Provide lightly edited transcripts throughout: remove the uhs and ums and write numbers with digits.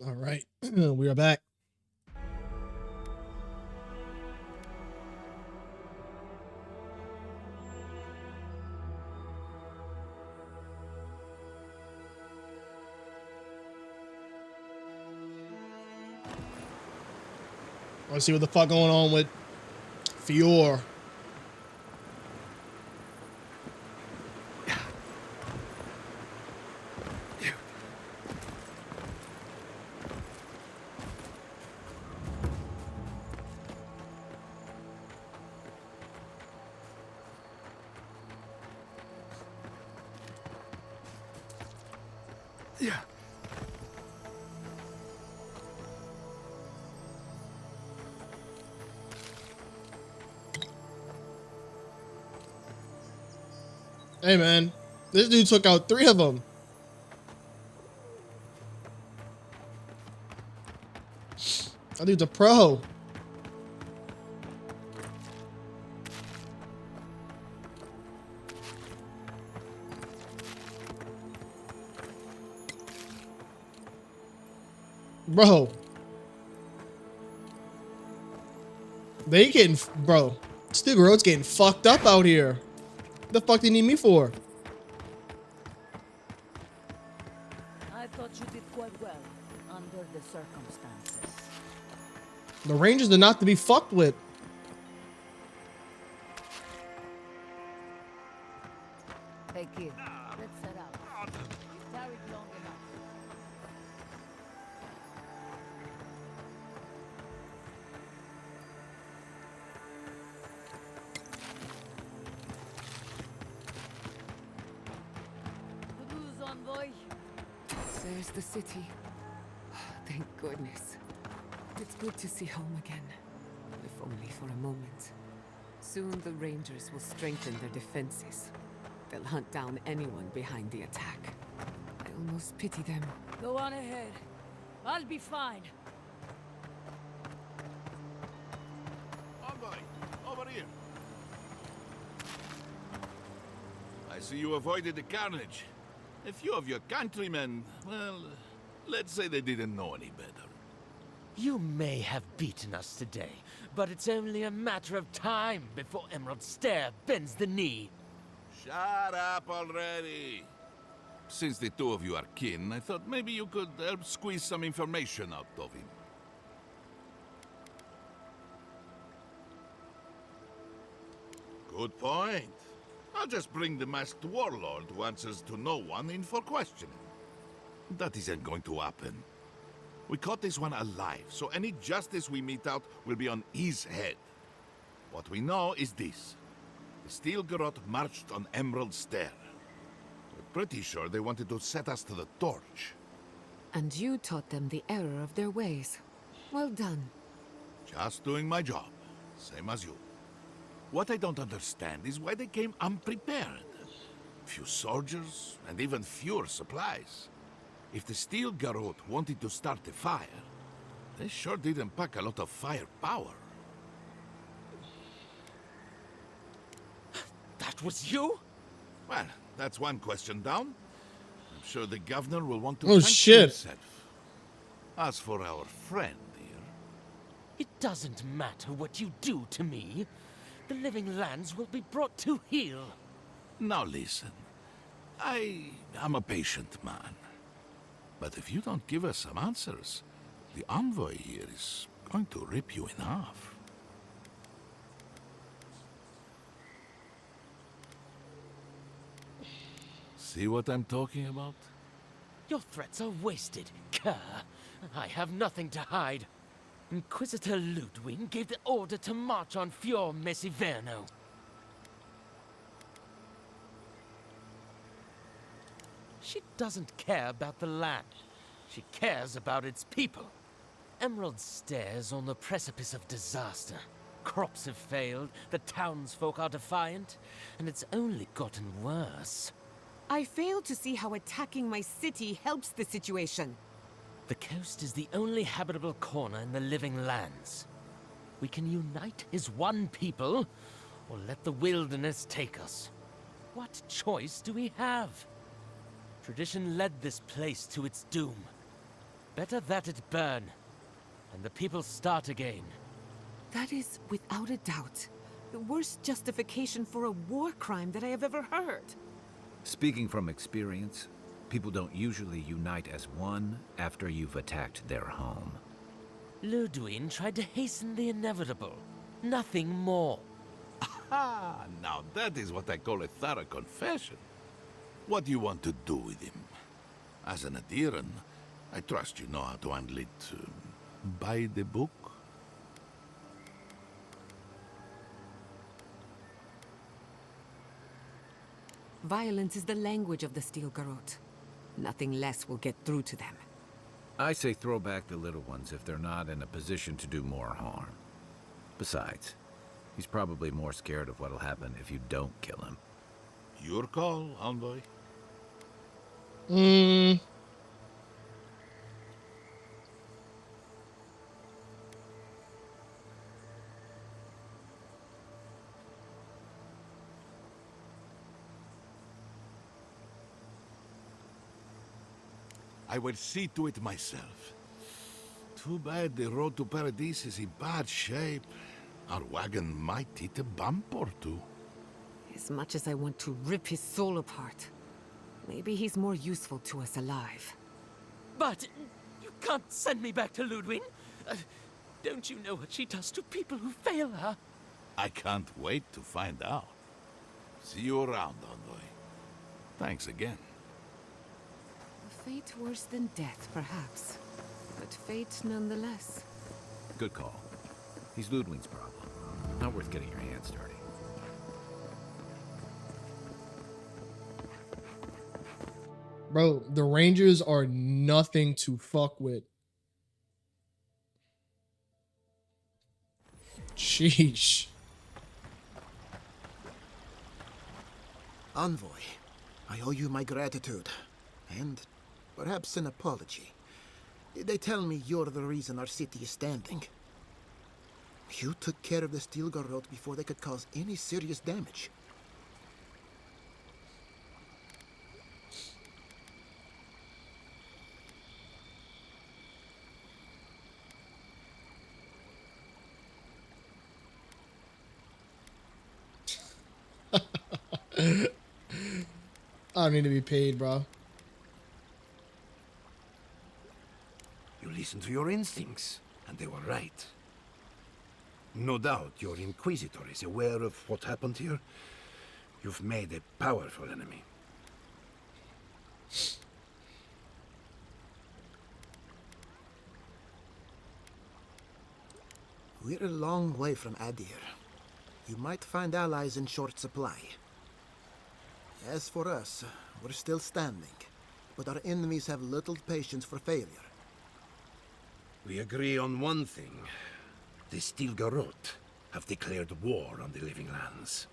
All right, we are back. Let's see what the fuck going on with Fior. Yeah. Hey man, this dude took out 3 of them. That dude's a pro. Bro. They getting, bro. Steve Road's getting fucked up out here. What the fuck do you need me for? I thought you did quite well under the circumstances. The Rangers are not to be fucked with. Hey kid, let's set out. You've tarried long enough. Good news, envoy. There's the city. Thank goodness. It's good to see home again, if only for a moment. Soon the Rangers will strengthen their defenses. They'll hunt down anyone behind the attack. I almost pity them. Go on ahead. I'll be fine. Envoy, over here. I see you avoided the carnage. A few of your countrymen, well, let's say they didn't know any better. You may have beaten us today, but it's only a matter of time before Emerald Stair bends the knee. Shut up already. Since the two of you are kin, I thought maybe you could help squeeze some information out of him. Good point. I'll just bring the masked warlord who answers to no one in for questioning. That isn't going to happen. We caught this one alive, so any justice we mete out will be on his head. What we know is this. The Steel Garrote marched on Emerald Stair. We're pretty sure they wanted to set us to the torch. And you taught them the error of their ways. Well done. Just doing my job, same as you. What I don't understand is why they came unprepared. Few soldiers, and even fewer supplies. If the Steel Garrote wanted to start a fire, they sure didn't pack a lot of firepower. That was you? Well, that's one question down. I'm sure the governor will want to Oh, thank shit. himself. As for our friend here, It doesn't matter what you do to me. The living lands will be brought to heel. now listen. I am a patient man. But if you don't give us some answers, the envoy here is going to rip you in half. See what I'm talking about? Your threats are wasted, Kerr. I have nothing to hide. Inquisitor Ludwig gave the order to march on Fior Messiverno. She doesn't care about the land. She cares about its people. Emerald Stair's on the precipice of disaster. Crops have failed, the townsfolk are defiant, and it's only gotten worse. I fail to see how attacking my city helps the situation. The coast is the only habitable corner in the living lands. We can unite as one people, or let the wilderness take us. What choice do we have? Tradition led this place to its doom. Better that it burn, and the people start again. That is, without a doubt, the worst justification for a war crime that I have ever heard. Speaking from experience, people don't usually unite as one after you've attacked their home. Ludwig tried to hasten the inevitable. Nothing more. Ah, now that is what I call a thorough confession. What do you want to do with him? As an adherent, I trust you know how to handle it by the book. Violence is the language of the Stilgarot. Nothing less will get through to them. I say throw back the little ones if they're not in a position to do more harm. Besides, he's probably more scared of what'll happen if you don't kill him. Your call, Envoy. I will see to it myself. Too bad the road to Paradise is in bad shape. Our wagon might hit a bump or two. As much as I want to rip his soul apart, maybe he's more useful to us alive. But you can't send me back to Ludwig. Don't you know what she does to people who fail her? I can't wait to find out. See you around, Envoy. Thanks again. A fate worse than death, perhaps. But fate nonetheless. Good call. He's Ludwig's problem. Not worth getting your hands dirty. Bro, the Rangers are nothing to fuck with. Sheesh. Envoy, I owe you my gratitude, and perhaps an apology. They tell me you're the reason our city is standing. You took care of the Stilgarot before they could cause any serious damage. I don't need to be paid, bro. You listened to your instincts, and they were right. No doubt your Inquisitor is aware of what happened here. You've made a powerful enemy. We're a long way from Adir. You might find allies in short supply. As for us, we're still standing, but our enemies have little patience for failure. We agree on one thing. The Stilgarot have declared war on the Living Lands.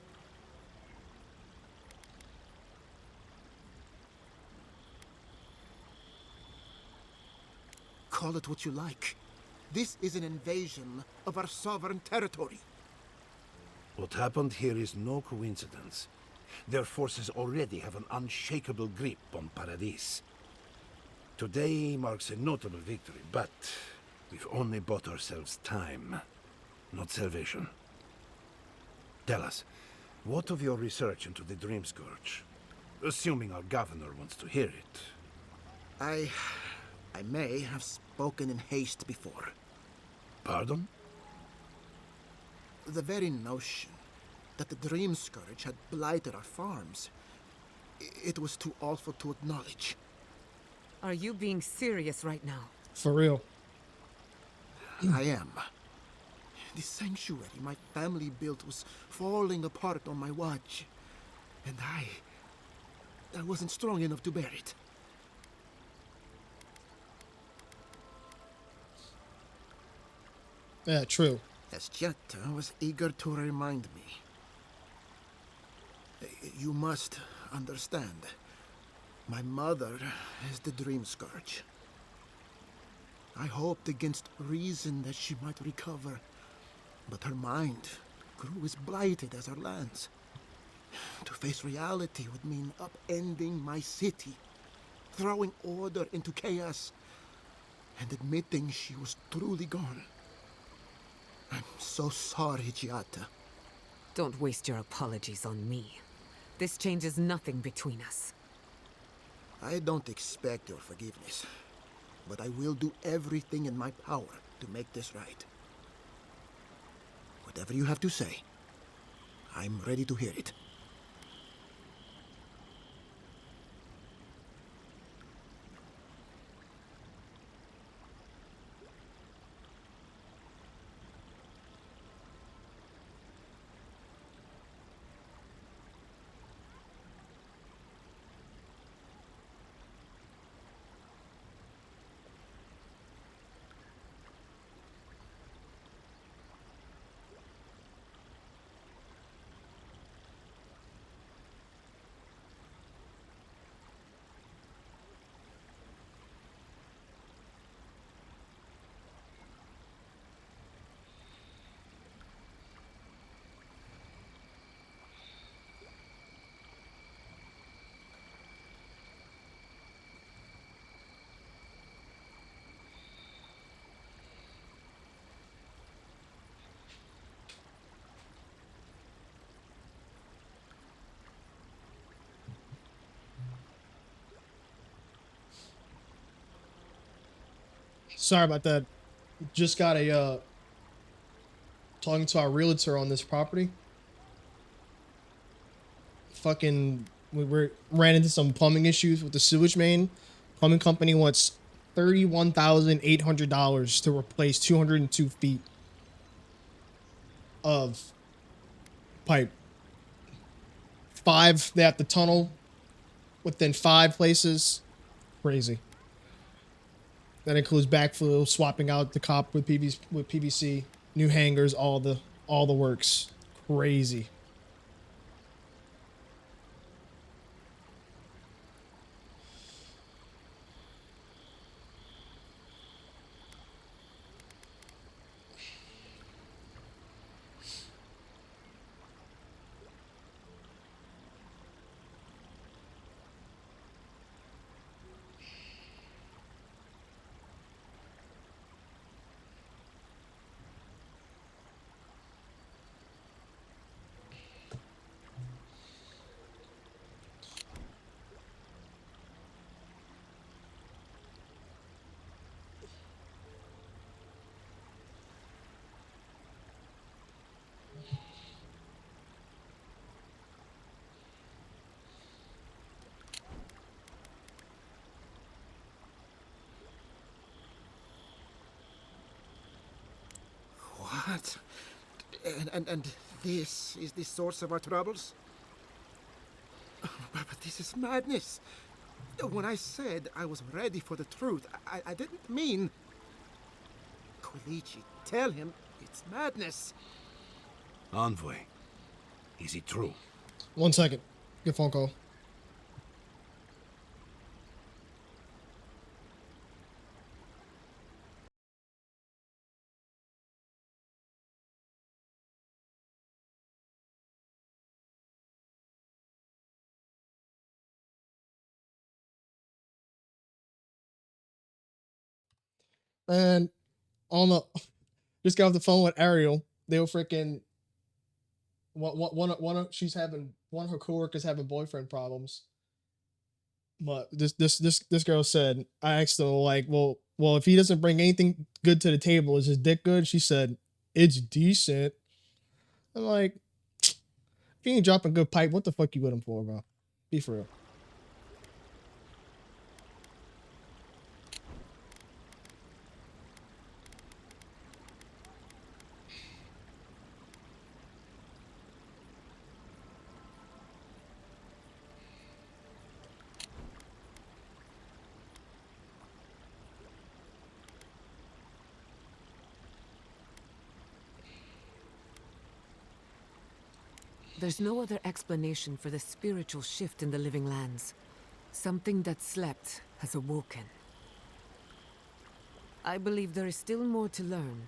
Call it what you like. This is an invasion of our sovereign territory. What happened here is no coincidence. Their forces already have an unshakable grip on Paradise. Today marks a notable victory, but we've only bought ourselves time, not salvation. Tell us, what of your research into the Dream Scourge? Assuming our governor wants to hear it. I may have spoken in haste before. Pardon? The very notion that the Dream Scourge had blighted our farms, it was too awful to acknowledge. Are you being serious right now? For real. I am. The sanctuary my family built was falling apart on my watch. And I wasn't strong enough to bear it. Yeah, true. As Jetta was eager to remind me. You must understand. My mother is the Dream Scourge. I hoped against reason that she might recover, but her mind grew as blighted as her lands. To face reality would mean upending my city, throwing order into chaos. and admitting she was truly gone. I'm so sorry, Giata. Don't waste your apologies on me. This changes nothing between us. I don't expect your forgiveness, but I will do everything in my power to make this right. Whatever you have to say, I'm ready to hear it. Sorry about that. Just got a talking to our realtor on this property. Fucking we ran into some plumbing issues with the sewage main. Plumbing company wants $31,800 to replace 202 feet of pipe. They have to tunnel within 5 places. Crazy. That includes backfill, swapping out the cop with PVC, new hangers, all the works. Crazy. What? And this is the source of our troubles? But this is madness. When I said I was ready for the truth, I didn't mean... Koichi, tell him it's madness. Envoy, is it true? 1 second. Good phone call. And on the just got off the phone with Ariel. They were freaking one of her coworkers having boyfriend problems. But this girl said, I asked her like, well, if he doesn't bring anything good to the table, is his dick good? She said, it's decent. I'm like, if he ain't dropping good pipe, what the fuck you with him for, bro? Be for real. There's no other explanation for the spiritual shift in the living lands. Something that slept has awoken. I believe there is still more to learn,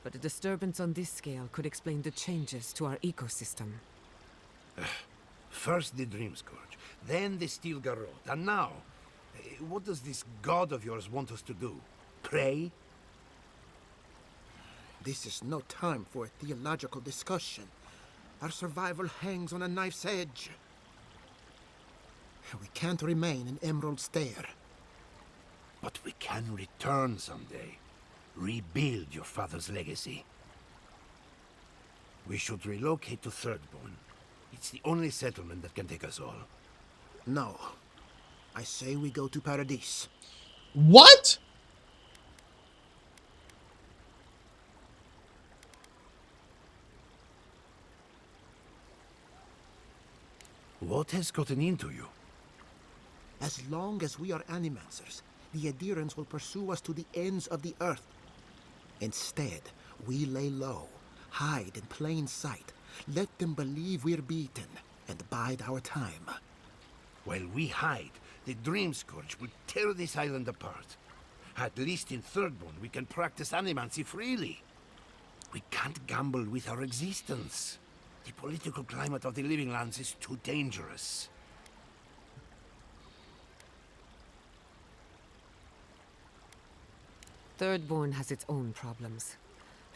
but a disturbance on this scale could explain the changes to our ecosystem. First the Dream Scourge, then the Steel Garrote, and now... what does this god of yours want us to do? Pray? This is no time for a theological discussion. Our survival hangs on a knife's edge. We can't remain in Emerald Stair. But we can return someday. Rebuild your father's legacy. We should relocate to Thirdborn. It's the only settlement that can take us all. No. I say we go to Paradise. What? What has gotten into you? As long as we are Animancers, the adherents will pursue us to the ends of the earth. Instead, we lay low, hide in plain sight, let them believe we're beaten, and bide our time. While we hide, the Dream Scourge will tear this island apart. At least in Thirdborn, we can practice animancy freely. We can't gamble with our existence. The political climate of the Living Lands is too dangerous. Thirdborn has its own problems.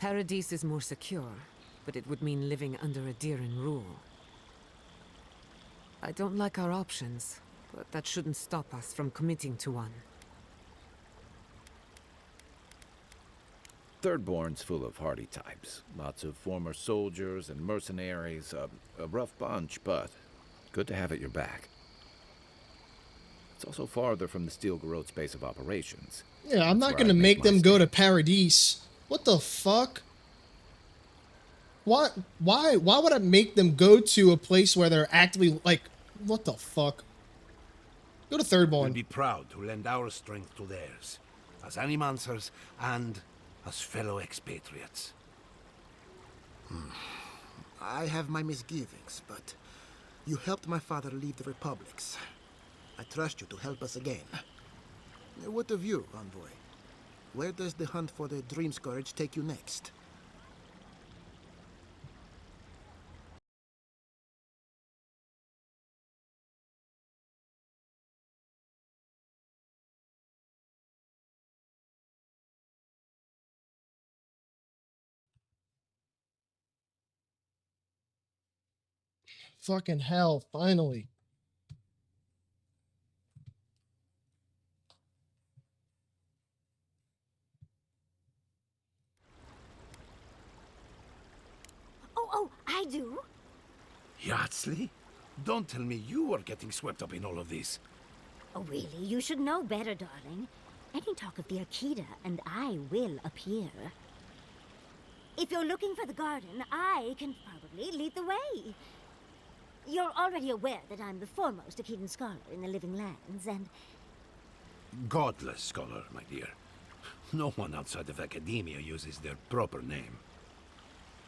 Paradise is more secure, but it would mean living under Adheran rule. I don't like our options, but that shouldn't stop us from committing to one. Thirdborn's full of hardy types. Lots of former soldiers and mercenaries. A rough bunch, but good to have at your back. It's also farther from the Steel Garrote's base of operations. Yeah, I'm That's not where gonna I make my them go to stand. Paradise. What the fuck? What? Why would I make them go to a place where they're actively like, what the fuck? Go to We'll Thirdborn. be proud to lend our strength to theirs, as Animancers and as fellow expatriates. I have my misgivings, but you helped my father lead the Republics. I trust you to help us again. What of you, Envoy? Where does the hunt for the Dream Scourge take you next? Fucking hell, finally. Oh, I do. Yardsley? Don't tell me you are getting swept up in all of this. Oh, really? You should know better, darling. Any talk of the Arkeda, and I will appear. If you're looking for the garden, I can probably lead the way. You're already aware that I'm the foremost Arkedan scholar in the Living Lands, and... Godless scholar, my dear. No one outside of academia uses their proper name.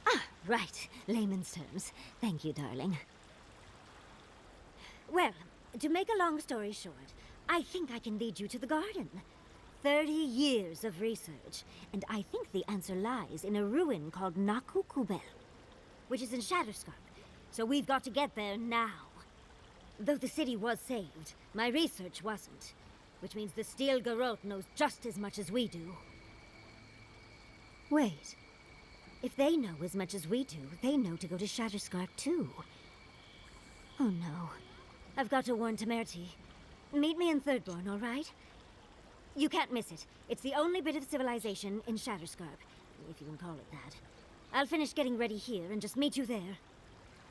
Ah, right. Layman's terms. Thank you, darling. Well, to make a long story short, I think I can lead you to the garden. 30 years of research, and I think the answer lies in a ruin called Nakukubel, which is in Shatterscarp. So we've got to get there now. Though the city was saved, my research wasn't, which means the Steel Garrote knows just as much as we do. Wait. If they know as much as we do, they know to go to Shatterscarp too. Oh no. I've got to warn Temerity. Meet me in Thirdborn, all right? You can't miss it. It's the only bit of civilization in Shatterscarp, if you can call it that. I'll finish getting ready here and just meet you there.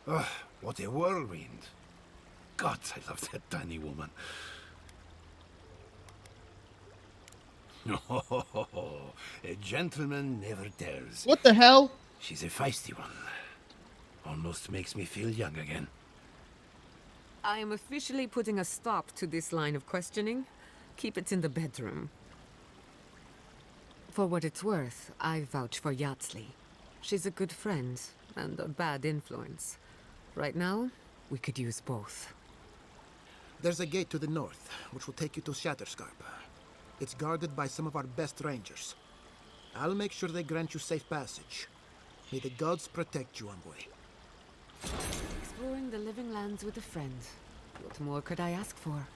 Ugh, what a whirlwind. God, I love that tiny woman. Oh, a gentleman never tells. What the hell? She's a feisty one. Almost makes me feel young again. I am officially putting a stop to this line of questioning. Keep it in the bedroom. For what it's worth, I vouch for Yardsley. She's a good friend and a bad influence. Right now, we could use both. There's a gate to the north, which will take you to Shatterscarp. It's guarded by some of our best rangers. I'll make sure they grant you safe passage. May the gods protect you, Envoy. Exploring the Living Lands with a friend. What more could I ask for?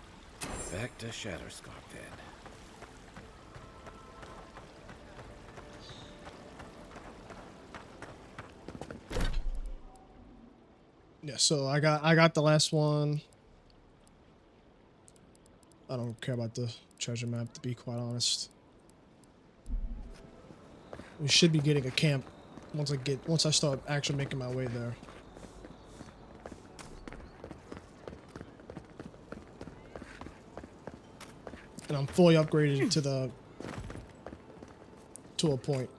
Back to Shatterscarp then. Yeah, so I got the last one. I don't care about the treasure map, to be quite honest. We should be getting a camp once I start actually making my way there. And I'm fully upgraded to a point.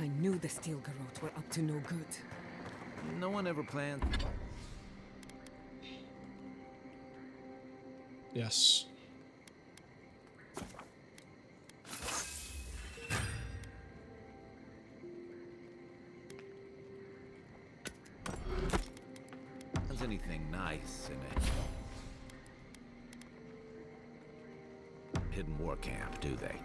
I knew the Steel Garrote were up to no good. No one ever planned. Yes. Has anything nice in it? Hidden war camp, do they?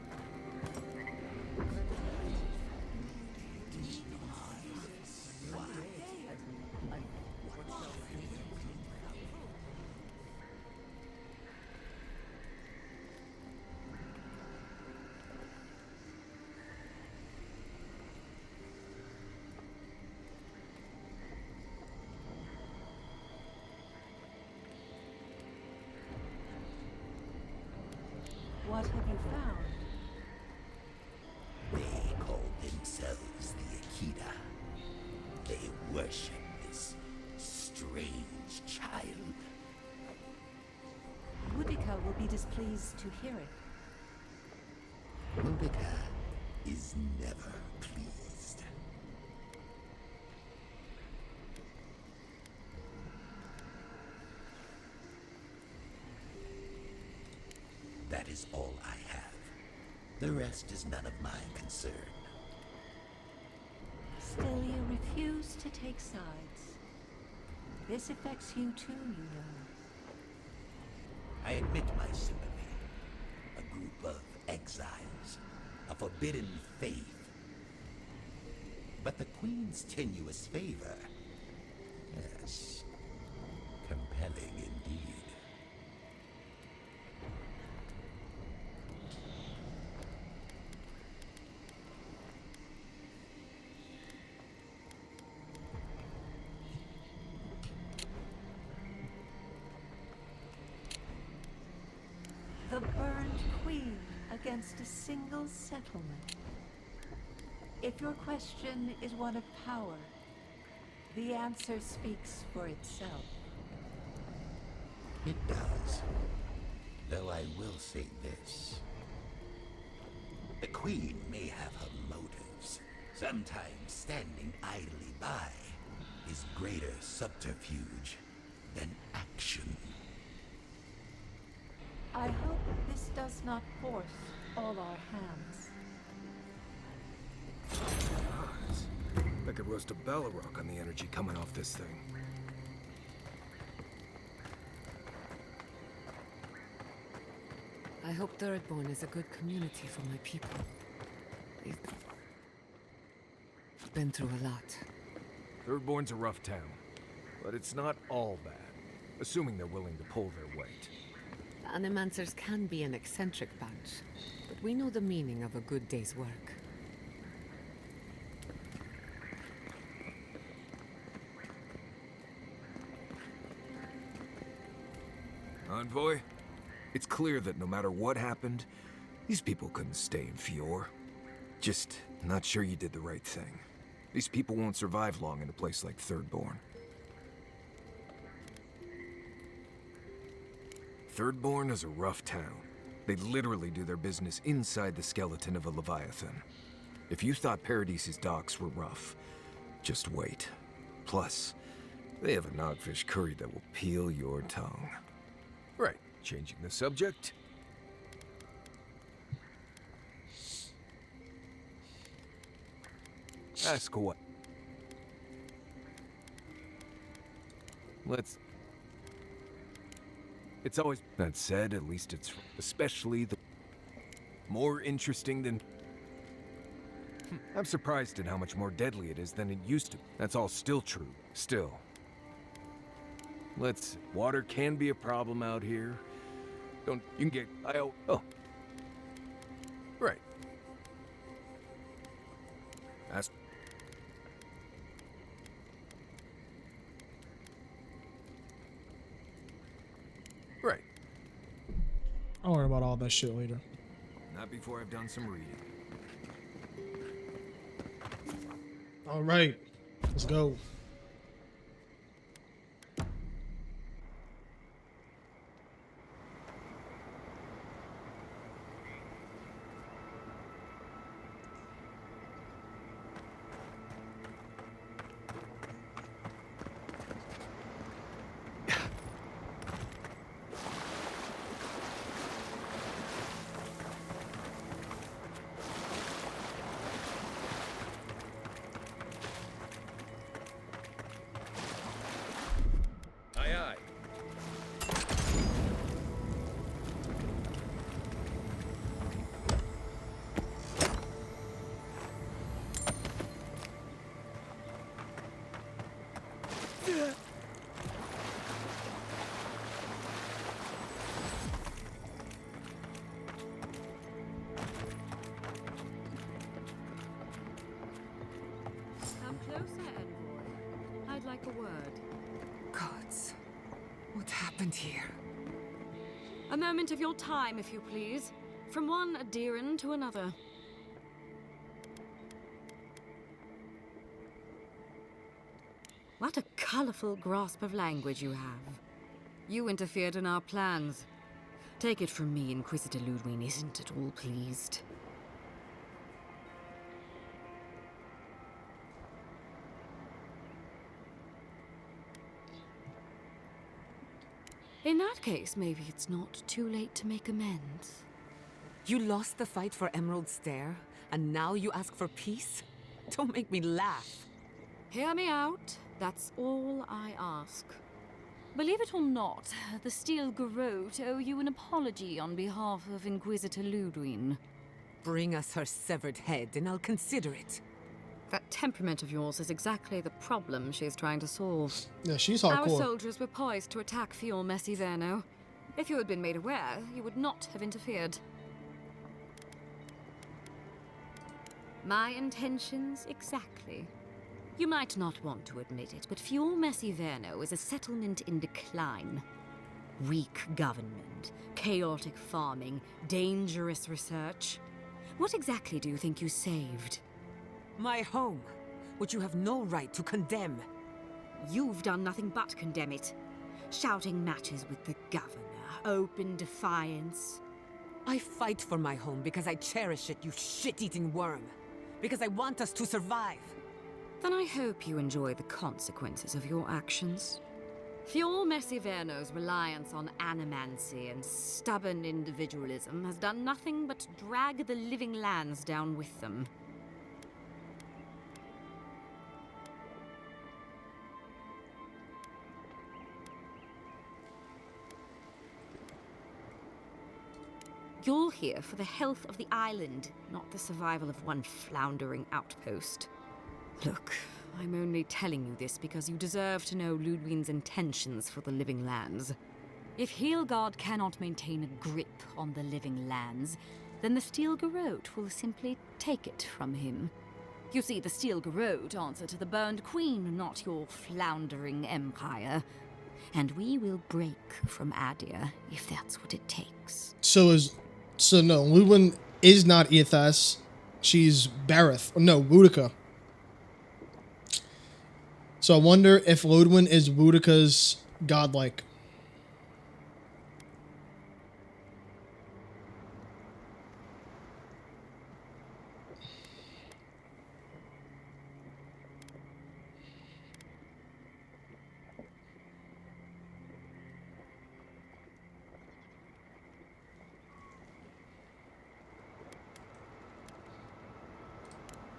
What have you found? They call themselves the Akita. They worship this strange child. Boudica will be displeased to hear it. Boudica is never pleased. That is all I have. The rest is none of my concern. Still, you refuse to take sides. This affects you too, you know. I admit my sympathy. A group of exiles, a forbidden faith. But the Queen's tenuous favor, yes, compelling indeed. The burned queen against a single settlement. If your question is one of power, the answer speaks for itself. It does. Though I will say this. The Queen may have her motives. Sometimes standing idly by is greater subterfuge than action. I hope this does not force all our hands. I could roast a Ballarok on the energy coming off this thing. I hope Thirdborn is a good community for my people. They've been through a lot. Thirdborn's a rough town, but it's not all bad, assuming they're willing to pull their weight. The Animancers can be an eccentric bunch, but we know the meaning of a good day's work. Envoy, it's clear that no matter what happened, these people couldn't stay in Fior. Just not sure you did the right thing. These people won't survive long in a place like Thirdborn. Thirdborn is a rough town. They literally do their business inside the skeleton of a Leviathan. If you thought Paradise's docks were rough, just wait. Plus, they have a nogfish curry that will peel your tongue. Right, changing the subject. Ask away. Let's... It's always... That said, at least it's... Especially the... More interesting than... I'm surprised at how much more deadly it is than it used to. That's all still true. Still. Let's... Water can be a problem out here. Don't... You can get... Oh. Right. That's... Right. I'll worry about all that shit later. Not before I've done some reading. All right, let's go. Aye, aye. Come closer, envoy. I'd like a word. Gods, what happened here? A moment of your time, if you please. From one Adiran to another. What a colorful grasp of language you have. You interfered in our plans. Take it from me, Inquisitor Ludwig isn't at all pleased. In that case, maybe it's not too late to make amends. You lost the fight for Emerald Stair, and now you ask for peace? Don't make me laugh. Hear me out. That's all I ask. Believe it or not, the Steel Garrote owe you an apology on behalf of Inquisitor Ludwig. Bring us her severed head, and I'll consider it. That temperament of yours is exactly the problem she's trying to solve. Yeah, she's Our hardcore. soldiers were poised to attack Fior Messiverno. If you had been made aware, you would not have interfered. My intentions exactly. You might not want to admit it, but Fior Messiverno is a settlement in decline. Weak government, chaotic farming, dangerous research. What exactly do you think you saved? My home, which you have no right to condemn. You've done nothing but condemn it. Shouting matches with the governor, open defiance. I fight for my home because I cherish it, you shit-eating worm. Because I want us to survive. Then I hope you enjoy the consequences of your actions. Fior Messiverno's reliance on animancy and stubborn individualism has done nothing but drag the living lands down with them. You're here for the health of the island, not the survival of one floundering outpost. Look, I'm only telling you this because you deserve to know Ludwig's intentions for the living lands. If Heelgard cannot maintain a grip on the living lands, then the Steel Garrote will simply take it from him. You see, the Steel Garrote answer to the Burned Queen, not your floundering empire. And we will break from Adir if that's what it takes. So no, Ludwig is not Ethas. She's Bareth. No, Boudica. So I wonder if Ludwig is Boudica's godlike.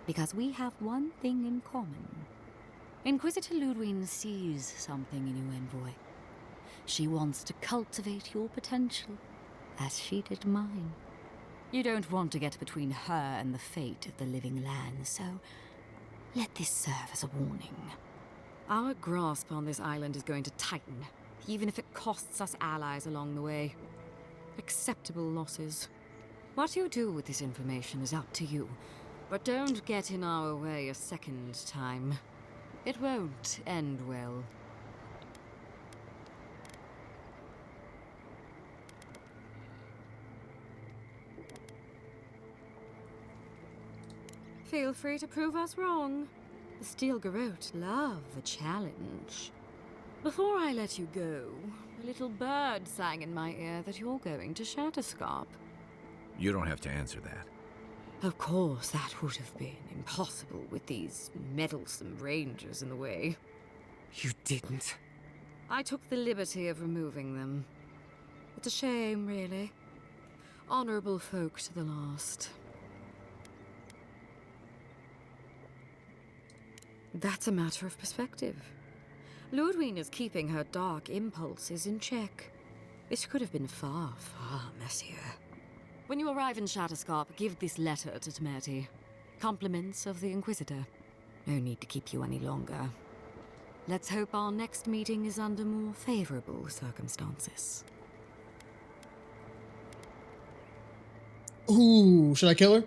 because we have one thing in common. Inquisitor Ludwig sees something in you, envoy. She wants to cultivate your potential, as she did mine. You don't want to get between her and the fate of the living land, so let this serve as a warning. Our grasp on this island is going to tighten, even if it costs us allies along the way. Acceptable losses. What you do with this information is up to you, but don't get in our way a second time. It won't end well. Feel free to prove us wrong. The Steel Garrote love a challenge. Before I let you go, a little bird sang in my ear that you're going to Shatterscarp. You don't have to answer that. Of course, that would have been impossible with these meddlesome rangers in the way. You didn't. I took the liberty of removing them. It's a shame, really. Honorable folk to the last. That's a matter of perspective. Ludwig is keeping her dark impulses in check. This could have been far, far messier. When you arrive in Shatterscarp, give this letter to Temerity. Compliments of the Inquisitor. No need to keep you any longer. Let's hope our next meeting is under more favorable circumstances. Ooh, should I kill her?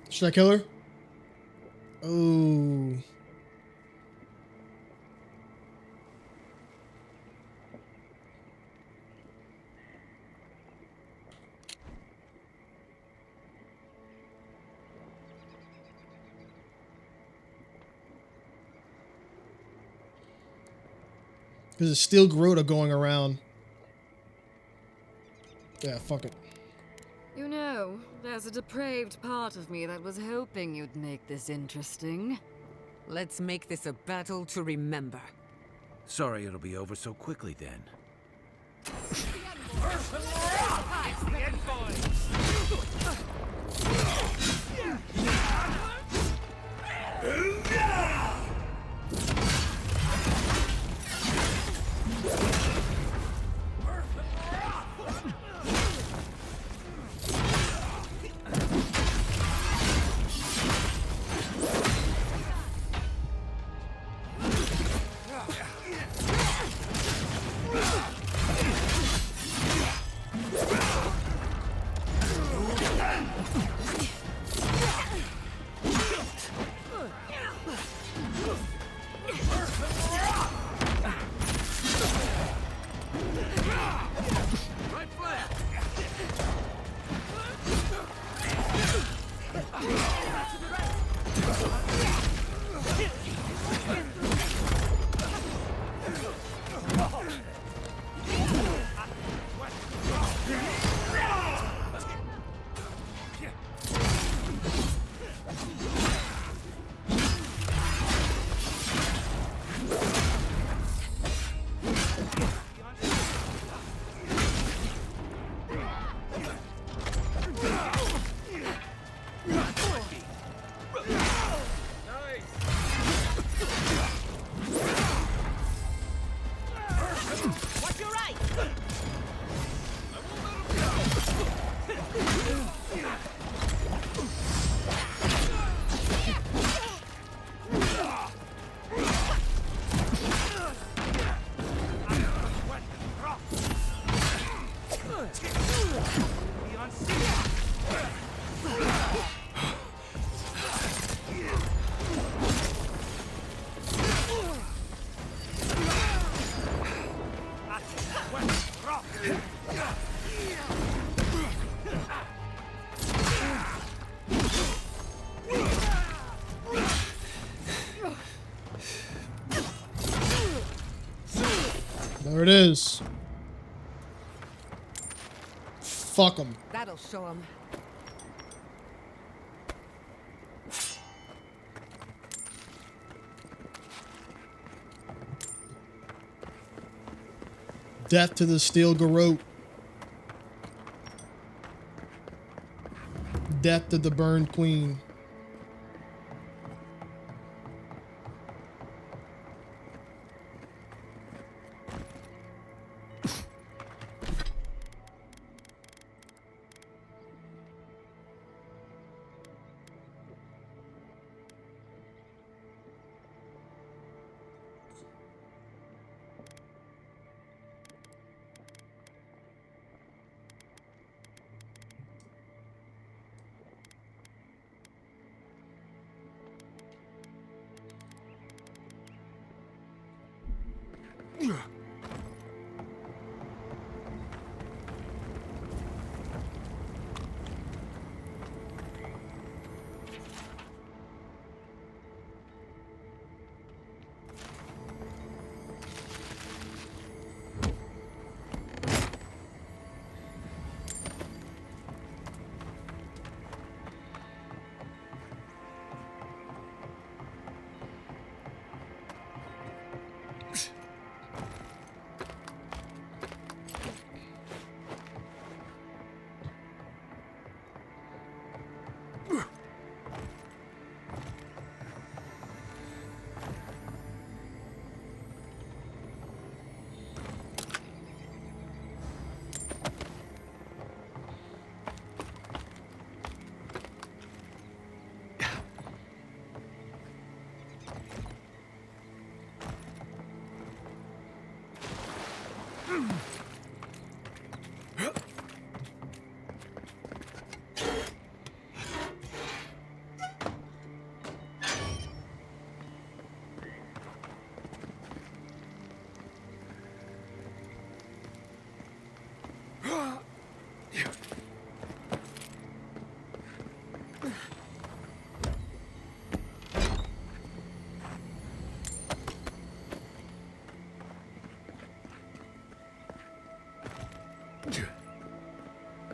Should I kill her? Oh. There's a steel Garrote going around. Yeah, fuck it. You know, there's a depraved part of me that was hoping you'd make this interesting. Let's make this a battle to remember. Sorry it'll be over so quickly then. There it is. Fuck him. That'll show him. Death to the steel garrote. Death to the burned queen.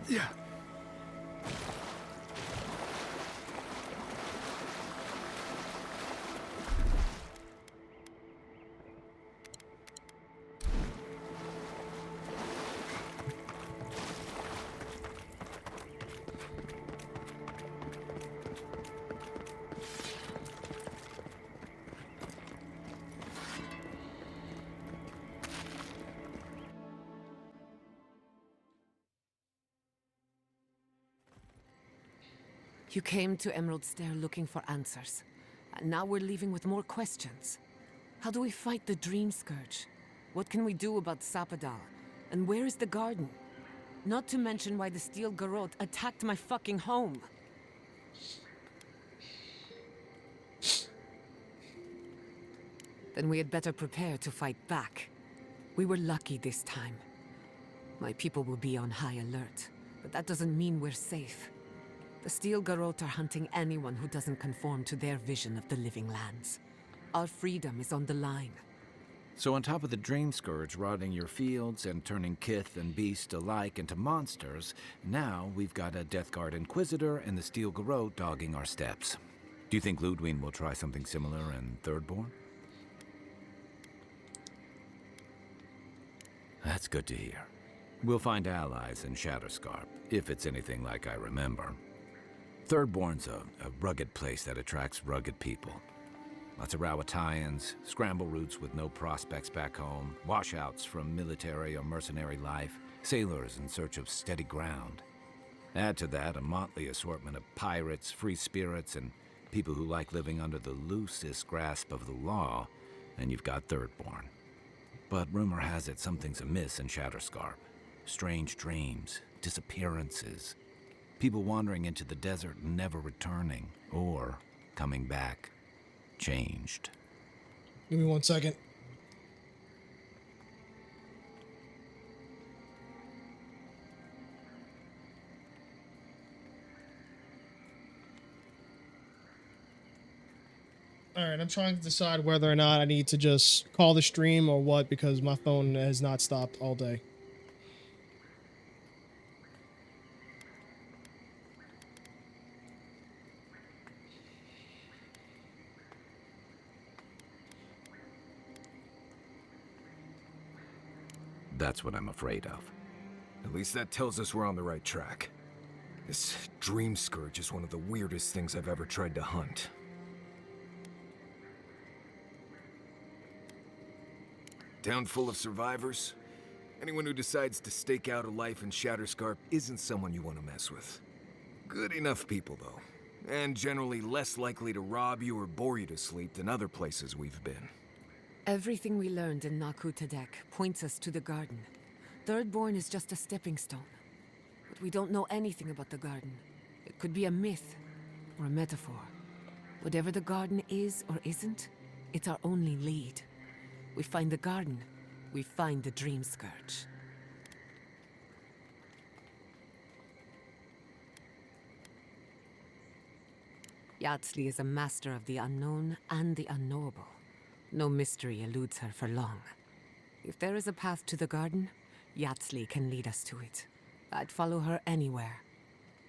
Yeah. You came to Emerald Stair looking for answers. And now we're leaving with more questions. How do we fight the Dream Scourge? What can we do about Sapadal? And where is the garden? Not to mention why the Steel Garrote attacked my fucking home. Then we had better prepare to fight back. We were lucky this time. My people will be on high alert, but that doesn't mean we're safe. The Steel Garrote are hunting anyone who doesn't conform to their vision of the living lands. Our freedom is on the line. So on top of the Dream Scourge rotting your fields and turning kith and beast alike into monsters, now we've got a Death Guard Inquisitor and the Steel Garrote dogging our steps. Do you think Ludwig will try something similar in Thirdborn? That's good to hear. We'll find allies in Shatterscarp, if it's anything like I remember. Thirdborn's a rugged place that attracts rugged people. Lots of Rawatayans, scramble routes with no prospects back home, washouts from military or mercenary life, sailors in search of steady ground. Add to that a motley assortment of pirates, free spirits, and people who like living under the loosest grasp of the law, and you've got Thirdborn. But rumor has it something's amiss in Shatterscarp. Strange dreams, disappearances, people wandering into the desert and never returning, or coming back changed. Give me 1 second. Alright, I'm trying to decide whether or not I need to just call the stream or what, because my phone has not stopped all day. That's what I'm afraid of. At least that tells us we're on the right track. This dream scourge is one of the weirdest things I've ever tried to hunt. Town full of survivors. Anyone who decides to stake out a life in Shatterscarp isn't someone you want to mess with. Good enough people, though. And generally less likely to rob you or bore you to sleep than other places we've been. Everything we learned in Naku Tadek points us to the garden. Thirdborn is just a stepping stone. But we don't know anything about the garden. It could be a myth or a metaphor. Whatever the garden is or isn't, it's our only lead. We find the garden, we find the Dream Scourge. Yardsley is a master of the unknown and the unknowable. No mystery eludes her for long. If there is a path to the garden, Yardsley can lead us to it. I'd follow her anywhere.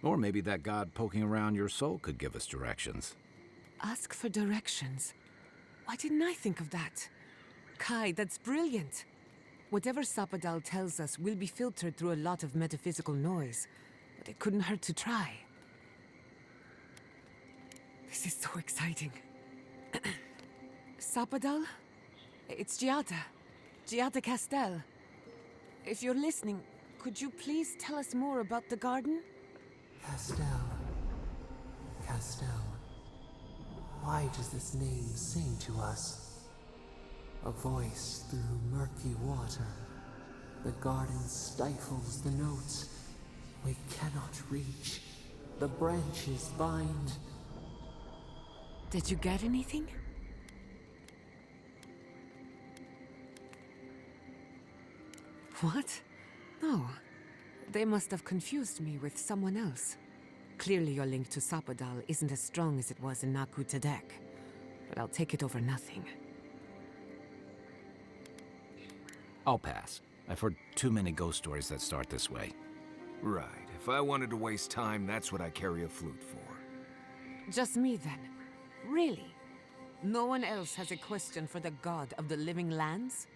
Or maybe that god poking around your soul could give us directions. Ask for directions. Why didn't I think of that? Kai, that's brilliant. Whatever Sapadal tells us will be filtered through a lot of metaphysical noise, but it couldn't hurt to try. This is so exciting. Sapadal? It's Giada Castel. If you're listening, could you please tell us more about the garden? Castel. Why does this name sing to us? A voice through murky water. The garden stifles the notes. We cannot reach. The branches bind. Did you get anything? What? No. They must have confused me with someone else. Clearly your link to Sapadal isn't as strong as it was in Naku Tadek. But I'll take it over nothing. I'll pass. I've heard too many ghost stories that start this way. Right. If I wanted to waste time, that's what I carry a flute for. Just me then. Really? No one else has a question for the god of the living lands?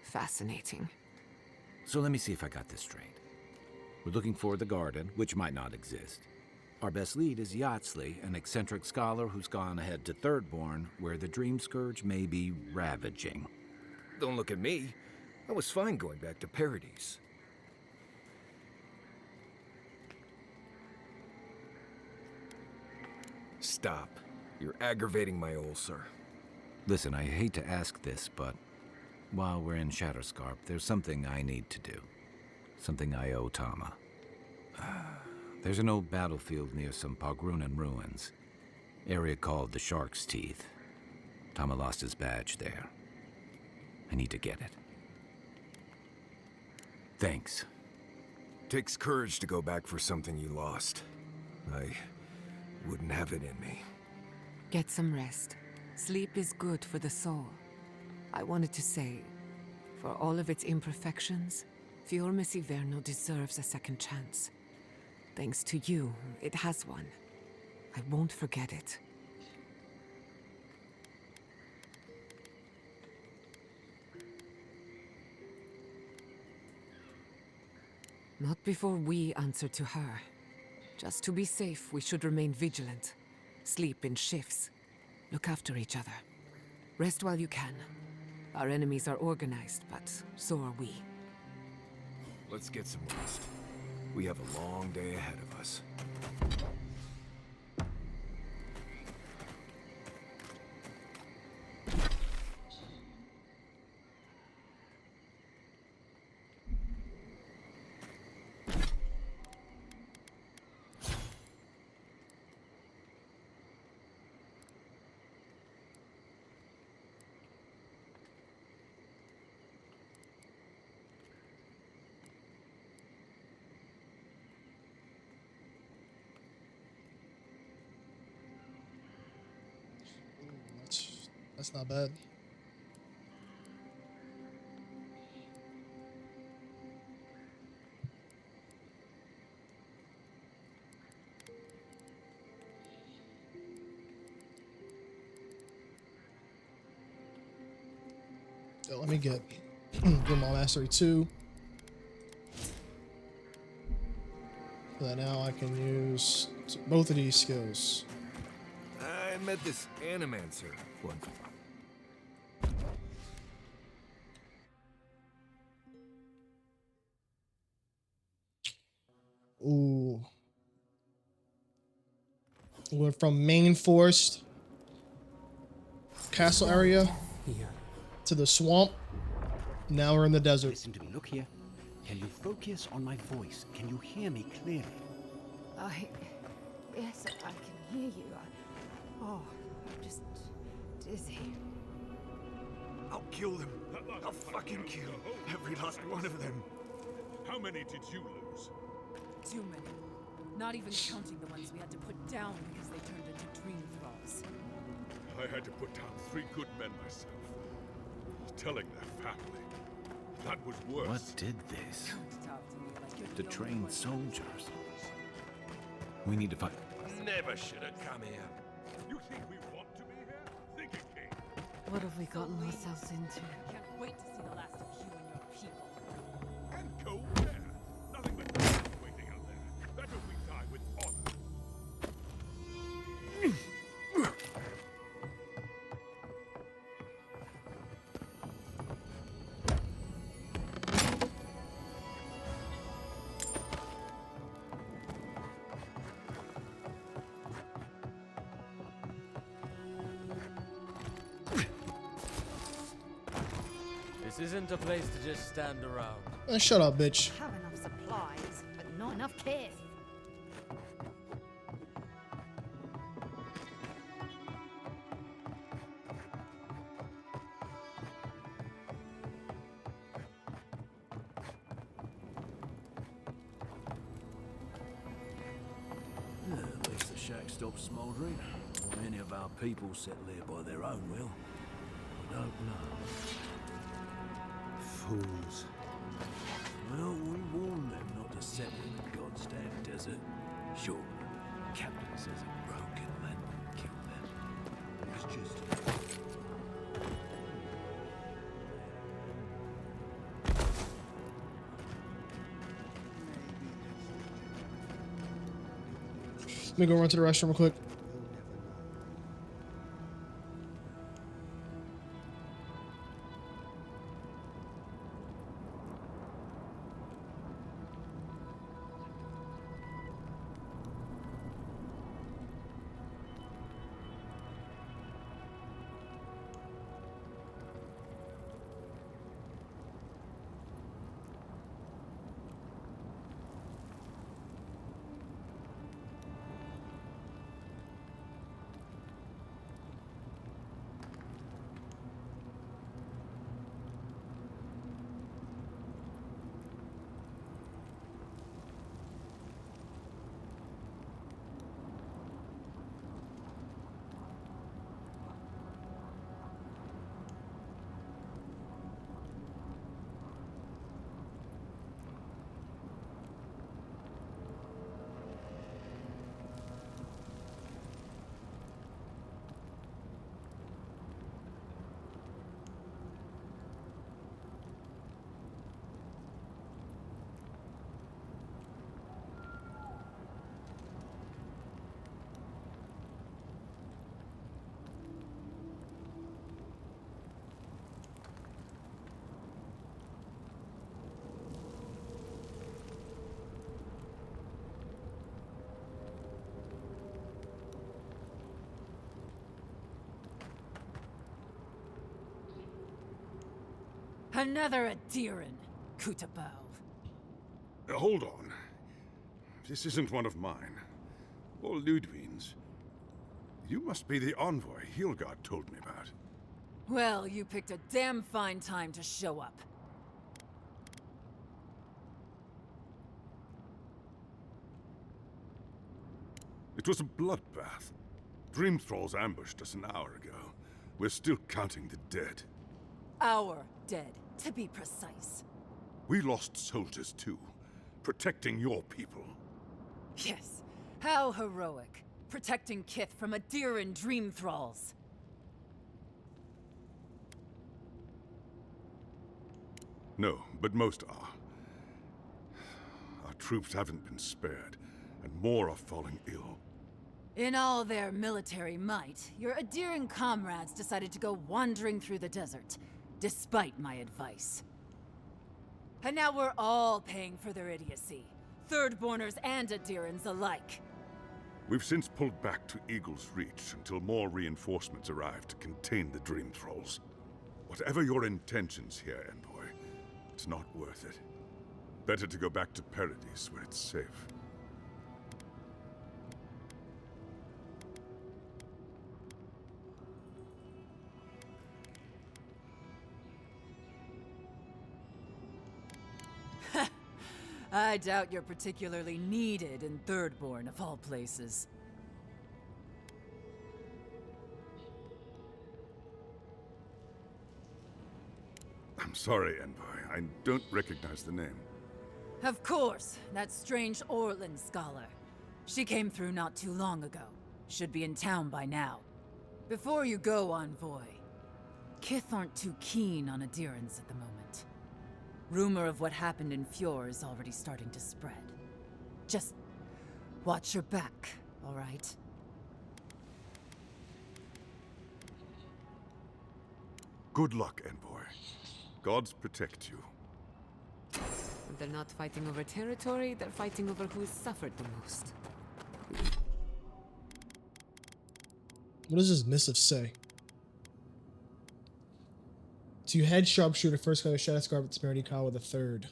Fascinating. So let me see if I got this straight. We're looking for the garden, which might not exist. Our best lead is Yardsley, an eccentric scholar who's gone ahead to Thirdborn, where the Dream Scourge may be ravaging. Don't look at me. I was fine going back to Paradise. Stop. You're aggravating my ulcer. Listen, I hate to ask this, but while we're in Shatterscarp, there's something I need to do. Something I owe Tama. There's an old battlefield near some Pogrunan ruins. Area called the Shark's Teeth. Tama lost his badge there. I need to get it. Thanks. Takes courage to go back for something you lost. I wouldn't have it in me. Get some rest. Sleep is good for the soul. I wanted to say, for all of its imperfections, Fiorme Siverno deserves a second chance. Thanks to you, it has one. I won't forget it. Not before we answer to her. Just to be safe, we should remain vigilant. Sleep in shifts. Look after each other. Rest while you can. Our enemies are organized, but so are we. Let's get some rest. We have a long day ahead of us. That's not bad. So let me get Grimmaw Mastery 2. So that now I can use both of these skills. I met this animancer once. Ooh. Went from main forest castle area to the swamp. Now we're in the desert. Listen to me. Look here. Can you focus on my voice? Can you hear me clearly? Yes, I can hear you. I'm just dizzy. I'll kill them. I'll fucking kill every last one of them. How many did you lose? Too many. Not even counting the ones we had to put down because they turned into dream thralls. I had to put down 3 good men myself. Telling their family. That was worse. What did this? To train soldiers. We need to find... Never should have come here. You think we want to be here? Think again. What have we gotten ourselves into? Can't wait to see the last of you and your people. And go where? Nothing but death waiting out there. Better we die with honor. This isn't a place to just stand around. Shut up, bitch. Have enough supplies, but not enough kith. At least the shack stopped smouldering. Or any of our people settle here by their own will. I don't know. Fools. Well, we warned them not to settle in the goddamn desert. Sure, Captain says a broken man killed them. It's just... Let me go run to the restroom real quick. Another Adiran, Kutabao. Hold on. This isn't one of mine. Or Ludwig's. You must be the envoy Hilgard told me about. Well, you picked a damn fine time to show up. It was a bloodbath. Dream Thralls ambushed us an hour ago. We're still counting the dead. Our dead, to be precise. We lost soldiers too, protecting your people. Yes, how heroic. Protecting Kith from Adiran dream thralls. No, but most are. Our troops haven't been spared, and more are falling ill. In all their military might, your Adiran comrades decided to go wandering through the desert, despite my advice. And now we're all paying for their idiocy. Thirdborners and Adirans alike. We've since pulled back to Eagle's Reach until more reinforcements arrive to contain the Dream Thralls. Whatever your intentions here, Envoy, it's not worth it. Better to go back to Paradise where it's safe. I doubt you're particularly needed in Thirdborn, of all places. I'm sorry, Envoy. I don't recognize the name. Of course, that strange Orlan scholar. She came through not too long ago. Should be in town by now. Before you go, Envoy, Kith aren't too keen on Adirans at the moment. Rumor of what happened in Fjord is already starting to spread. Just watch your back, all right? Good luck, Envoy. Gods protect you. They're not fighting over territory, they're fighting over who's suffered the most. What does this missive say? To head sharpshooter, first color Shatterscarp with Disparity Call with a third.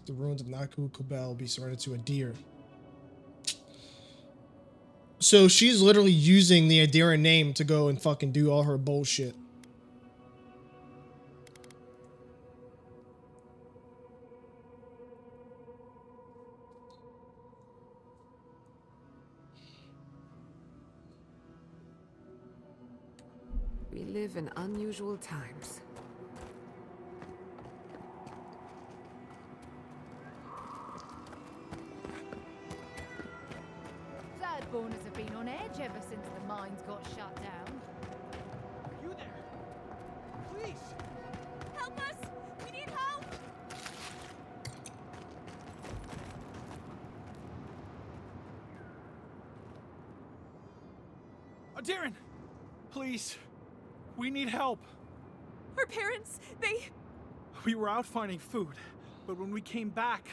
The ruins of Naku Kubel will be surrendered to a deer. So she's literally using the Adira name to go and fucking do all her bullshit. We live in unusual times. Thirdborners have been on edge ever since the mines got shut down. You there? Please! Help us! We need help! Darren! Please! We need help! Our parents, We were out finding food, but when we came back,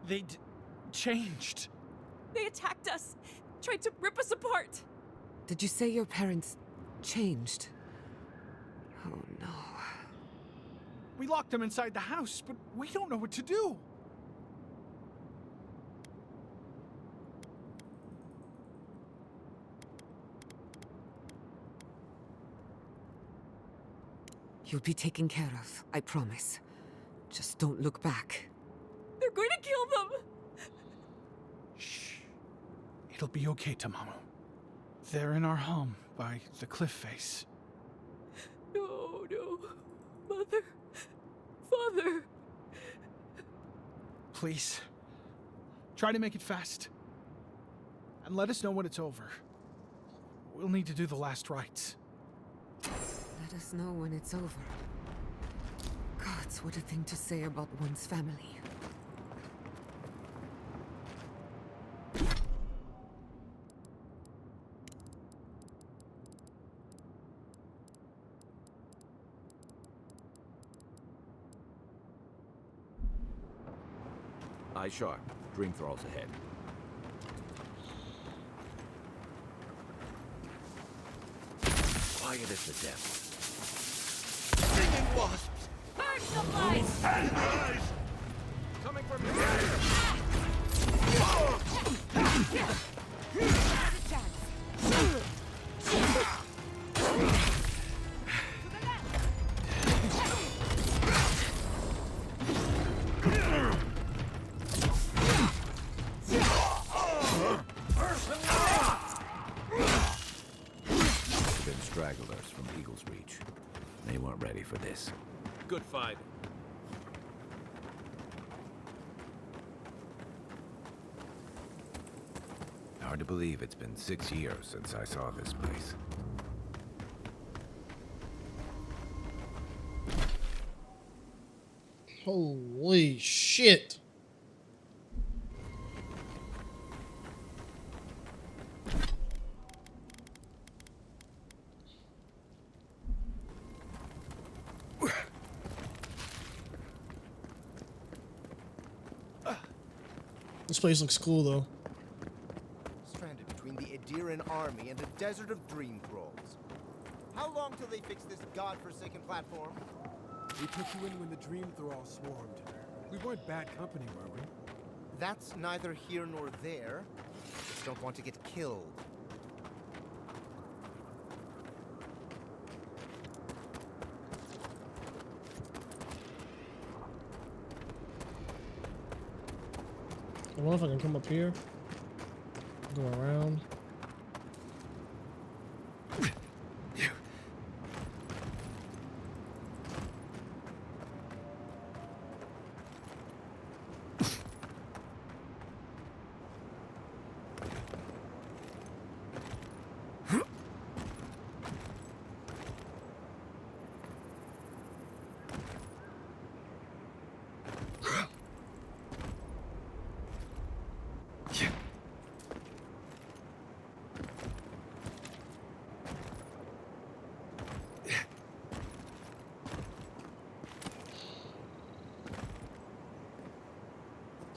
they'd changed. They attacked us, tried to rip us apart. Did you say your parents changed? Oh no. We locked them inside the house, but we don't know what to do. You'll be taken care of, I promise. Just don't look back. They're going to kill them! Shh. It'll be okay, Tamamu. They're in our home by the cliff face. No, no. Mother. Father. Please. Try to make it fast. And let us know when it's over. We'll need to do the last rites. Let us know when it's over. Gods, what a thing to say about one's family. Eye sharp. Dream Thralls ahead. Quiet as the devil. Stinging wasps! Burn supplies! And Coming from Been stragglers from Eagle's Reach. They weren't ready for this. Good fight. Our Hard to believe it's been 6 years since I saw this place. Holy shit. This place looks cool though. Stranded between the Adiran army and a desert of dream thralls. How long till they fix this godforsaken platform? We took you in when the dream thralls swarmed. We weren't bad company, were we? That's neither here nor there. Just don't want to get killed. I wonder if I can come up here. Go around.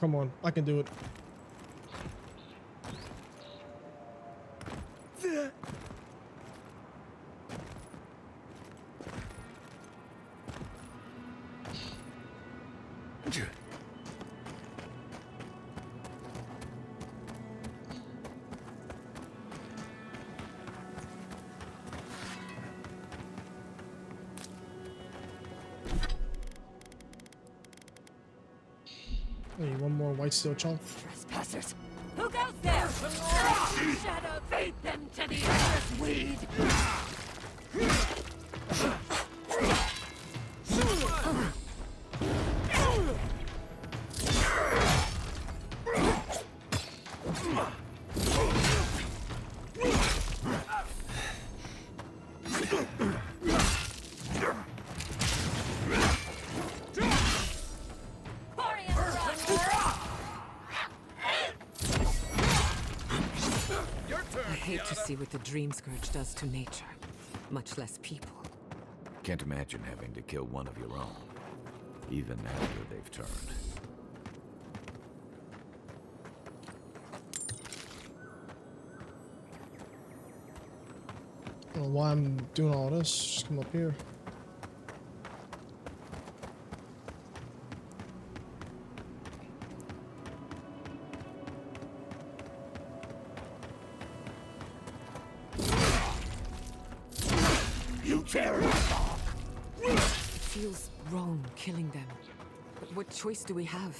Come on, I can do it. Hey, one more white steel chunk. Trespassers! Who goes there? Shadow, feed them to the endless weed! I hate to see what the Dream Scourge does to nature, much less people. Can't imagine having to kill one of your own, even after they've turned. I don't know why I'm doing all this. Just come up here. You terrible dog! It feels wrong killing them. But what choice do we have?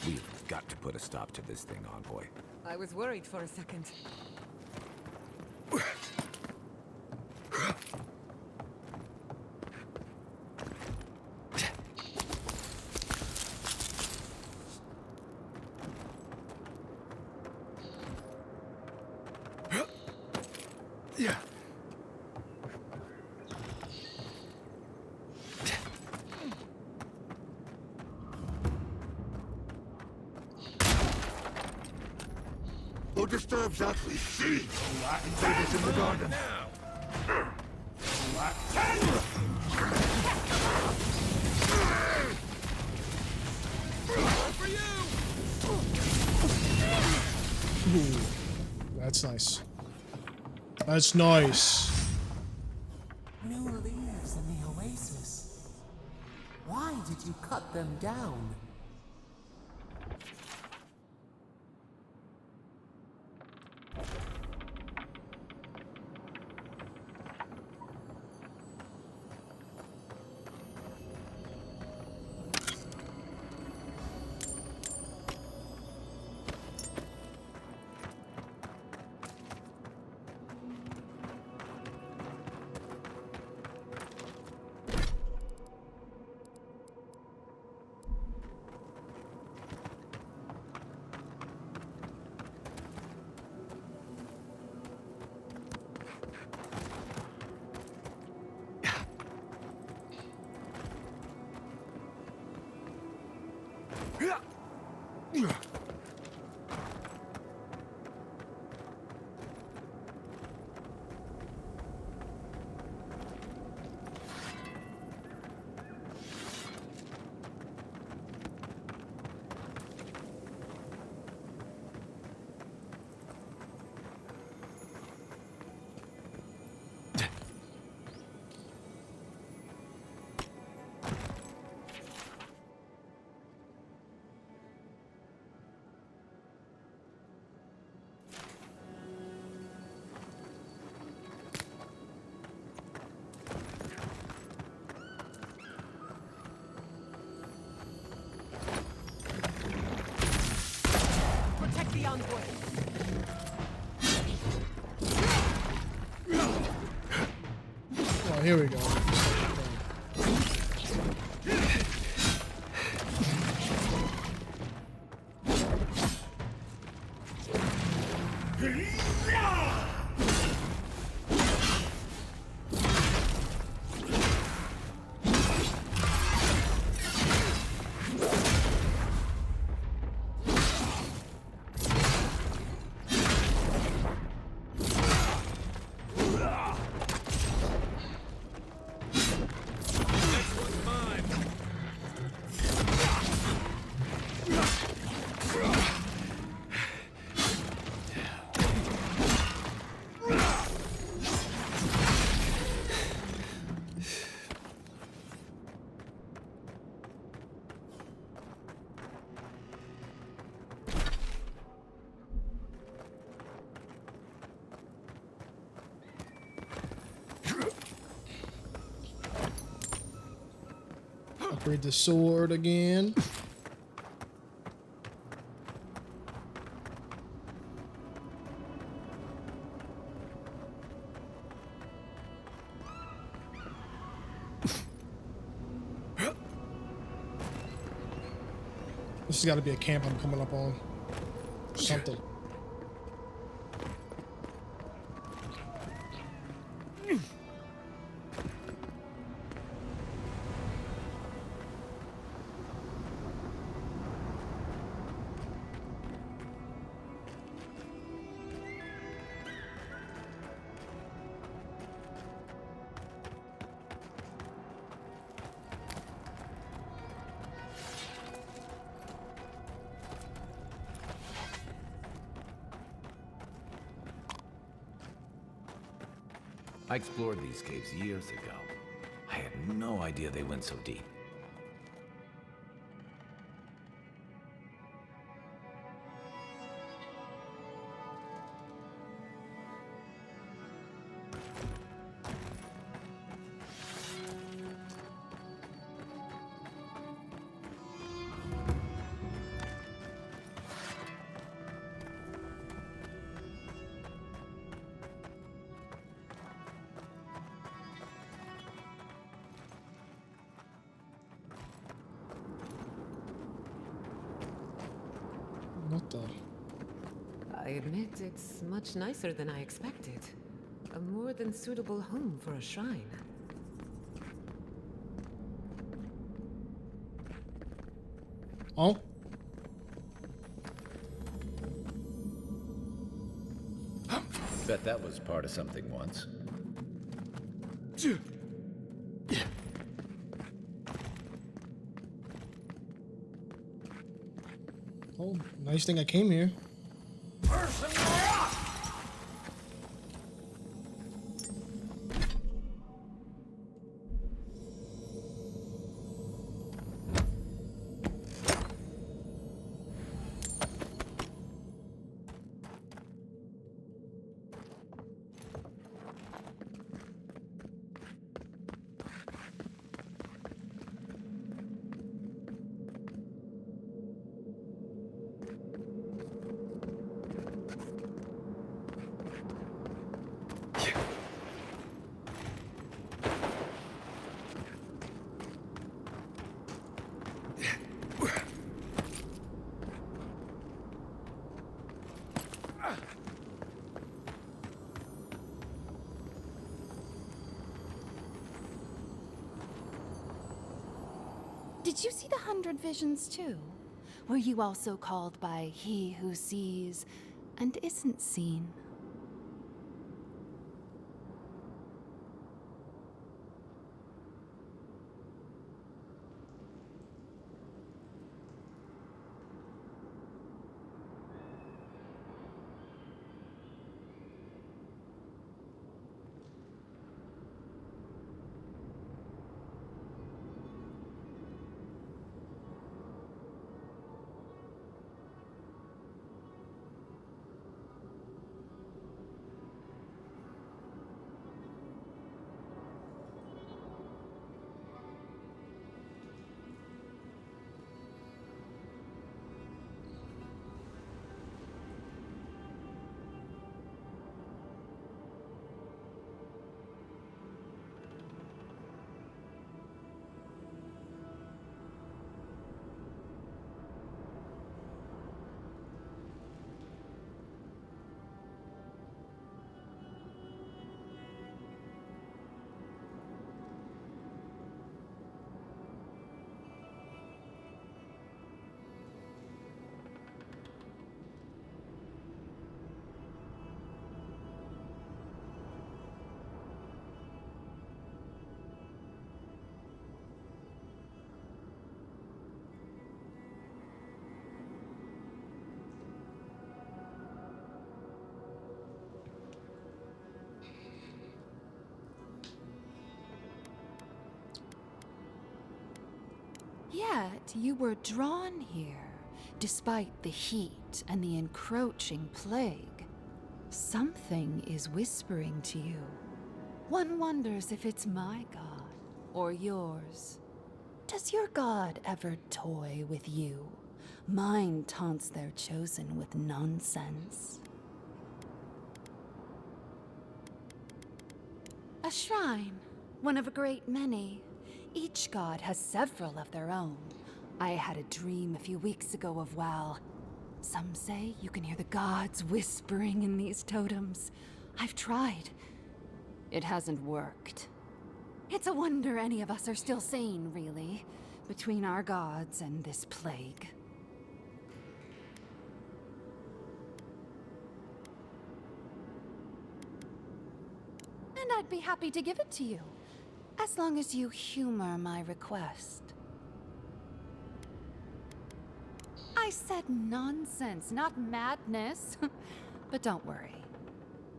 We've got to put a stop to this thing, Envoy. I was worried for a second. Yeah. Who disturbs us? We see. Invaders in the garden. Ooh, that's nice. That's nice. New leaves in the oasis. Why did you cut them down? Protect the envoy. Oh, here we go. Upgrade the sword again. This has got to be a camp I'm coming up on. Something. I explored these caves years ago. I had no idea they went so deep. What the? I admit it's much nicer than I expected. A more than suitable home for a shrine. Oh? Bet that was part of something once. Oh, nice thing I came here. Did you see the 100 visions too? Were you also called by he who sees and isn't seen? Yet you were drawn here, despite the heat and the encroaching plague. Something is whispering to you. One wonders if it's my god or yours. Does your god ever toy with you? Mine taunts their chosen with nonsense. A shrine, one of a great many. Each god has several of their own. I had a dream a few weeks ago of, well, some say you can hear the gods whispering in these totems. I've tried. It hasn't worked. It's a wonder any of us are still sane, really, between our gods and this plague. And I'd be happy to give it to you. As long as you humor my request. I said nonsense, not madness. But don't worry.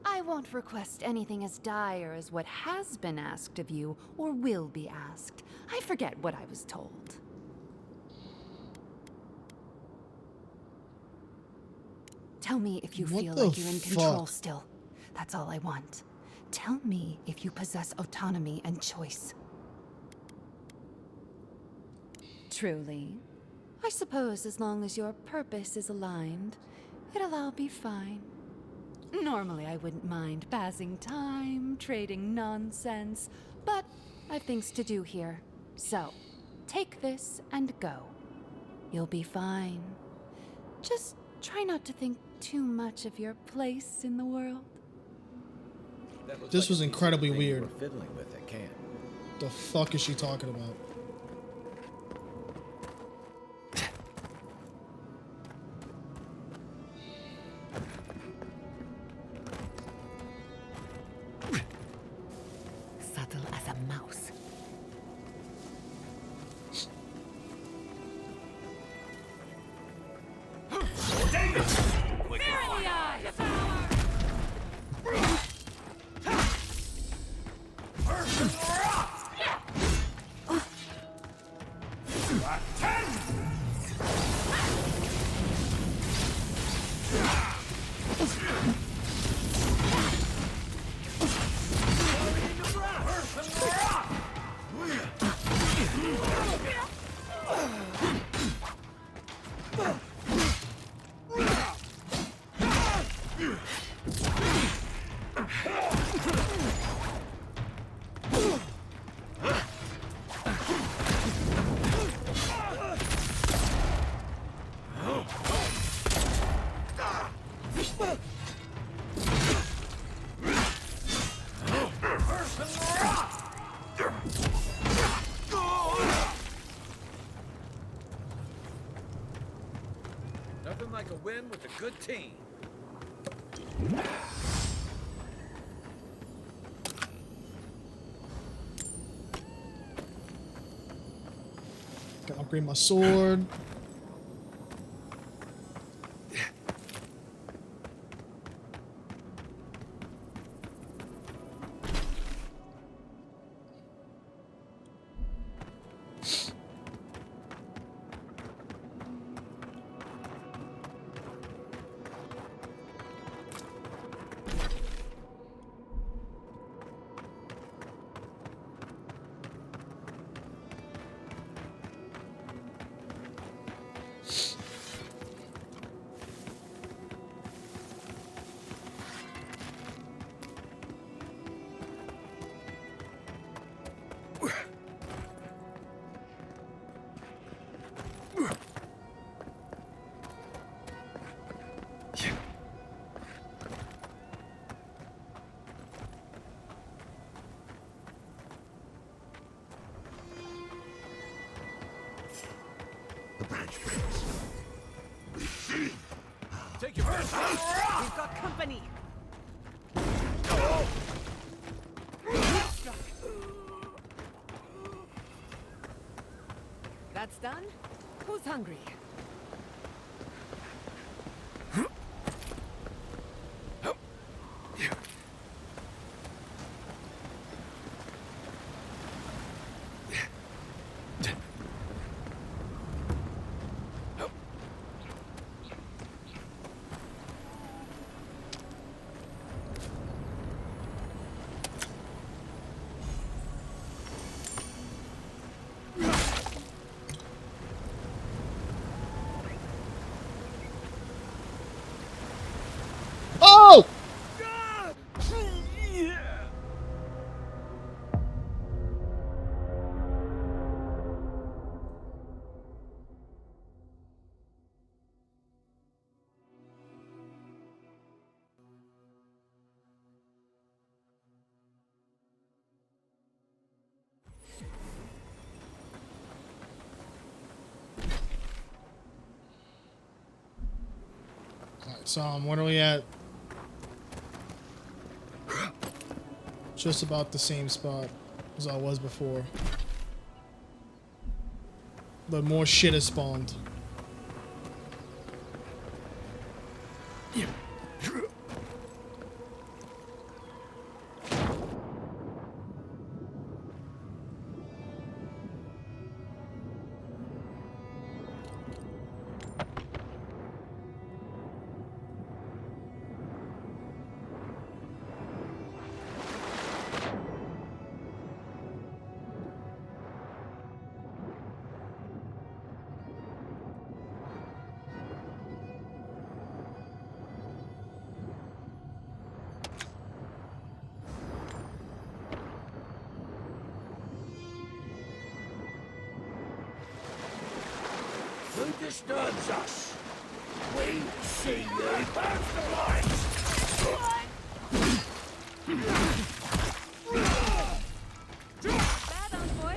I won't request anything as dire as what has been asked of you, or will be asked. I forget what I was told. Tell me if you feel like you're in control still. That's all I want. Tell me if you possess autonomy and choice. Truly. I suppose as long as your purpose is aligned, it'll all be fine. Normally I wouldn't mind passing time, trading nonsense, but I've things to do here. So, take this and go. You'll be fine. Just try not to think too much of your place in the world. This was incredibly weird. Fiddling with it, can't. The fuck is she talking about? Subtle as a mouse. like a win with a good team. Can upgrade my sword. Take your best. We've got company. That's done. Who's hungry? Oh! Alright, so what are we at? Just about the same spot as I was before. But more shit has spawned. Who disturbs us? We see you burn the lights! Bad on, boy.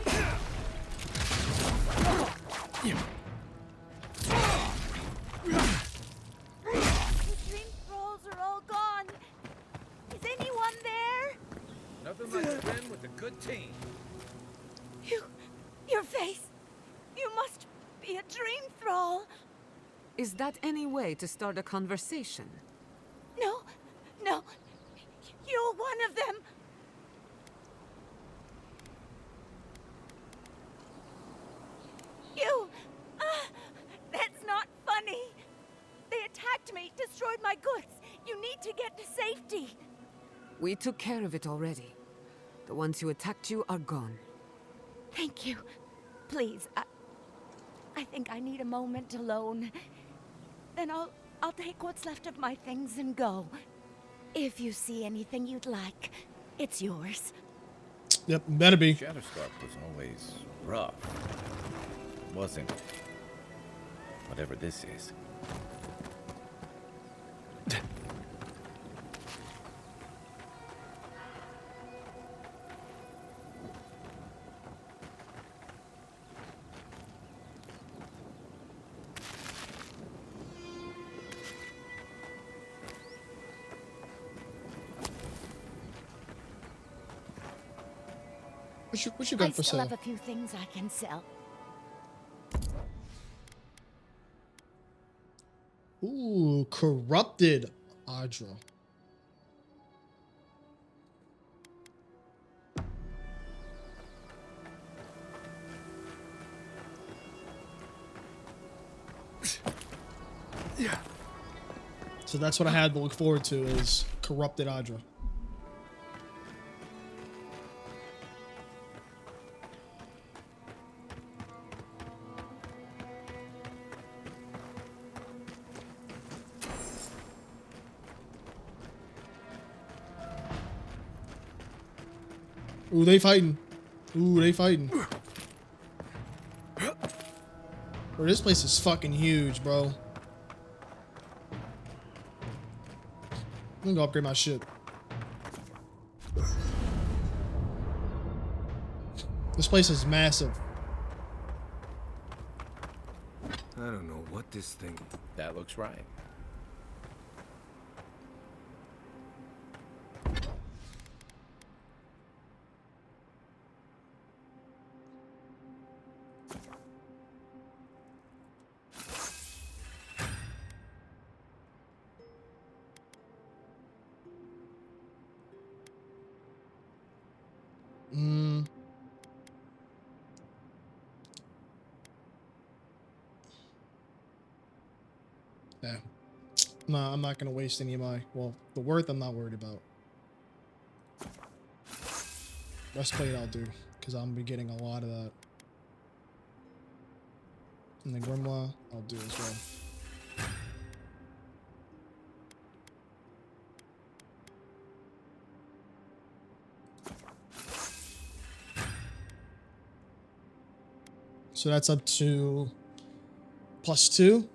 The dream thralls are all gone. Is anyone there? Nothing like a win with a good team. Your face. You must be a dream thrall. Is that any way to start a conversation? No. You're one of them. That's not funny. They attacked me, destroyed my goods. You need to get to safety. We took care of it already. The ones who attacked you are gone. Thank you. Please, I think I need a moment alone. Then I'll take what's left of my things and go. If you see anything you'd like, it's yours. Yep, better be. Shatterscarp was always rough, wasn't it? Whatever this is. What you I got for still sale? have a few things I can sell. Ooh, corrupted Audra. Yeah. So that's what I had to look forward to is corrupted Audra. Ooh, they fighting. Ooh, they fighting. Bro, this place is fucking huge, bro. I'm gonna go upgrade my ship. This place is massive. I don't know what this thing... That looks right. Yeah. Nah, I'm not gonna waste any of my... Well, the worth I'm not worried about. Breastplate I'll do, because I'm gonna be getting a lot of that. And the Grimoire I'll do as well. So that's up to +2.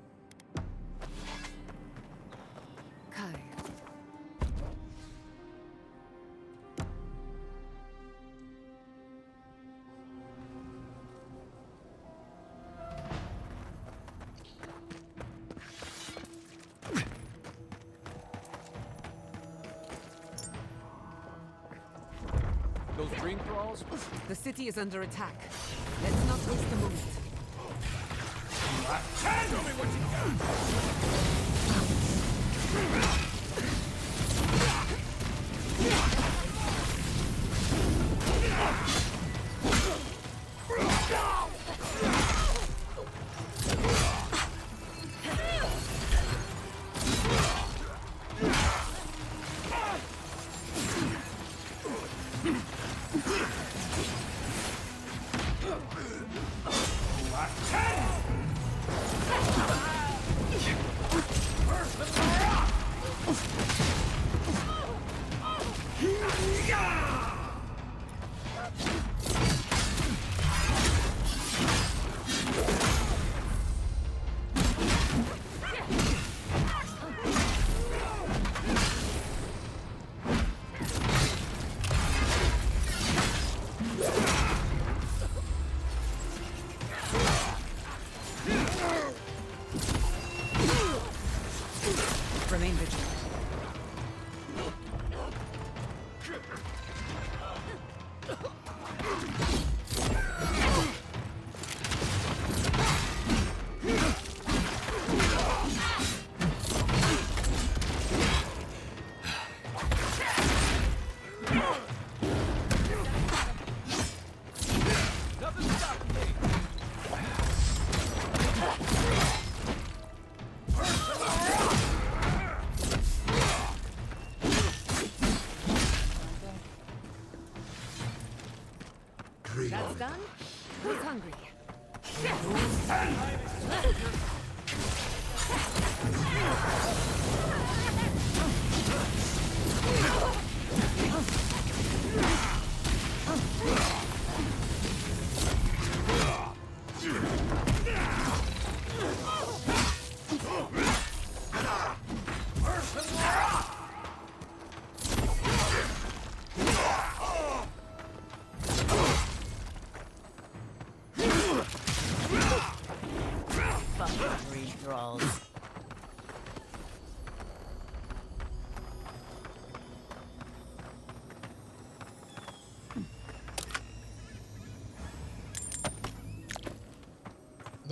Kai. Those dream thralls? The city is under attack. Let's not waste a moment. Show me what Remain vigilant. That's done? Who's hungry?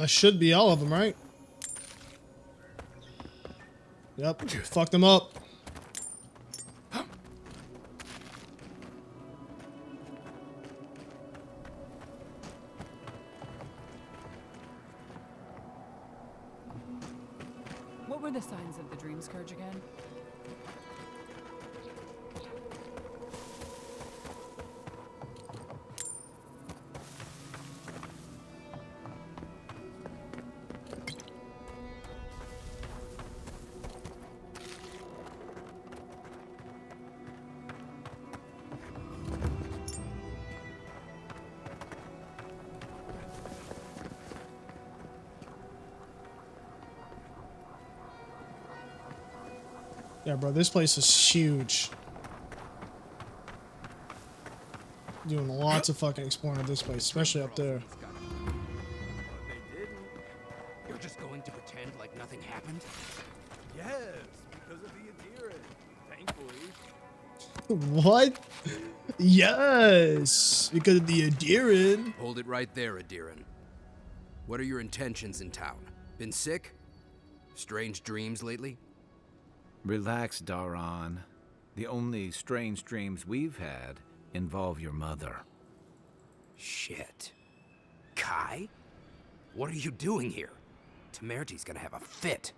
That should be all of them, right? Yep. Fuck them up. What were the signs of the dream scourge again? Yeah, bro, this place is huge. Doing lots of fucking exploring at this place, especially up there. You're just going to pretend like nothing happened? Yes, because of the Adiran, thankfully. What? Yes, because of the Adiran. Hold it right there, Adiran. What are your intentions in town? Been sick? Strange dreams lately? Relax, Daran. The only strange dreams we've had involve your mother. Shit. Kai? What are you doing here? Temerty's gonna have a fit.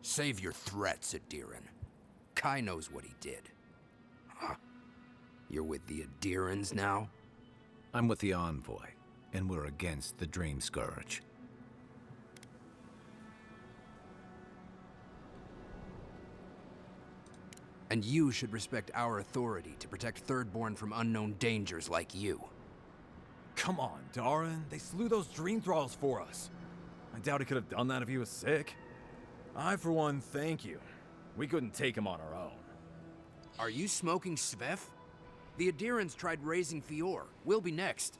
Save your threats, Adiran. Kai knows what he did. Huh. You're with the Adirans now? I'm with the Envoy, and we're against the Dream Scourge. And you should respect our authority to protect Thirdborn from unknown dangers like you. Come on, Daran. They slew those dream thralls for us. I doubt he could have done that if he was sick. I, for one, thank you. We couldn't take him on our own. Are you smoking Sveth? The Adirans tried raising Fior. We'll be next.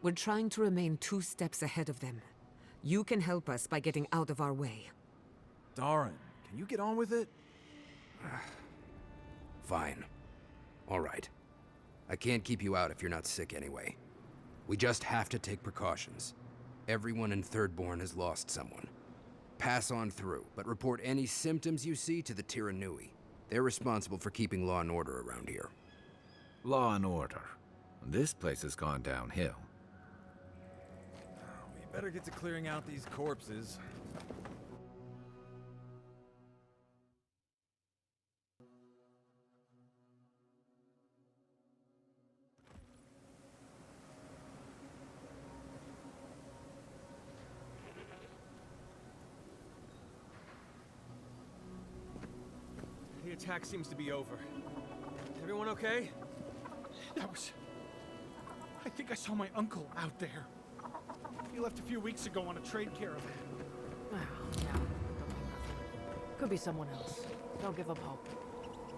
We're trying to remain 2 steps ahead of them. You can help us by getting out of our way. Daran, can you get on with it? Fine. All right. I can't keep you out if you're not sick anyway. We just have to take precautions. Everyone in Thirdborn has lost someone. Pass on through, but report any symptoms you see to the Tiranui. They're responsible for keeping law and order around here. Law and order. This place has gone downhill. We better get to clearing out these corpses. The attack seems to be over. Everyone okay? That was... I think I saw my uncle out there. He left a few weeks ago on a trade caravan. Well, no. Could be someone else. Don't give up hope.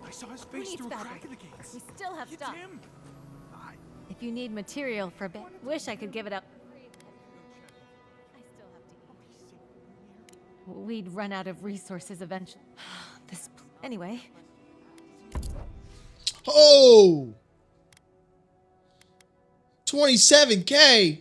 I saw his face through a crack in the gates. We still have It's stuff. him. If you need material for wish I could give it up. We'd run out of resources eventually. Anyway. Oh! 27K!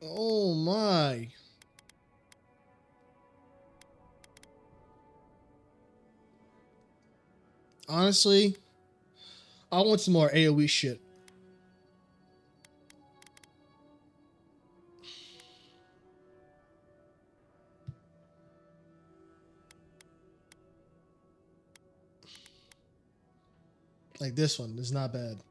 Oh my. Honestly, I want some more AoE shit. Like this one is not bad.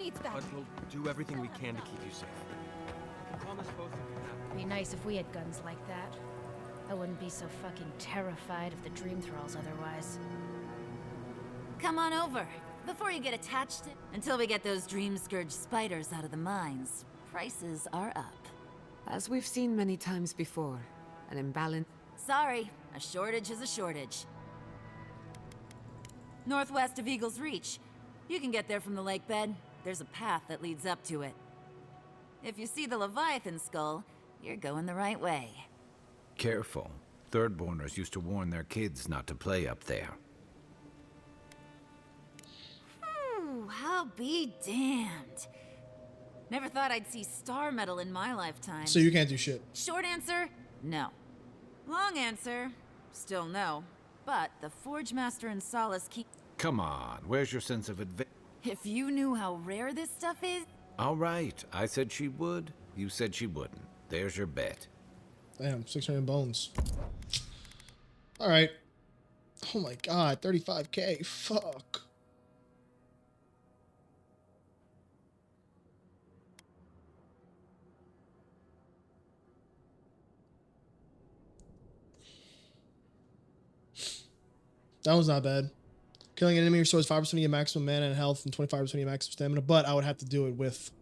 needs back? But we'll do everything we can to keep you safe. Promise both of you that. Be nice if we had guns like that. I wouldn't be so fucking terrified of the dream thralls otherwise. Come on over, before you get attached to... Until we get those dream-scourged spiders out of the mines, prices are up. As we've seen many times before, an imbalance... Sorry, a shortage is a shortage. Northwest of Eagle's Reach. You can get there from the lake bed. There's a path that leads up to it. If you see the Leviathan skull, you're going the right way. Careful. Thirdborners used to warn their kids not to play up there. I'll be damned. Never thought I'd see star metal in my lifetime. So you can't do shit. Short answer, no. Long answer, still no. But the Forge Master and Solace keep... Come on, where's your sense of adventure? If you knew how rare this stuff is... All right, I said she would. You said she wouldn't. There's your bet. Damn, 600 bones. All right. Oh my god, 35k. Fuck. That was not bad. Killing an enemy restores 5% of your maximum mana and health and 25% of your maximum stamina, but I would have to do it with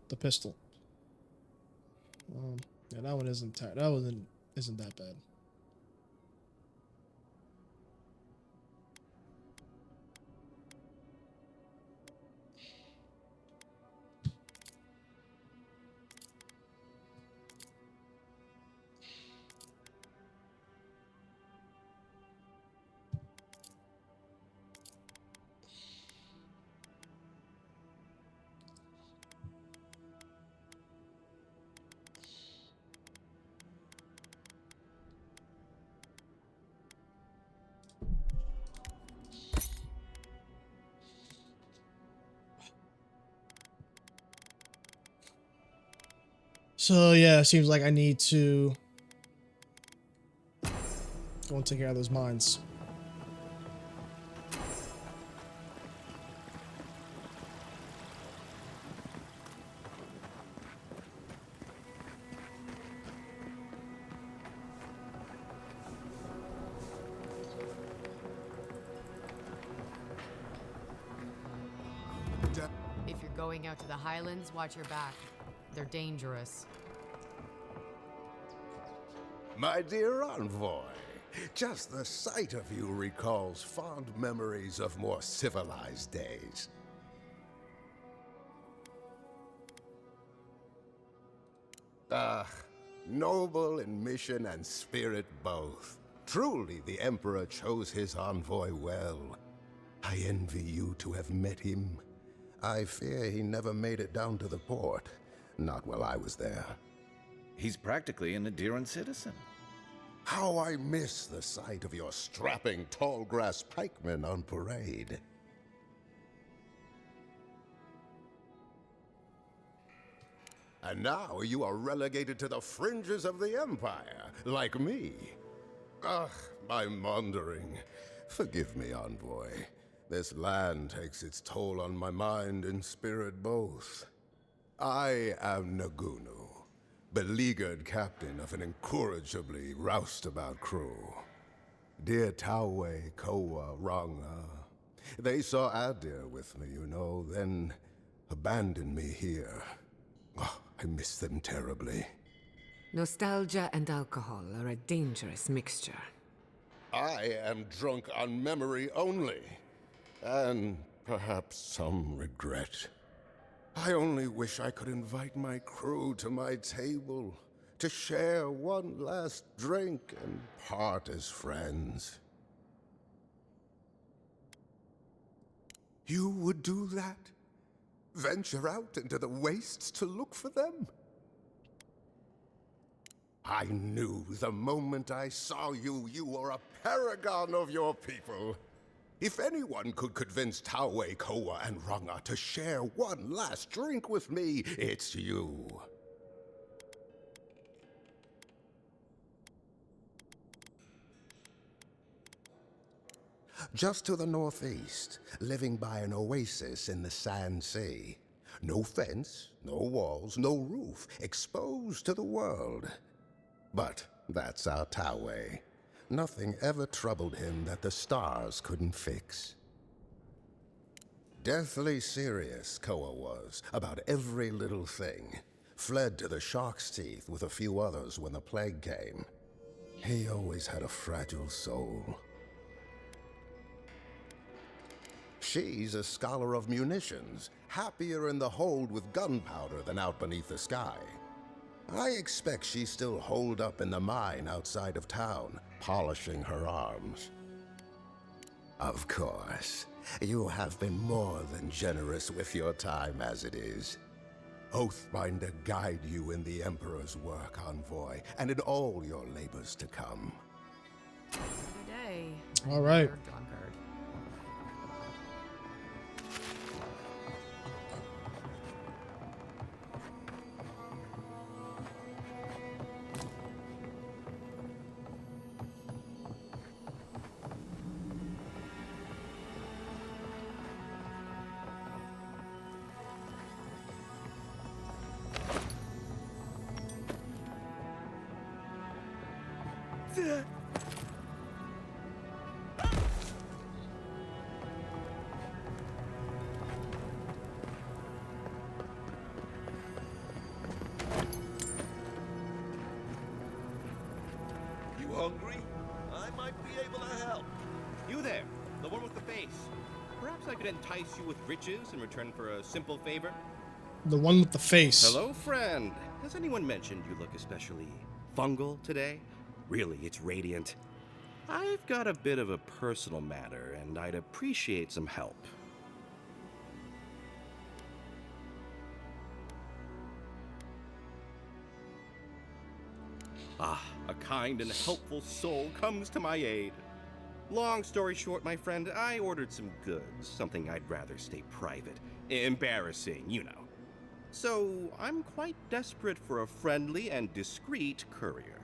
the pistol. Yeah, that one isn't that bad. So yeah, it seems like I need to go and take care of those mines. If you're going out to the Highlands, watch your back. They're dangerous. My dear envoy, just the sight of you recalls fond memories of more civilized days. Noble in mission and spirit both. Truly, the Emperor chose his envoy well. I envy you to have met him. I fear he never made it down to the port. Not while I was there. He's practically an Adiran citizen. How I miss the sight of your strapping tall grass pikemen on parade. And now you are relegated to the fringes of the Empire, like me. Ugh, my maundering. Forgive me, envoy. This land takes its toll on my mind and spirit both. I am Nagunu, beleaguered captain of an incorrigibly roustabout crew. Dear Taue, Koa, Ranga, they saw Adir with me, you know, then abandoned me here. Oh, I miss them terribly. Nostalgia and alcohol are a dangerous mixture. I am drunk on memory only, and perhaps some regret. I only wish I could invite my crew to my table, to share one last drink and part as friends. You would do that? Venture out into the wastes to look for them? I knew the moment I saw you, you were a paragon of your people. If anyone could convince Taue, Koa, and Ranga to share one last drink with me, it's you. just to the northeast, living by an oasis in the Sand Sea. No fence, no walls, no roof, exposed to the world. But that's our Taue. Nothing ever troubled him that the stars couldn't fix. Deathly serious, Koa was, about every little thing. Fled to the shark's teeth with a few others when the plague came. He always had a fragile soul. She's a scholar of munitions, happier in the hold with gunpowder than out beneath the sky. I expect she's still holed up in the mine outside of town, polishing her arms. Of course, you have been more than generous with your time as it is. Oathbinder guide you in the Emperor's work, Envoy, and in all your labors to come. Good day. All right. Drunkard. You hungry? I might be able to help. You there, the one with the face. Perhaps I could entice you with riches in return for a simple favor? The one with the face. Hello, friend. Has anyone mentioned you look especially fungal today? Really, it's radiant. I've got a bit of a personal matter, and I'd appreciate some help. Ah, a kind and helpful soul comes to my aid. Long story short, my friend, I ordered some goods, something I'd rather stay private. Embarrassing, you know. So, I'm quite desperate for a friendly and discreet courier.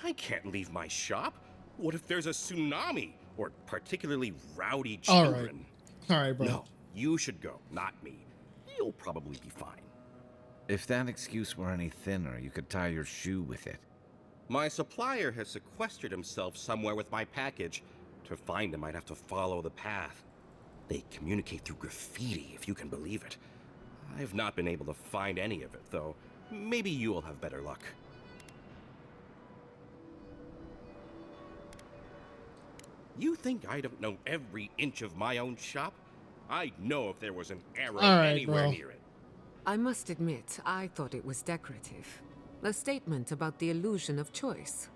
I can't leave my shop. What if there's a tsunami, or particularly rowdy children? All right, bro. No, you should go, not me. You'll probably be fine. If that excuse were any thinner, you could tie your shoe with it. My supplier has sequestered himself somewhere with my package. To find him, I'd have to follow the path. They communicate through graffiti, if you can believe it. I've not been able to find any of it, though. Maybe you'll have better luck. You think I don't know every inch of my own shop? I'd know if there was an error anywhere near it. I must admit, I thought it was decorative. A statement about the illusion of choice.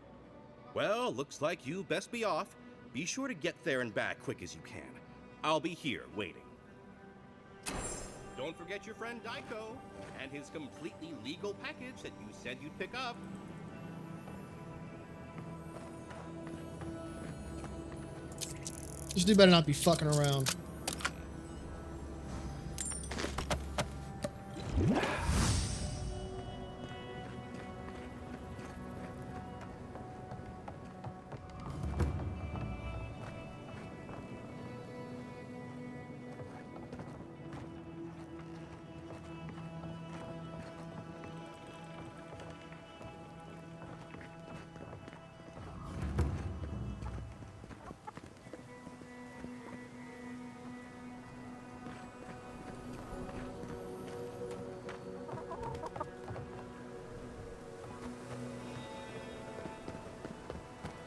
Well, looks like you best be off. Be sure to get there and back quick as you can. I'll be here waiting. Don't forget your friend Daiko and his completely legal package that you said you'd pick up. This dude better not be fucking around.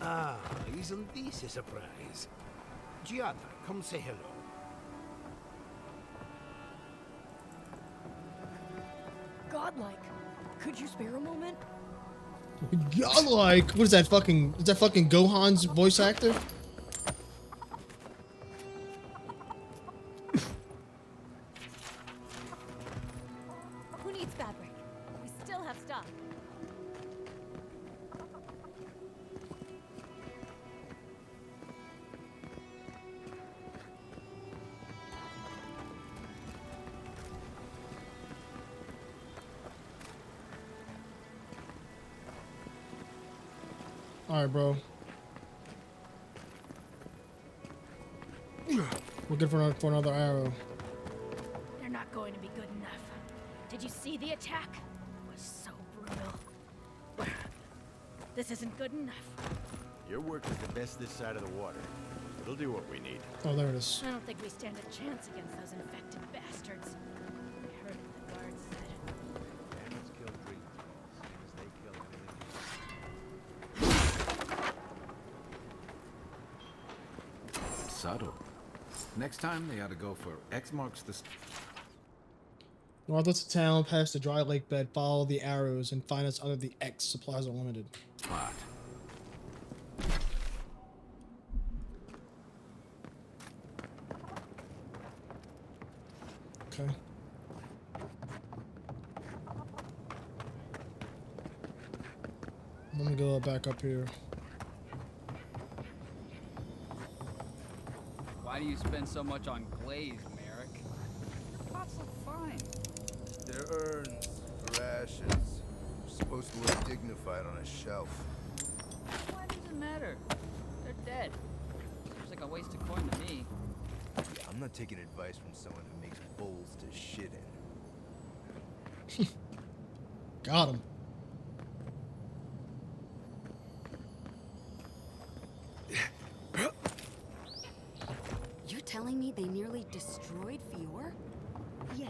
Ah, isn't this a surprise? Gianna, come say hello. Godlike. Could you spare a moment? Godlike. What is that fucking? Is that fucking Gohan's voice actor? Who needs fabric? We still have stuff. All right, bro. Looking for another arrow. They're not going to be good enough. Did you see the attack? It was so brutal. This isn't good enough. Your work is the best this side of the water. It'll do what we need. Oh, there it is. I don't think we stand a chance against those infected bastards. I heard what the guards said. Bandits kill dream same as they kill everything. Subtle. Next time they ought to go for X marks the... Northwest of town, past the dry lake bed, follow the arrows, and find us under the X. Supplies are limited. Spot. Okay. Let me go back up here. Why do you spend so much on glaze, Merrick? Pots look fine. They're urns for ashes. They're supposed to look dignified on a shelf. Why does it matter? They're dead. Seems like a waste of coin to me. I'm not taking advice from someone who makes bowls to shit in. Got him. You're telling me they nearly destroyed Fior? Yes.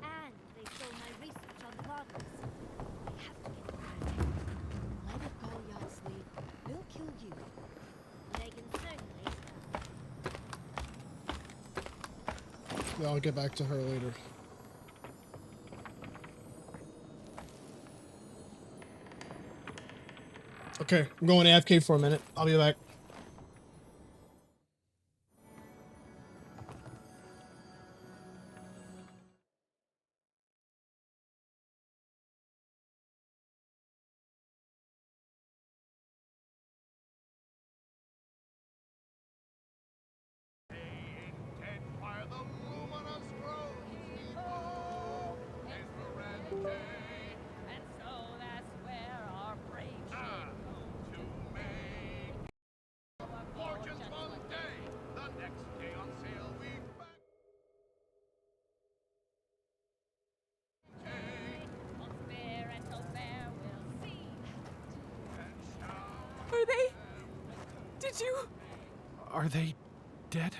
And they stole my research on progress. We have to get back. Let it go, Yoxley. They'll kill you. They can certainly stop. Yeah, I'll get back to her later. Okay, I'm going AFK for a minute. I'll be back. Are they? Did you? Are they dead?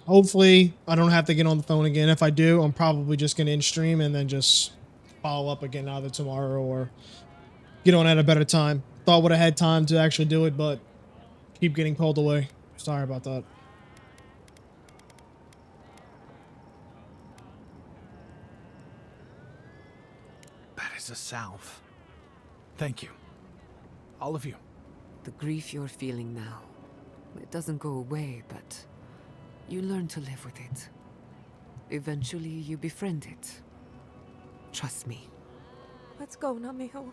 Hopefully, I don't have to get on the phone again. If I do, I'm probably just going to end stream and then just follow up again either tomorrow or get on at a better time. Thought would have had time to actually do it, but keep getting pulled away. Sorry about that. That is a salve. Thank you. All of you. The grief you're feeling now, it doesn't go away, but you learn to live with it. Eventually, you befriend it. Trust me. Let's go, Namiho.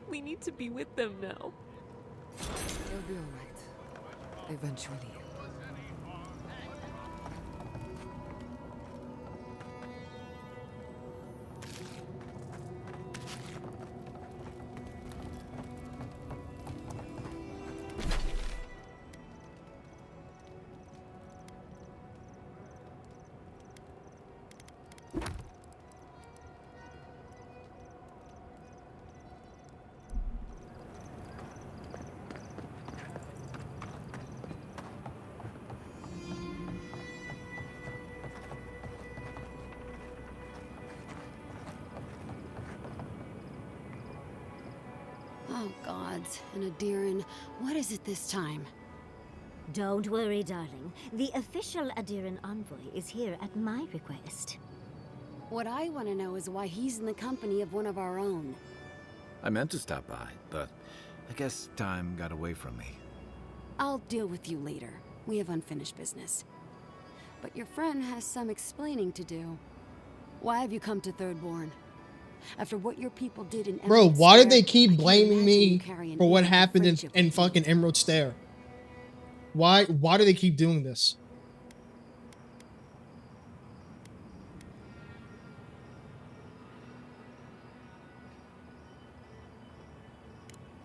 We need to be with them now. They'll be all right. Eventually. Oh, gods. And Adiran, what is it this time? Don't worry, darling. The official Adiran envoy is here at my request. What I want to know is why he's in the company of one of our own. I meant to stop by, but I guess time got away from me. I'll deal with you later. We have unfinished business. But your friend has some explaining to do. Why have you come to Thirdborn? After what your people did in Bro, Emerald why did Stair, they keep I can't blaming imagine you me carrying for what evil happened friendship in with you. fucking Emerald Stair? Why do they keep doing this?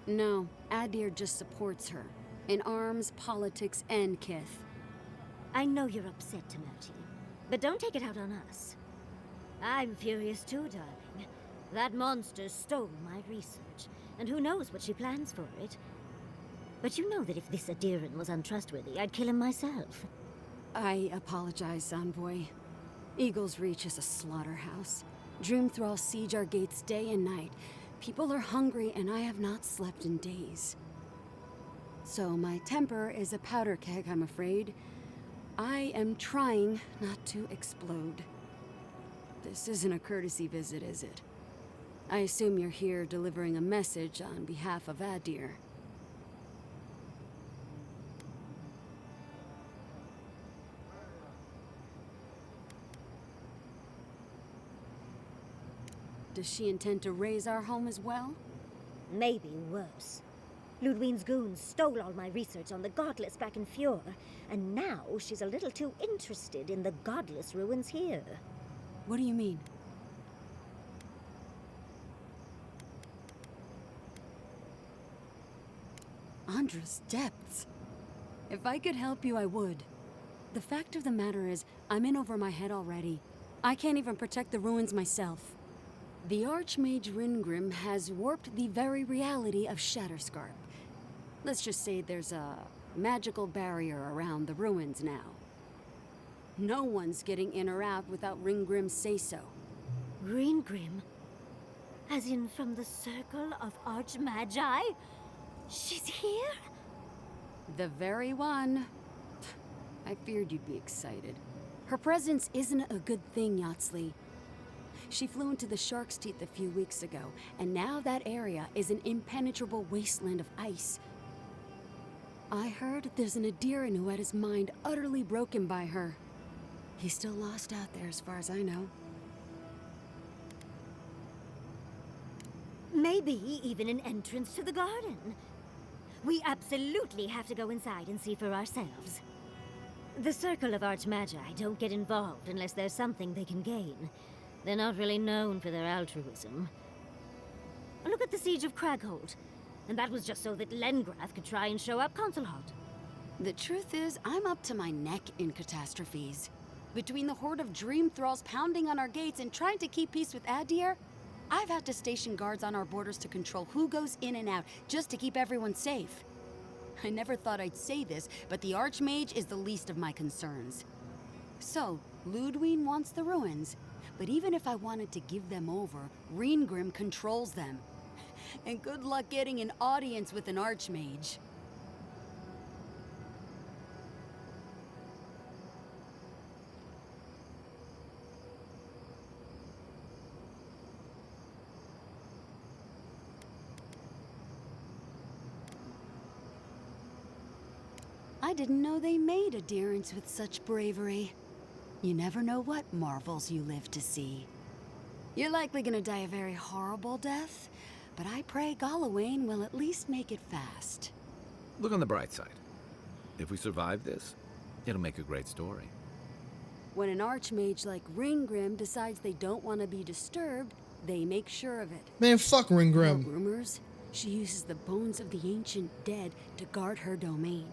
No, Adir just supports her. In arms, politics, and kith. I know you're upset, Tamerti, but don't take it out on us. I'm furious too, darling. That monster stole my research, and who knows what she plans for it. But you know that if this Adiran was untrustworthy, I'd kill him myself. I apologize, Envoy. Eagle's Reach is a slaughterhouse. Dreamthralls siege our gates day and night. People are hungry, and I have not slept in days. So my temper is a powder keg, I'm afraid. I am trying not to explode. This isn't a courtesy visit, is it? I assume you're here delivering a message on behalf of Adir. Does she intend to raise our home as well? Maybe worse. Ludwine's goons stole all my research on the godless back in Fjord, and now she's a little too interested in the godless ruins here. What do you mean? Andra's depths. If I could help you, I would. The fact of the matter is, I'm in over my head already. I can't even protect the ruins myself. The Archmage Ringrim has warped the very reality of Shatterscarp. Let's just say there's a magical barrier around the ruins now. No one's getting in or out without Ringgrim's say-so. Ringrim? As in from the Circle of Archmagi? She's here? The very one. I feared you'd be excited. Her presence isn't a good thing, Yatsley. She flew into the Shark's Teeth a few weeks ago, and now that area is an impenetrable wasteland of ice. I heard there's an Adiran who had his mind utterly broken by her. He's still lost out there as far as I know. Maybe even an entrance to the garden. We absolutely have to go inside and see for ourselves. The Circle of Archmagi don't get involved unless there's something they can gain. They're not really known for their altruism. Look at the Siege of Craghold. And that was just so that Lengrath could try and show up Consulhot. The truth is, I'm up to my neck in catastrophes. Between the horde of dream thralls pounding on our gates and trying to keep peace with Adir, I've had to station guards on our borders to control who goes in and out, just to keep everyone safe. I never thought I'd say this, but the Archmage is the least of my concerns. So, Ludwine wants the ruins, but even if I wanted to give them over, Ringrim controls them. And good luck getting an audience with an Archmage. I didn't know they made adherents with such bravery. You never know what marvels you live to see. You're likely gonna die a very horrible death, but I pray Galawain will at least make it fast. Look on the bright side. If we survive this, it'll make a great story. When an Archmage like Ringgrim decides they don't want to be disturbed, they make sure of it. Man, fuck Ringgrim. Rumors, she uses the bones of the ancient dead to guard her domain.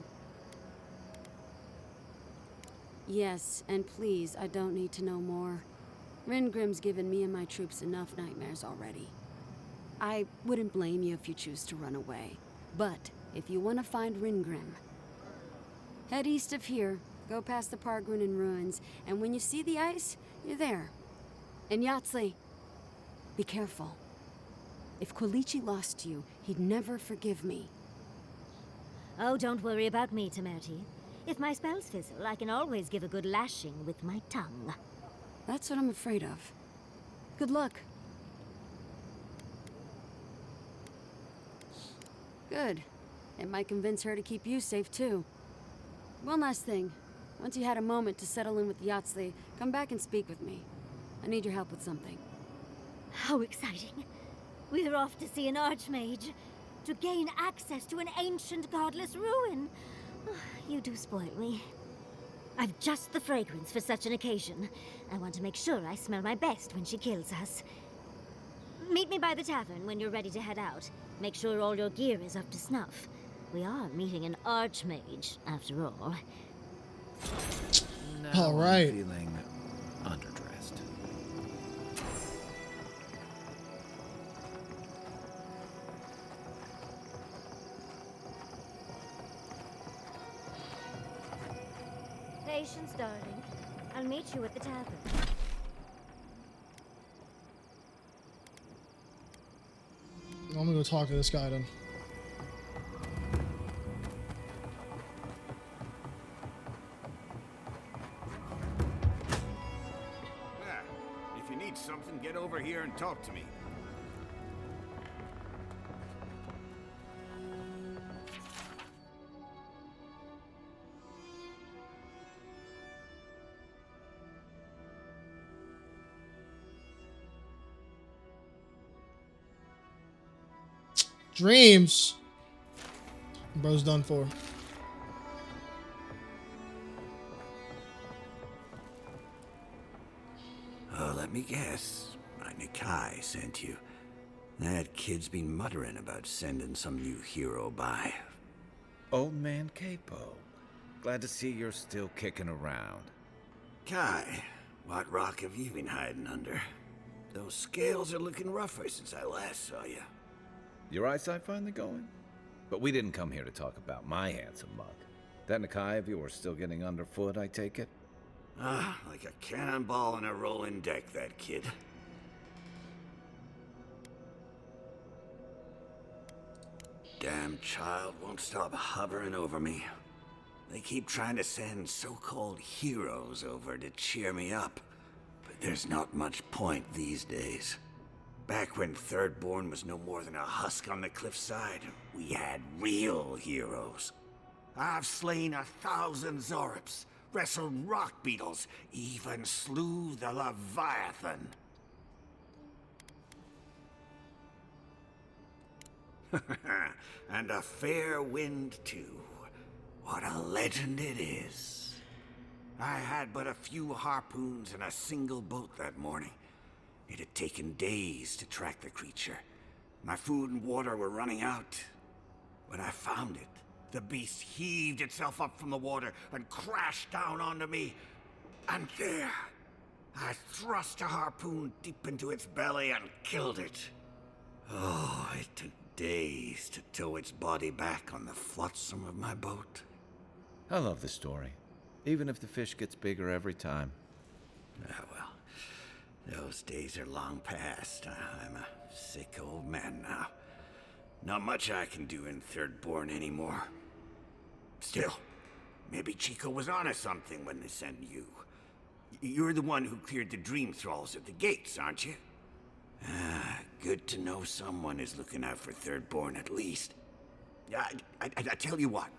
Yes, and please, I don't need to know more. Ringgrim's given me and my troops enough nightmares already. I wouldn't blame you if you choose to run away. But if you want to find Ringgrim, head east of here, go past the Pargrunin ruins, and when you see the ice, you're there. And Yatsley, be careful. If Quilichi lost you, he'd never forgive me. Oh, don't worry about me, Tamerti. If my spells fizzle, I can always give a good lashing with my tongue. That's what I'm afraid of. Good luck. Good. It might convince her to keep you safe, too. One last thing. Once you had a moment to settle in with Yatsley, come back and speak with me. I need your help with something. How exciting. We're off to see an Archmage. To gain access to an ancient godless ruin. You do spoil me. I've just the fragrance for such an occasion. I want to make sure I smell my best when she kills us. Meet me by the tavern when you're ready to head out. Make sure all your gear is up to snuff. We are meeting an archmage, after all. Now All right. I'm feeling underdressed. Patience, darling. I'll meet you at the tavern. I'm gonna go talk to this guy then. If you need something, get over here and talk to me. Dreams. Bro's done for. Let me guess. My Nikai sent you. That kid's been muttering about sending some new hero by. Old man Capo. Glad to see you're still kicking around. Kai, what rock have you been hiding under? Those scales are looking rougher since I last saw you. Your eyesight finally going? But we didn't come here to talk about my handsome mug. That Nikai of yours still getting underfoot, I take it? Like a cannonball in a rolling deck, that kid. Damn child won't stop hovering over me. They keep trying to send so-called heroes over to cheer me up, but there's not much point these days. Back when Thirdborn was no more than a husk on the cliffside, we had real heroes. I've slain 1,000 Zorips, wrestled rock beetles, even slew the Leviathan. And a fair wind, too. What a legend it is. I had but a few harpoons and a single boat that morning. It had taken days to track the creature. My food and water were running out. When I found it, the beast heaved itself up from the water and crashed down onto me. And there, I thrust a harpoon deep into its belly and killed it. Oh, it took days to tow its body back on the flotsam of my boat. I love the story, even if the fish gets bigger every time. Ah, well, those days are long past. I'm a sick old man now. Not much I can do in Thirdborn anymore. Still, maybe Chico was onto something when they sent you. You're the one who cleared the dream thralls at the gates, aren't you? Ah, good to know someone is looking out for Thirdborn at least. I tell you what.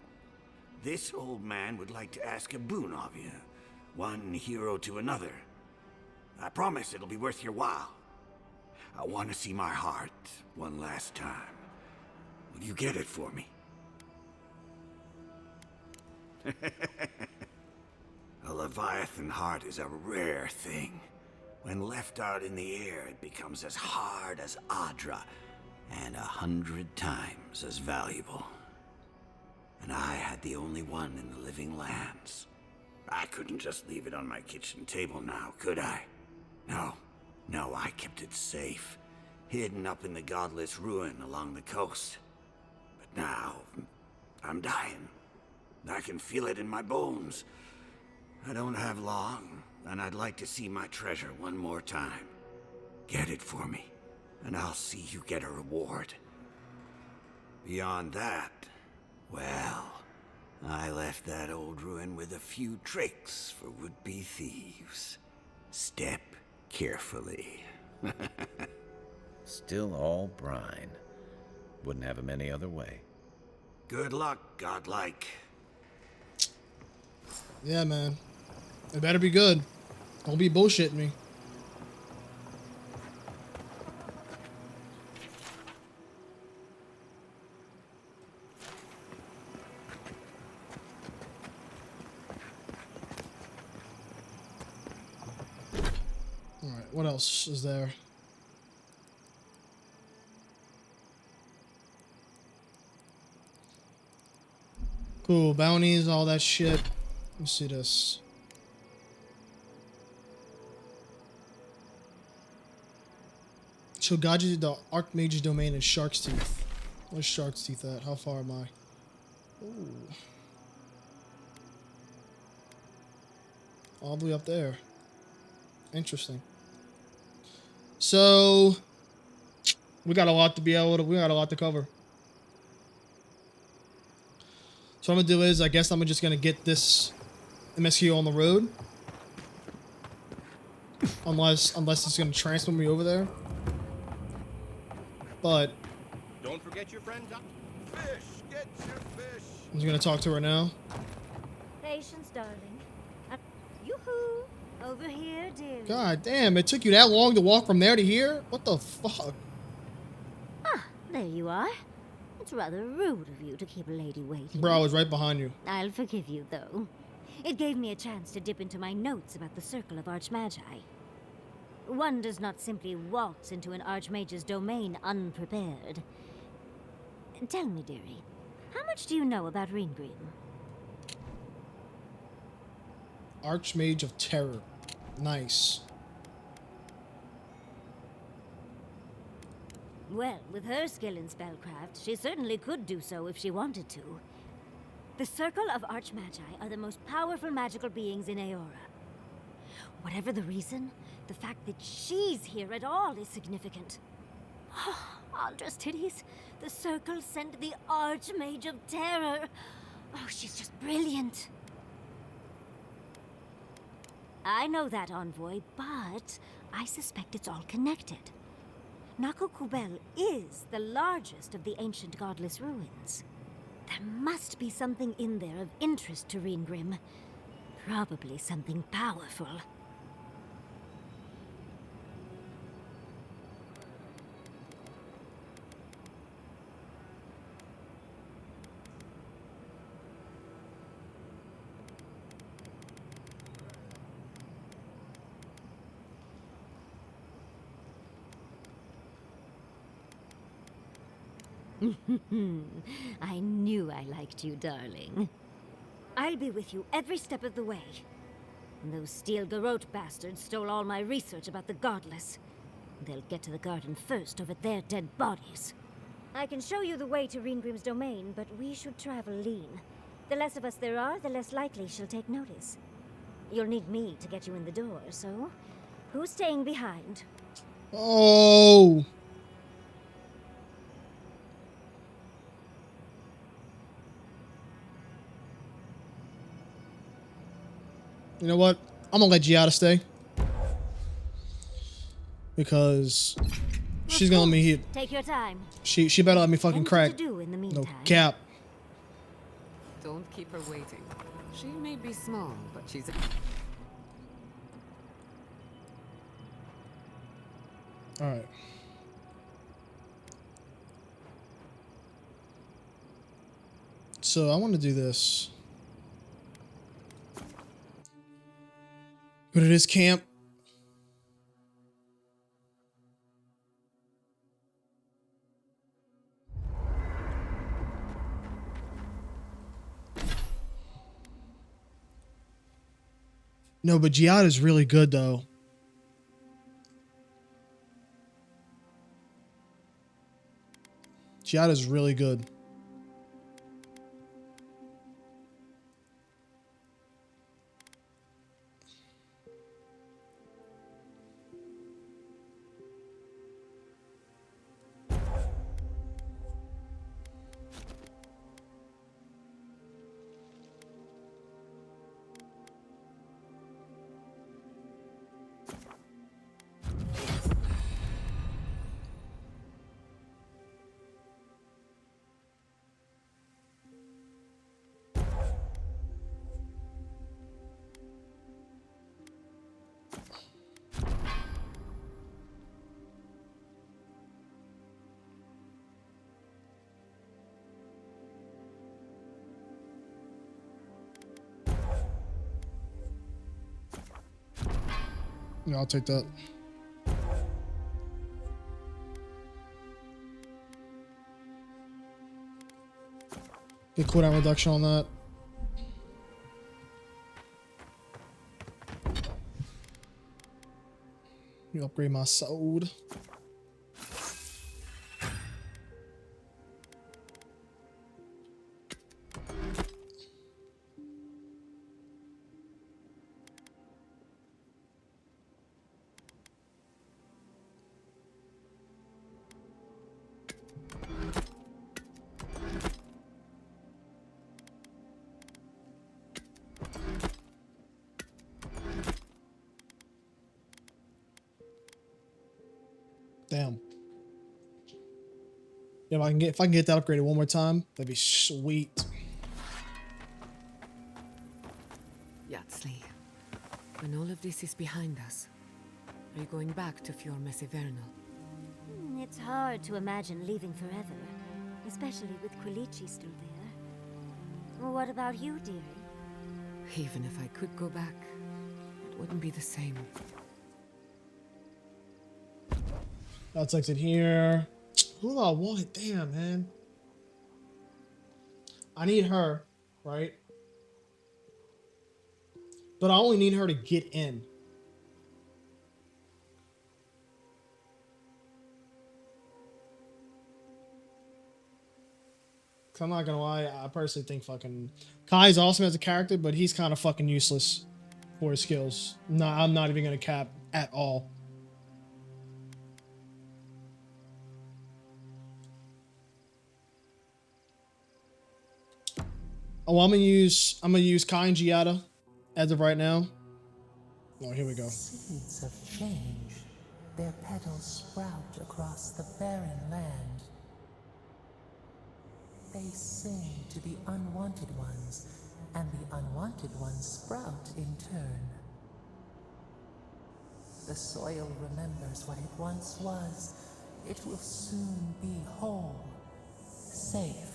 This old man would like to ask a boon of you. One hero to another. I promise it'll be worth your while. I want to see my heart one last time. Will you get it for me? A Leviathan heart is a rare thing. When left out in the air, it becomes as hard as Adra, and 100 times as valuable. And I had the only one in the living lands. I couldn't just leave it on my kitchen table now, could I? No, I kept it safe, hidden up in the godless ruin along the coast. But now, I'm dying. I can feel it in my bones. I don't have long, and I'd like to see my treasure one more time. Get it for me, and I'll see you get a reward. Beyond that, well, I left that old ruin with a few tricks for would-be thieves. Step carefully. Still all brine. Wouldn't have him any other way. Good luck, godlike. Yeah, man. It better be good. Don't be bullshitting me. Alright, what else is there? Cool. Bounties, all that shit. Let's see this. Chogaji, the Archmage's domain is Shark's Teeth. Where's Shark's Teeth at? How far am I? Ooh. All the way up there. Interesting. So we got a lot to cover. So what I'm gonna do is I guess I'm just gonna get this MSQ on the road. Unless it's gonna transfer me over there. But Don't forget your friend. Fish, get your fish. I'm just gonna talk to her now. Patience, darling. Yoo-hoo! Over here, dearie. God damn, it took you that long to walk from there to here? What the fuck? Ah, there you are. It's rather rude of you to keep a lady waiting. Bro, I was right behind you. I'll forgive you, though. It gave me a chance to dip into my notes about the Circle of Archmagi. One does not simply waltz into an Archmage's domain unprepared. Tell me, dearie, how much do you know about Reengrim? Archmage of Terror. Nice. Well, with her skill in spellcraft, she certainly could do so if she wanted to. The Circle of Archmagi are the most powerful magical beings in Aora. Whatever the reason, the fact that she's here at all is significant. Aldrus Titties, the Circle sent the Archmage of Terror. Oh, she's just brilliant. I know that, Envoy, but I suspect it's all connected. Nakokubel is the largest of the ancient godless ruins. There must be something in there of interest to Reengrim. Probably something powerful. I knew I liked you, darling. I'll be with you every step of the way. Those Steel Garrote bastards stole all my research about the Godless. They'll get to the garden first over their dead bodies. I can show you the way to Reengrim's domain, but we should travel lean. The less of us there are, the less likely she'll take notice. You'll need me to get you in the door, so who's staying behind? Oh. You know what? I'm gonna let Giada stay. Because she's gonna let me hit. Take your time. She better let me fucking crack. No cap. Don't keep her waiting. She may be small, but she's a... Alright. So I want to do this. Go to this camp. No, but Giada's really good though. Giada's really good. Yeah, I'll take that. Get cooldown reduction on that. You upgrade my sword. Damn. If I can get that upgraded one more time, that'd be sweet. Yatsley, when all of this is behind us, are you going back to Fjord Mesivernal? It's hard to imagine leaving forever, especially with Quilici still there. What about you, dearie? Even if I could go back, it wouldn't be the same. Let's exit here. Who do I want? Damn, man. I need her, right? But I only need her to get in. Cause I'm not gonna lie, I personally think fucking Kai's awesome as a character, but he's kind of fucking useless for his skills. No, I'm not even gonna cap at all. Oh, I'm gonna use Kai and Giada as of right now. Oh, here we go. Seeds of change, their petals sprout across the barren land. They sing to the unwanted ones, and the unwanted ones sprout in turn. The soil remembers what it once was. It will soon be whole, safe.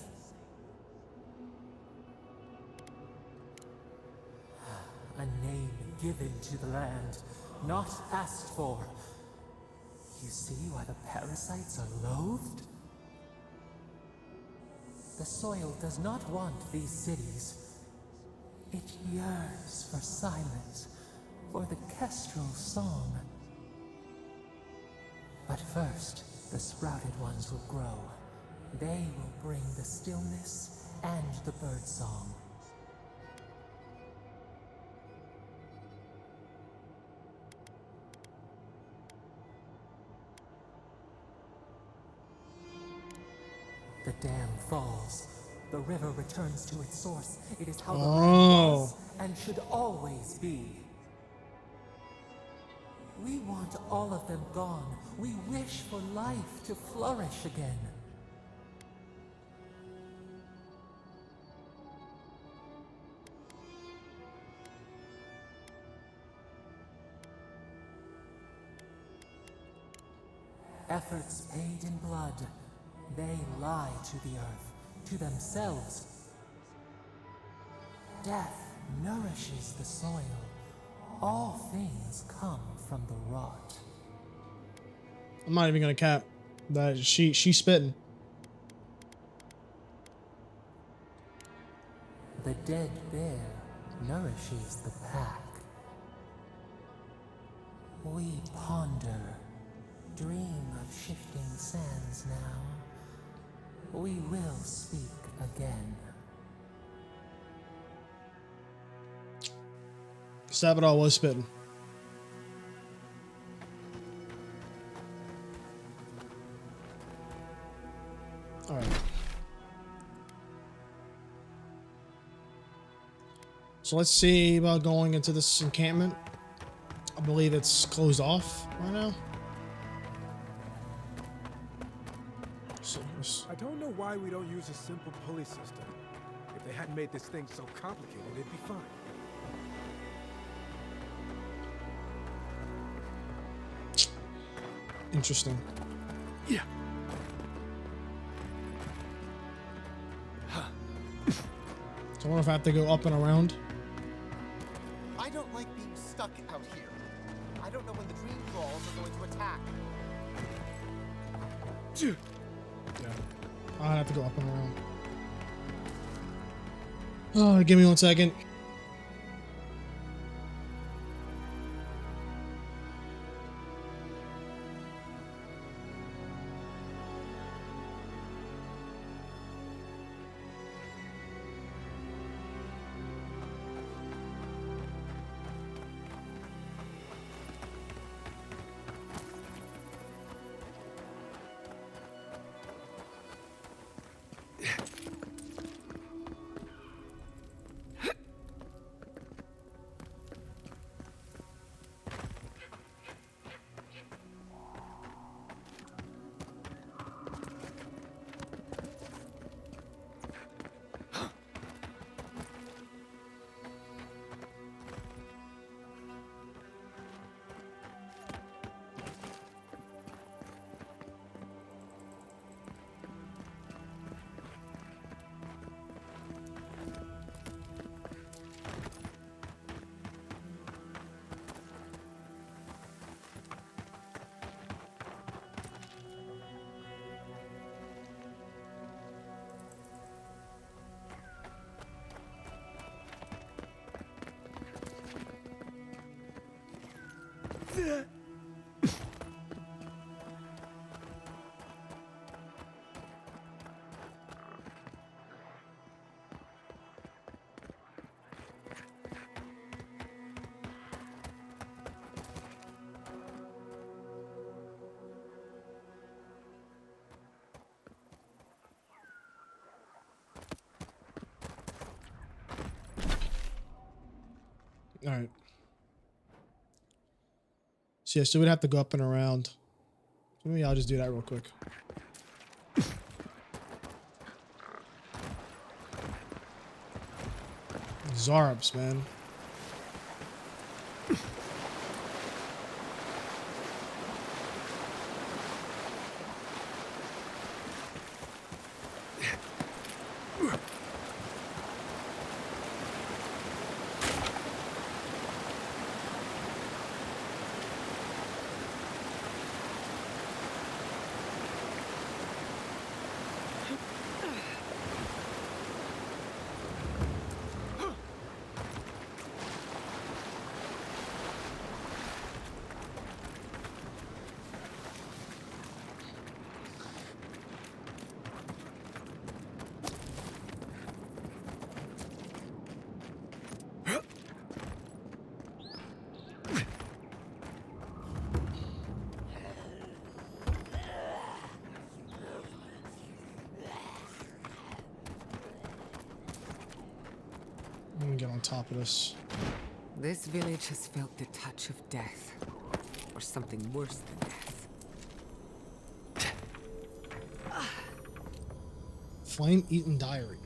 A name given to the land, not asked for. You see why the parasites are loathed? The soil does not want these cities. It yearns for silence, for the kestrel song. But first, the sprouted ones will grow. They will bring the stillness and the birdsong. The dam falls. The river returns to its source. It is how the land was and should always be. We want all of them gone. We wish for life to flourish again. Efforts paid in blood. They lie to the earth, to themselves. Death nourishes the soil. All things come from the rot. I'm not even gonna cap that she's spitting. The dead bear nourishes the pack. We ponder, dream of shifting sands now. We will speak again. Sabadall was spitting. All right. So let's see about going into this encampment. I believe it's closed off right now. I don't know why we don't use a simple pulley system. If they hadn't made this thing so complicated, it'd be fine. Interesting. Yeah. So I wonder if I have to go up and around. I don't like being stuck out here. I don't know when the dream thralls are going to attack. Yeah. I'll have to go up and around. Oh, give me 1 second. All right. So yeah, so we'd have to go up and around. So maybe I'll just do that real quick. Zarps, man. Let me get on top of this. This village has felt the touch of death, or something worse than death. Flame-eaten diary.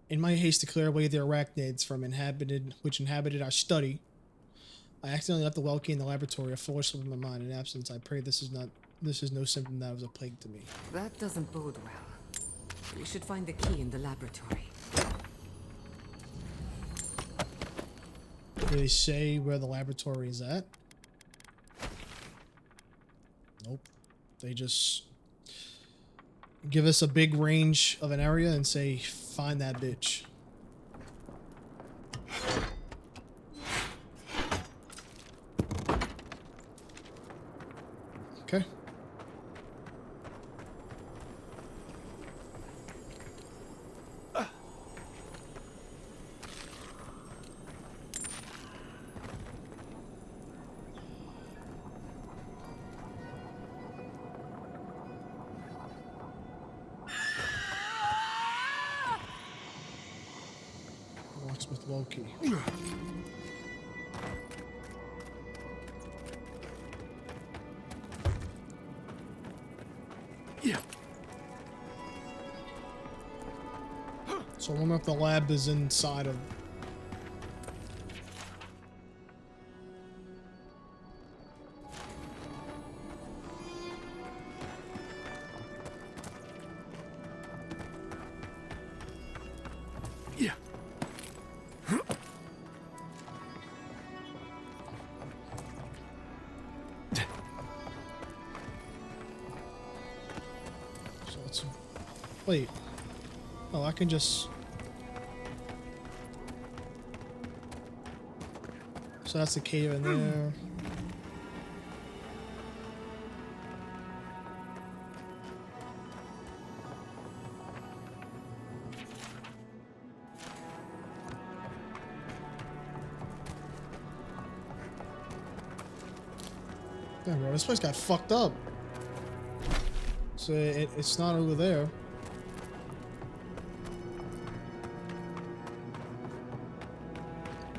In my haste to clear away the arachnids which inhabited our study, I accidentally left the well key in the laboratory, a foolish slip of my mind. In absence, I pray this is no symptom that was a plague to me. That doesn't bode well. We should find the key in the laboratory. Do they say where the laboratory is at? Nope. They just give us a big range of an area and say, find that bitch. Okay. With Loki. Yeah. So I wonder if the lab is inside of. Yeah. So let's wait. Oh, I can just. So that's the cave in there. Damn, bro, this place got fucked up. So it's not over there.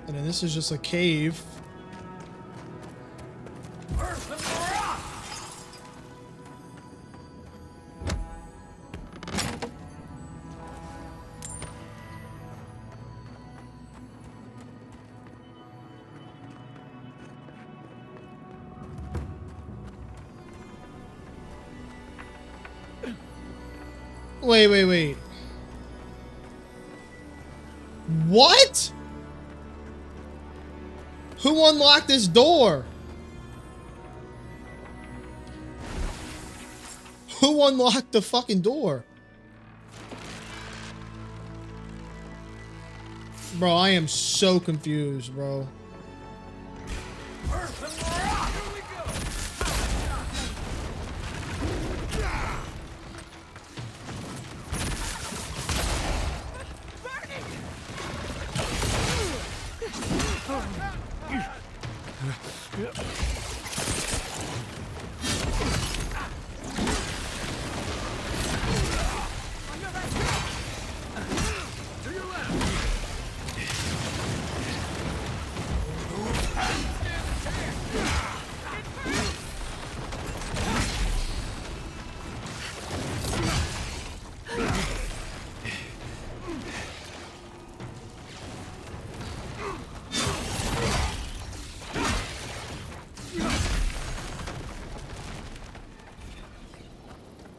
And then this is just a cave. Wait. What? Who unlocked this door? Who unlocked the fucking door? Bro, I am so confused, bro.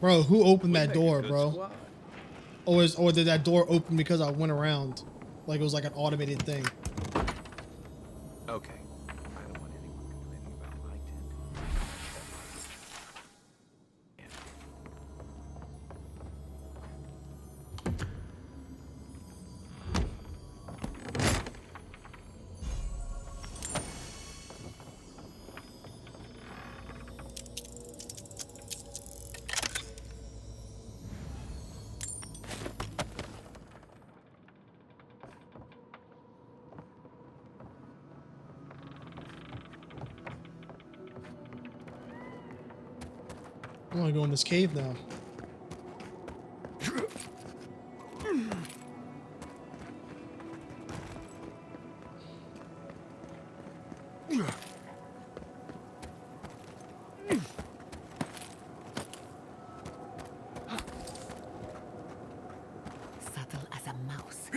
Bro, who opened that door, bro? Or did that door open because I went around? Like it was like an automated thing. Okay. I don't want anyone complaining about my tent. I want to go in this cave now. Subtle as a mouse.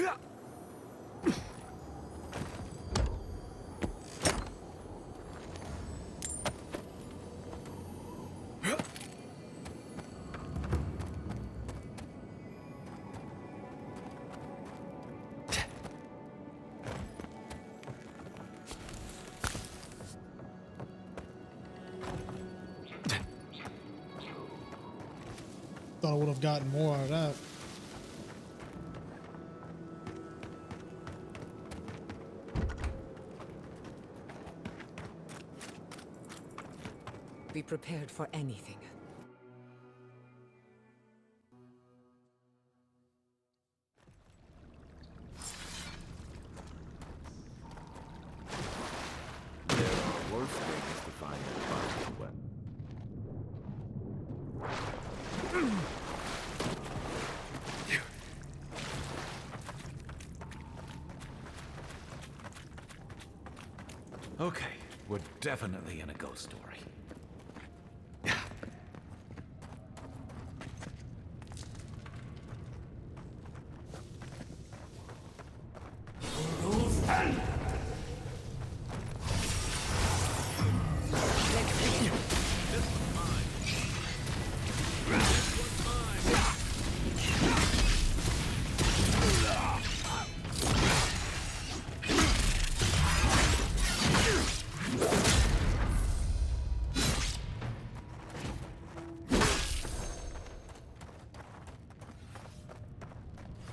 Thought I would have gotten more out of that. Be prepared for anything. There are worse things to find in a box weapon. Okay, we're definitely in a ghost story.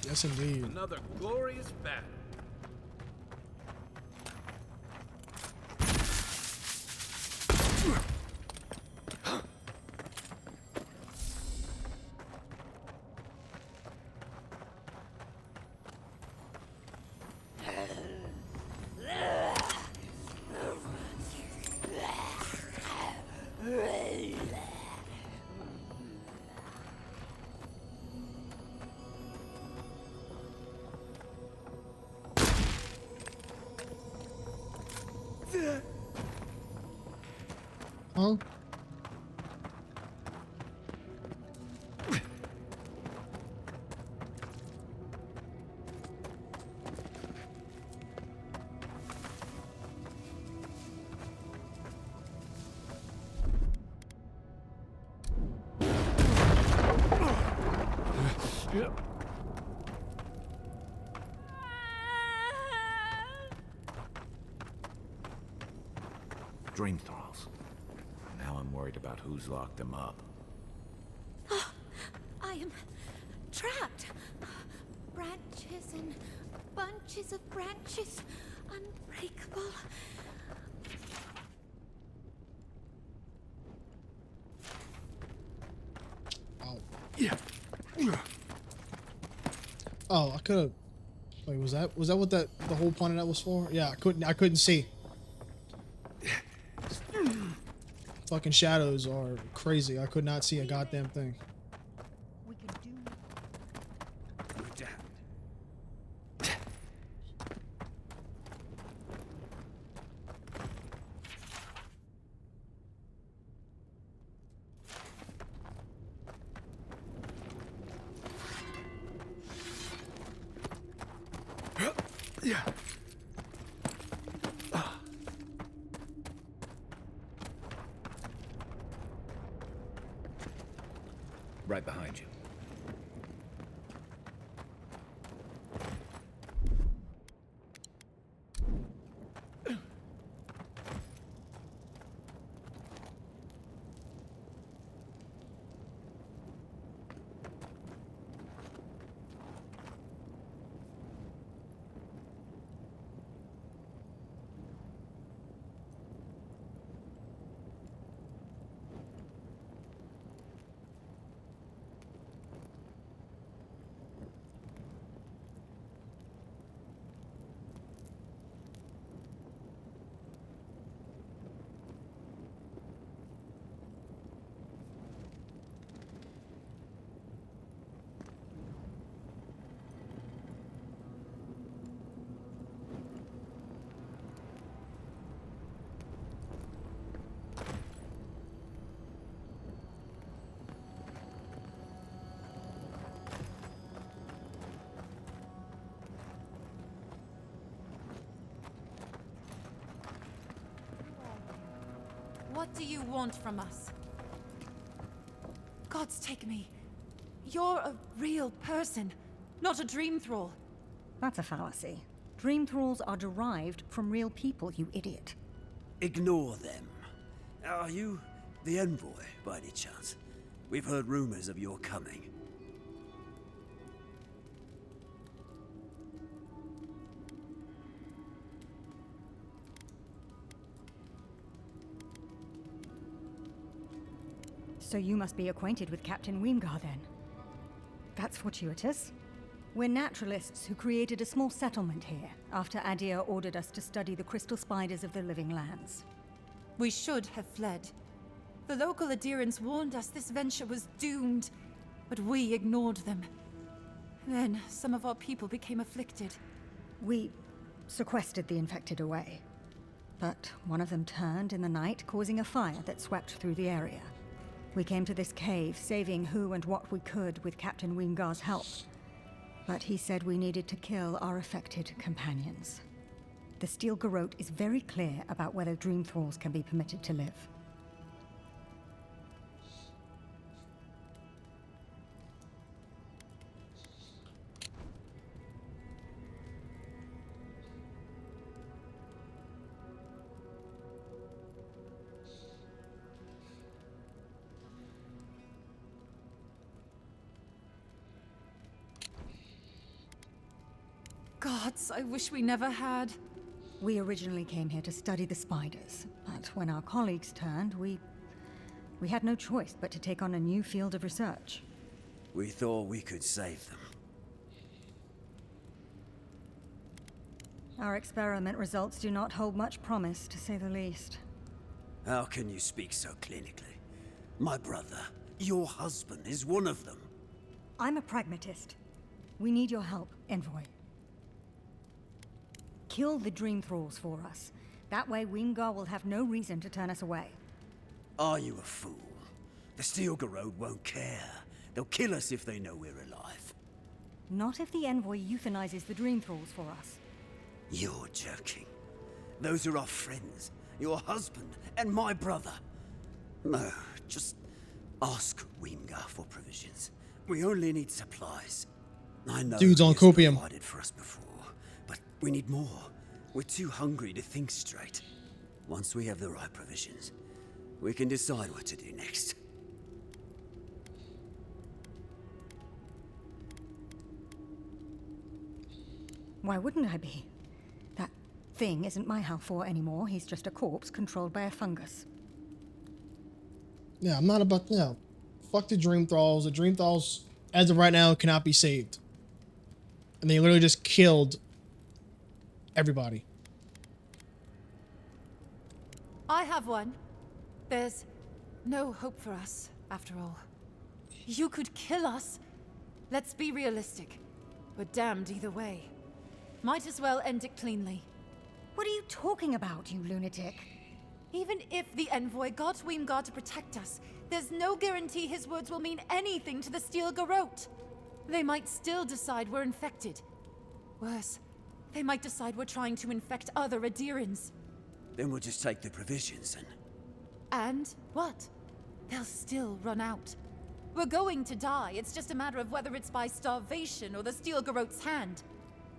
Yes, indeed. Another glorious battle. Huh? Dream thralls. Now I'm worried about who's locked them up. I am trapped. Branches and bunches of branches, unbreakable. Oh. Yeah. Oh, I could have. Wait, was that what the whole point of that was for? Yeah, I couldn't see. fucking shadows are crazy. I could not see a goddamn thing. We can do. We're down. Yeah. Right behind you. What do you want from us? Gods take me. You're a real person, not a dream thrall. That's a fallacy. Dream thralls are derived from real people, you idiot. Ignore them. Are you the envoy, by any chance? We've heard rumors of your coming. So you must be acquainted with Captain Weemgar, then. That's fortuitous. We're naturalists who created a small settlement here after Adir ordered us to study the crystal spiders of the living lands. We should have fled. The local adherents warned us this venture was doomed, but we ignored them. Then some of our people became afflicted. We sequestered the infected away. But one of them turned in the night, causing a fire that swept through the area. We came to this cave, saving who and what we could with Captain Weemgar's help. But he said we needed to kill our affected companions. The Steel Garrote is very clear about whether Dream Thralls can be permitted to live. Gods, I wish we never had. We originally came here to study the spiders, but when our colleagues turned, we had no choice but to take on a new field of research. We thought we could save them. Our experiment results do not hold much promise, to say the least. How can you speak so clinically? My brother, your husband, is one of them. I'm a pragmatist. We need your help, Envoy. Kill the Dream Thralls for us. That way Weemgar will have no reason to turn us away. Are you a fool? The Steel Garrote won't care. They'll kill us if they know we're alive. Not if the Envoy euthanizes the Dream Thralls for us. You're joking. Those are our friends, your husband, and my brother. No, just ask Weemgar for provisions. We only need supplies. I know Dude's on he's copium. provided for us before, but we need more. We're too hungry to think straight. Once we have the right provisions, we can decide what to do next. Why wouldn't I be? That thing isn't my Halfor anymore. He's just a corpse controlled by a fungus. Yeah, I'm not about, fuck the Dream Thralls. The Dream Thralls, as of right now, cannot be saved. And they literally just killed everybody. I have one. There's No hope for us, after all. You could kill us. Let's be realistic. We're damned either way. Might as well end it cleanly. What are you talking about, you lunatic? Even if the envoy got Weemgar to protect us, there's no guarantee his words will mean anything to the Steel Garrote. They might still decide we're infected. Worse, they might decide we're trying to infect other Adirans. Then we'll just take the provisions and... And what? They'll still run out. We're going to die. It's just a matter of whether it's by starvation or the Steel Garrote's hand.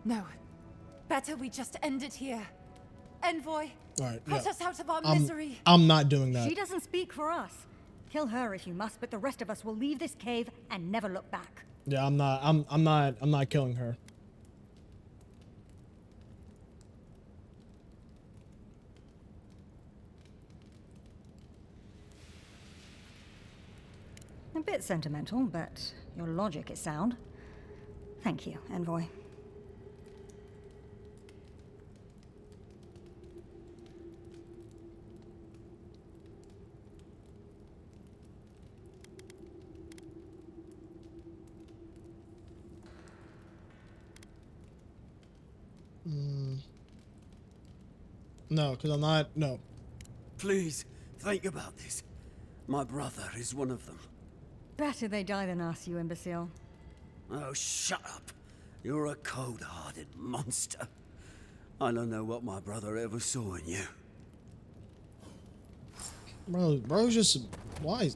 No. Better we just end it here. Envoy, Alright, put us out of our I'm, misery. I'm not doing that. She doesn't speak for us. Kill her if you must, but the rest of us will leave this cave and never look back. Yeah, I'm not killing her. A bit sentimental, but your logic is sound. Thank you, Envoy. No, because I'm not. No. Please, think about this. My brother is one of them. Better they die than us, you imbecile. Oh, shut up. You're a cold-hearted monster. I don't know what my brother ever saw in you. Bro's just wise.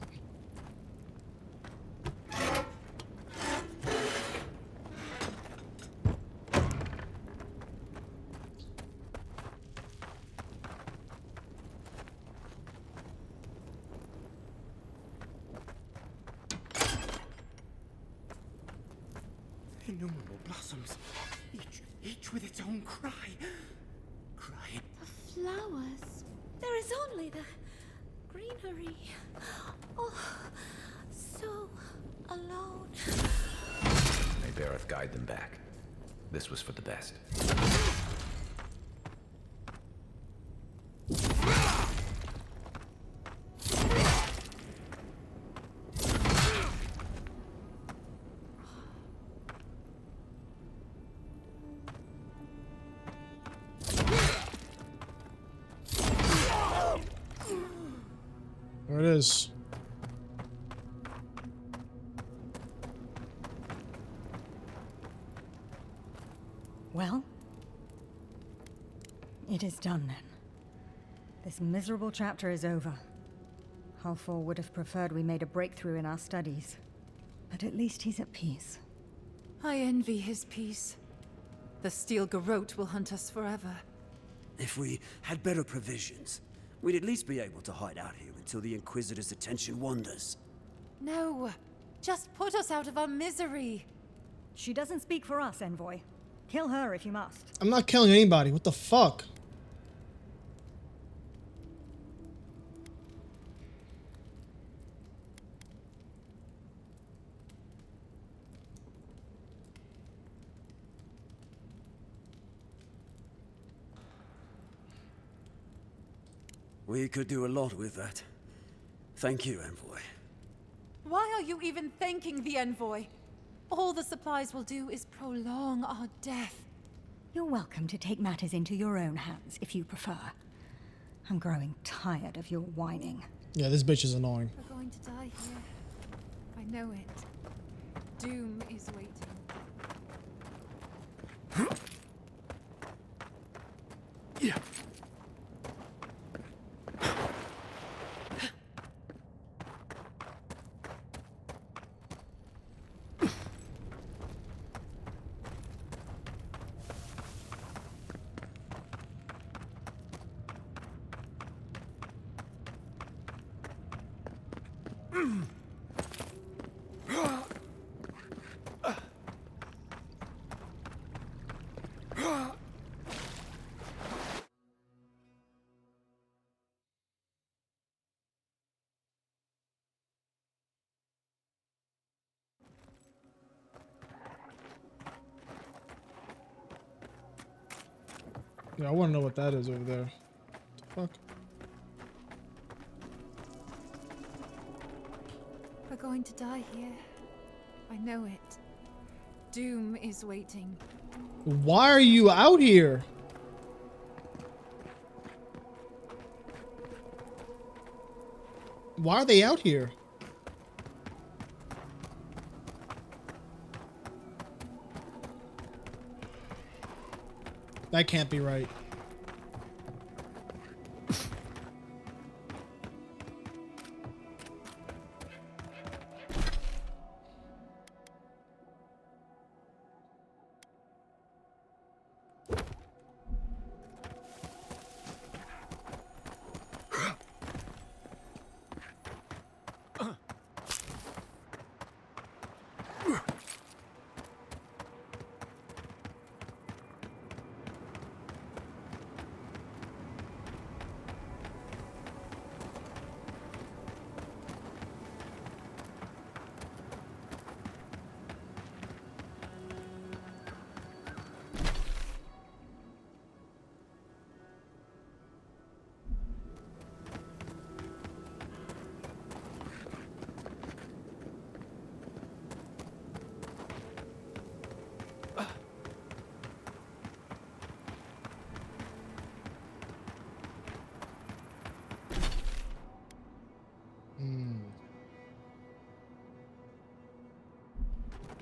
Innumerable blossoms, each with its own cry. The flowers. There is only the greenery. Oh, so alone. May Bareth guide them back. This was for the best. There it is. Well, it is done then. This miserable chapter is over. Halfor would have preferred we made a breakthrough in our studies. But at least he's at peace. I envy his peace. The Steel Garrote will hunt us forever. If we had better provisions, we'd at least be able to hide out here until the Inquisitor's attention wanders. No, just put us out of our misery. She doesn't speak for us, Envoy. Kill her if you must. I'm not killing anybody. What the fuck? We could do a lot with that. Thank you, Envoy. Why are you even thanking the Envoy? All the supplies will do is prolong our death. You're welcome to take matters into your own hands, if you prefer. I'm growing tired of your whining. Yeah, this bitch is annoying. We're going to die here. I know it. Doom is waiting. Yeah. Yeah, I want to know what that is over there. What the fuck? going to die here. I know it. Doom is waiting. Why are you out here? Why are they out here? That can't be right.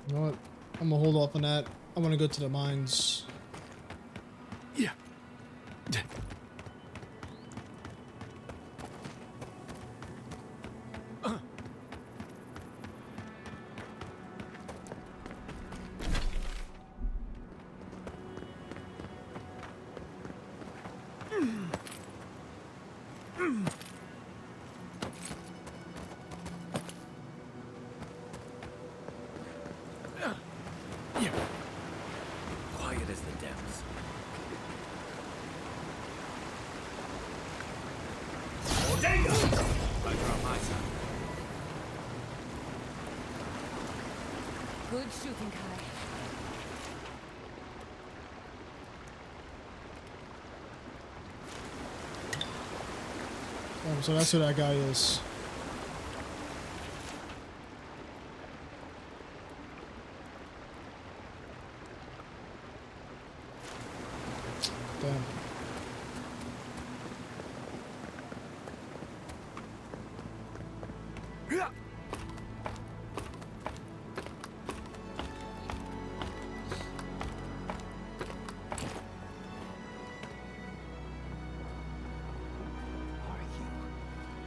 You know what? I'm gonna hold off on that. I want to go to the mines. Yeah. Quiet as the depths. Ordained! Roger on my side. Good shooting, Kai. Oh, so that's who that guy is. Damn.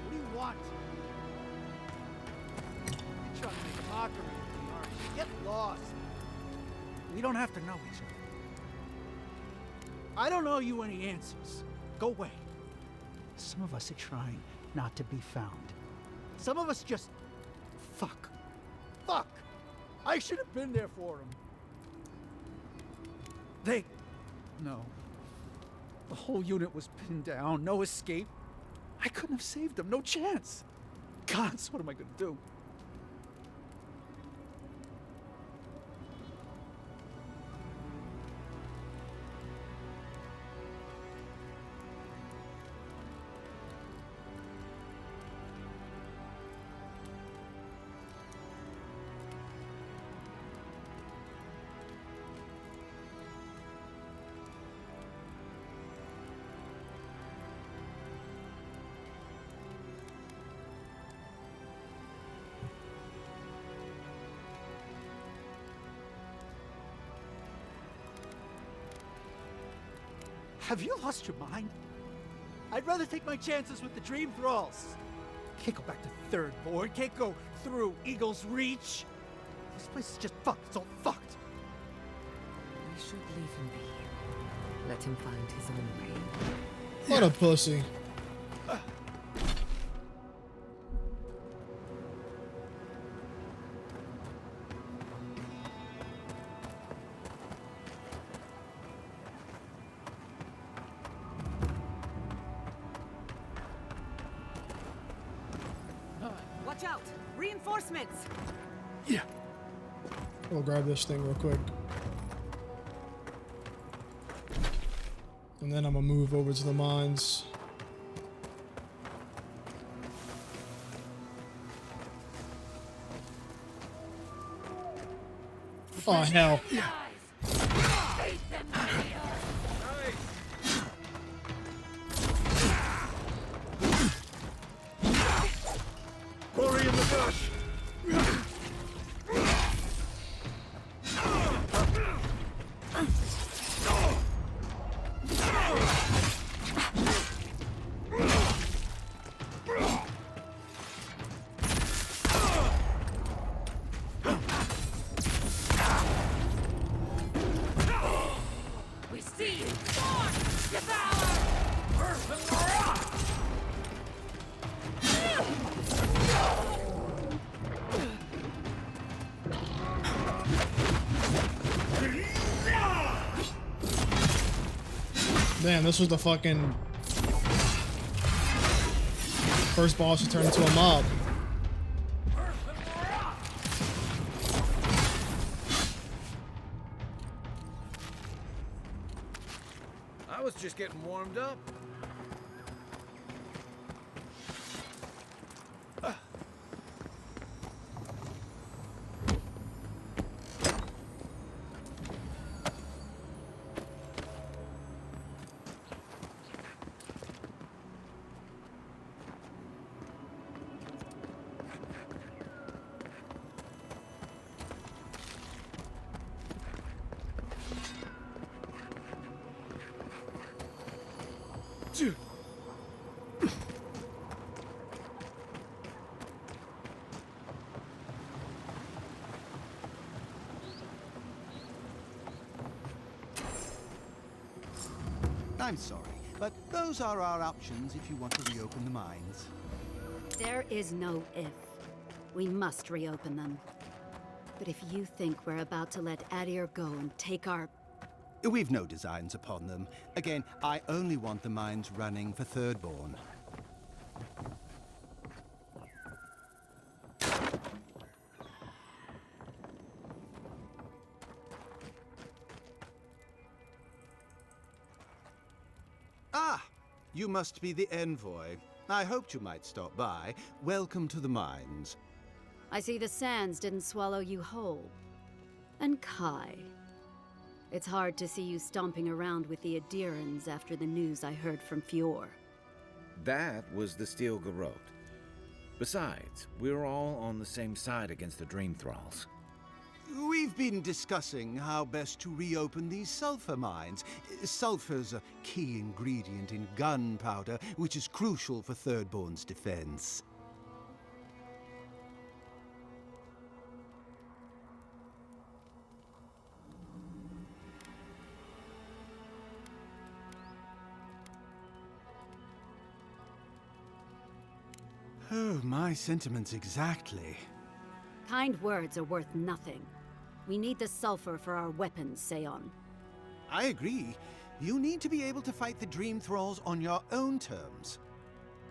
What do you want? You're trying to make a mockery of me, aren't you? Get lost. We don't have to know each other. I don't owe you any answers. Go away. Some of us are trying not to be found. Some of us just... Fuck. Fuck! I should have been there for him. No. The whole unit was pinned down, no escape. I couldn't have saved them, no chance. Gods, what am I gonna do? Have you lost your mind? I'd rather take my chances with the Dream Thralls. Can't go back to Third Board, can't go through Eagle's Reach. This place is just fucked, it's all fucked. We should leave him be. Let him find his own way. What a pussy. Watch out! Reinforcements! Yeah. We'll grab this thing real quick. And then I'm gonna move over to the mines. Oh hell. Quarry in the gush! We see you! Storm! Devour! Earth and rock! Damn, this was the fucking first boss to turn into a mob. I was just getting warmed up. I'm sorry, but those are our options if you want to reopen the mines. There is no if. We must reopen them. But if you think we're about to let Adir go and take our... We've no designs upon them. Again, I only want the mines running for Thirdborn. Ah! You must be the envoy. I hoped you might stop by. Welcome to the mines. I see the sands didn't swallow you whole. And Kai. It's hard to see you stomping around with the Adirans after the news I heard from Fior. That was the Steel Garrote. Besides, we're all on the same side against the Dream Thralls. We've been discussing how best to reopen these sulfur mines. Sulfur's a key ingredient in gunpowder, which is crucial for Thirdborn's defense. Oh, my sentiments exactly. Kind words are worth nothing. We need the sulfur for our weapons, Seon. I agree. You need to be able to fight the Dream Thralls on your own terms.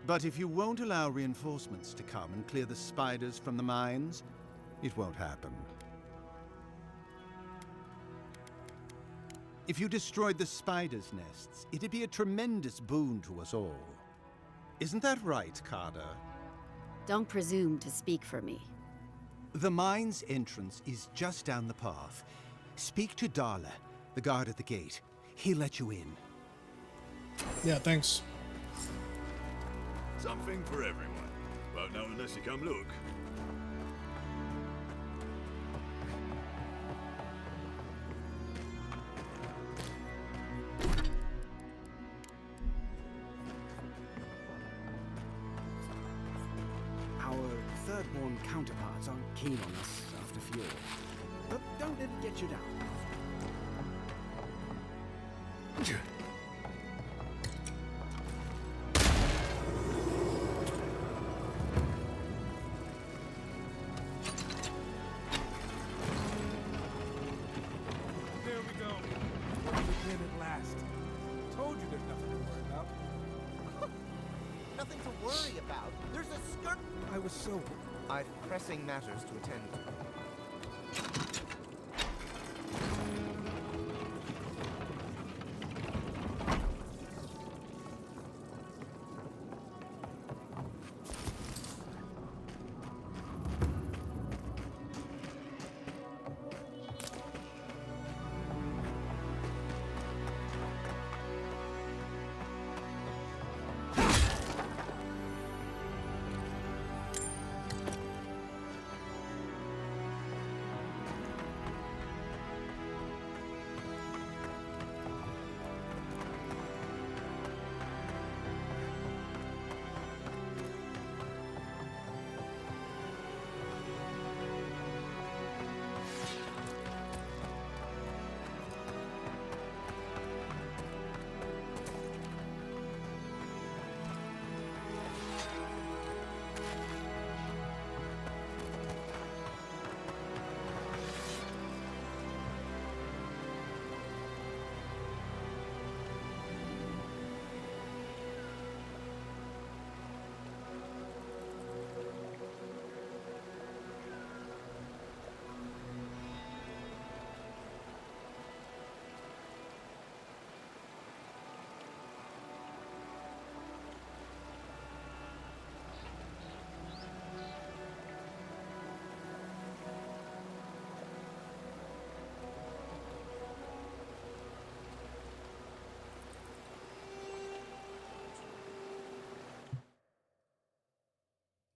But if you won't allow reinforcements to come and clear the spiders from the mines, it won't happen. If you destroyed the spiders' nests, it'd be a tremendous boon to us all. Isn't that right, Kada? Don't presume to speak for me. The mine's entrance is just down the path. Speak to Darla, the guard at the gate. He'll let you in. Yeah, thanks. Something for everyone. Won't know unless you come look. Our Thirdborn counterparts aren't keen on us after Fior. But don't let it get you down. There we go. Again at last. Told you there's nothing to worry about. Nothing to worry about. There's a skirt. I was so... I've pressing matters to attend to.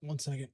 1 second.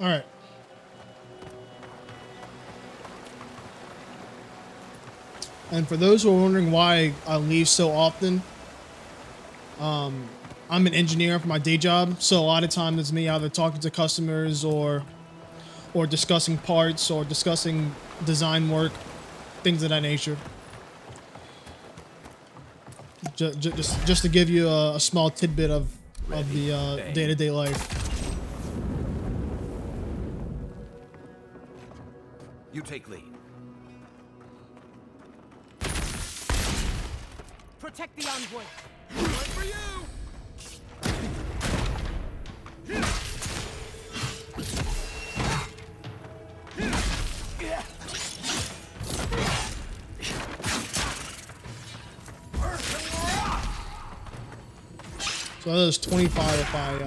All right. And for those who are wondering why I leave so often, I'm an engineer for my day job, so a lot of times it's me either talking to customers or discussing parts or discussing design work, things of that nature. Just to give you a small tidbit of the day-to-day life. You take lead. Protect the envoy. Right for you! So that was 25 if I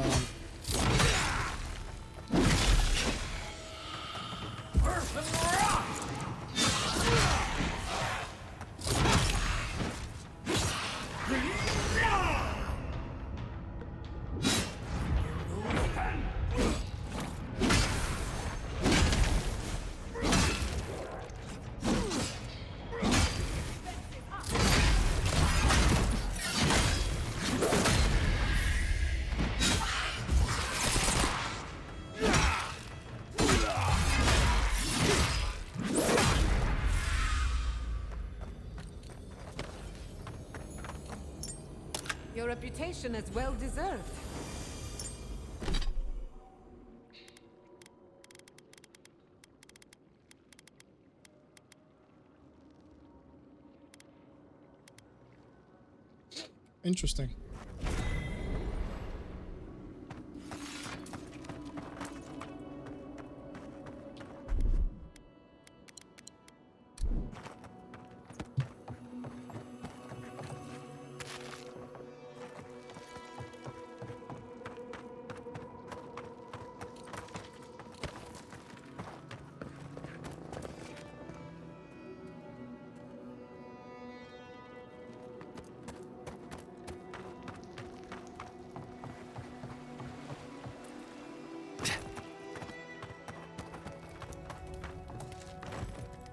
Your reputation is well deserved. Interesting.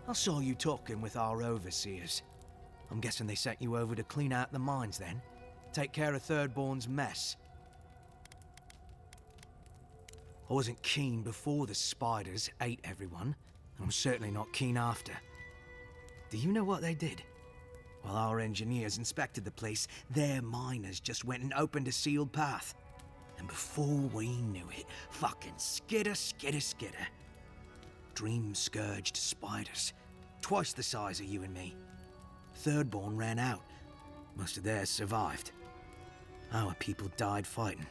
I saw you talking with our overseers. I'm guessing they sent you over to clean out the mines then? Take care of Thirdborn's mess. I wasn't keen before the spiders ate everyone, and I'm certainly not keen after. Do you know what they did? While our engineers inspected the place, their miners just went and opened a sealed path. And before we knew it, fucking skitter. Dream-scourged spiders. Twice the size of you and me. Thirdborn ran out. Most of theirs survived. Our people died fighting.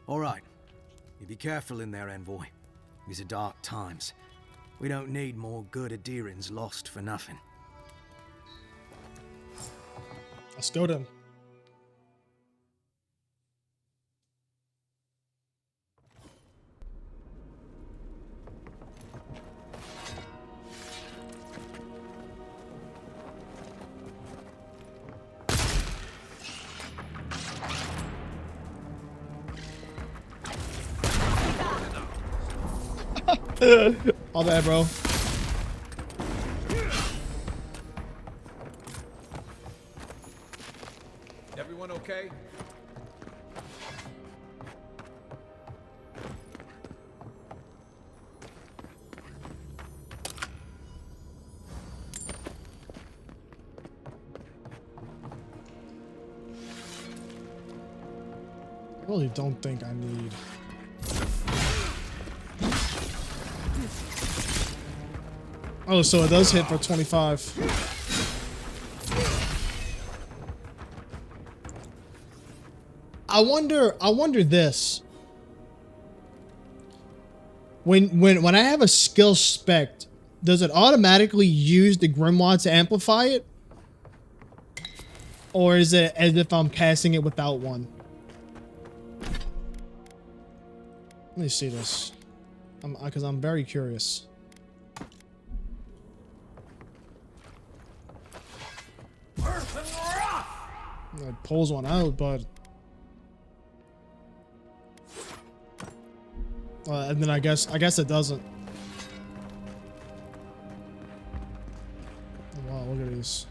All right. You be careful in there, Envoy. These are dark times. We don't need more good Adirans lost for nothing. Let's go then. All bad, bro. Everyone okay? I really don't think I need. Oh, so it does hit for 25. I wonder this. When I have a skill spec, does it automatically use the Grimoire to amplify it? Or is it as if I'm casting it without one? Let me see this. Because I'm very curious. It pulls one out, but And then I guess it doesn't. Oh, wow, look at these.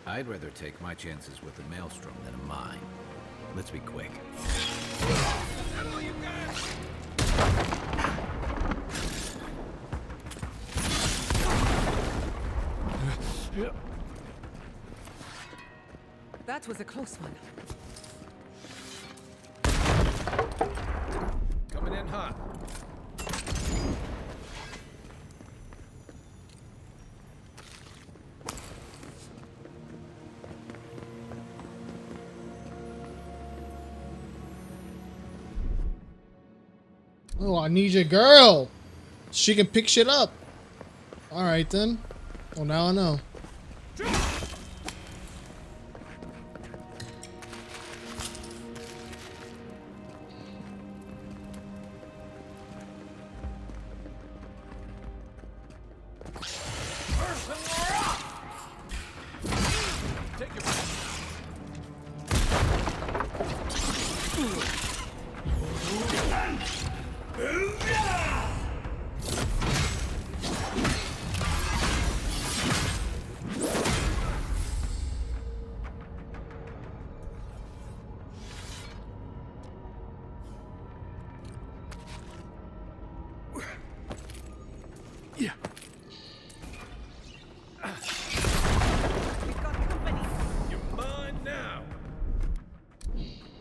I'd rather take my chances with a maelstrom than a mine. Let's be quick. That was a close one. Coming in hot. Oh, I need your girl. She can pick shit up. All right then. Well, now I know.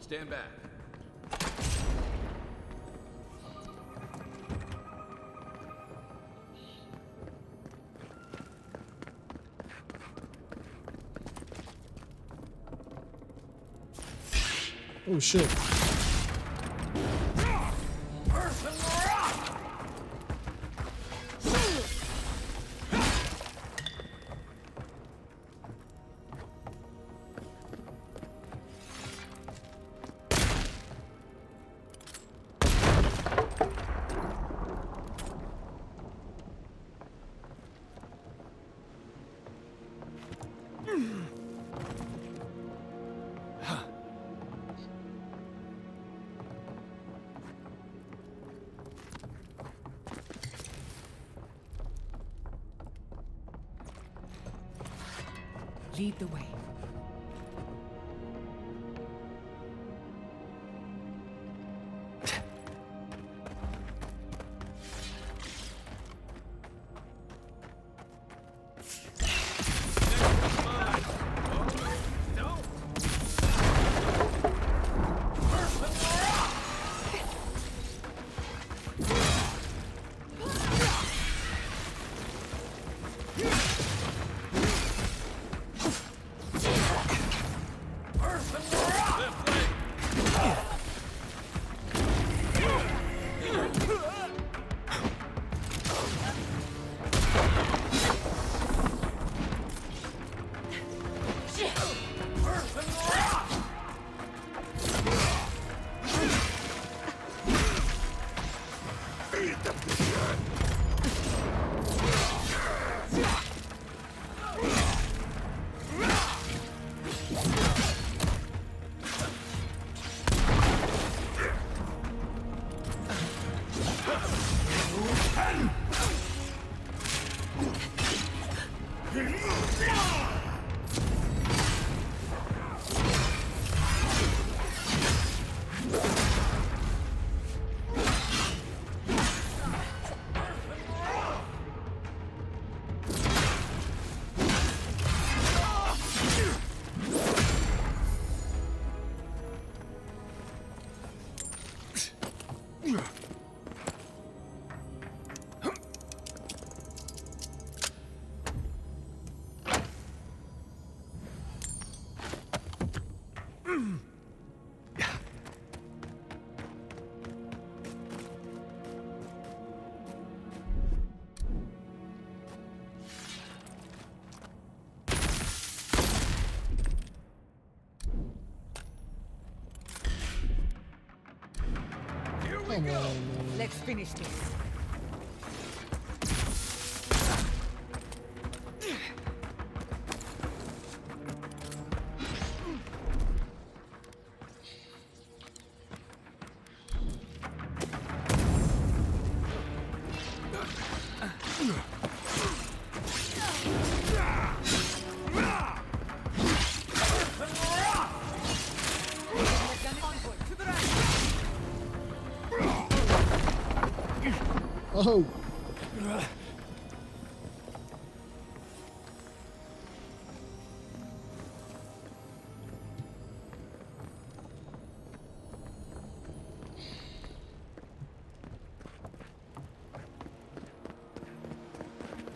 Stand back. Oh shit. Lead the way. Come on, man. Let's finish this. Oh. I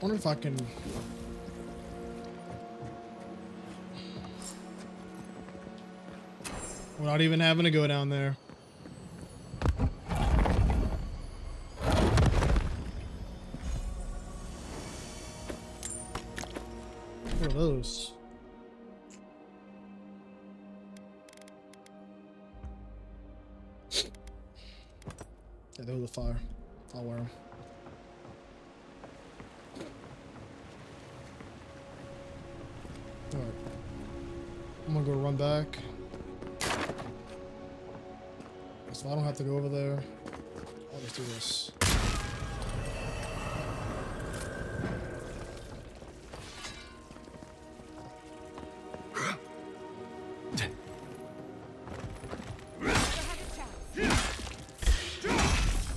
wonder if I can. Without even having to go down there. What are those? Yeah, those are fire. I'll wear them. Alright. I'm gonna go run back. So I don't have to go over there. I'll just do this.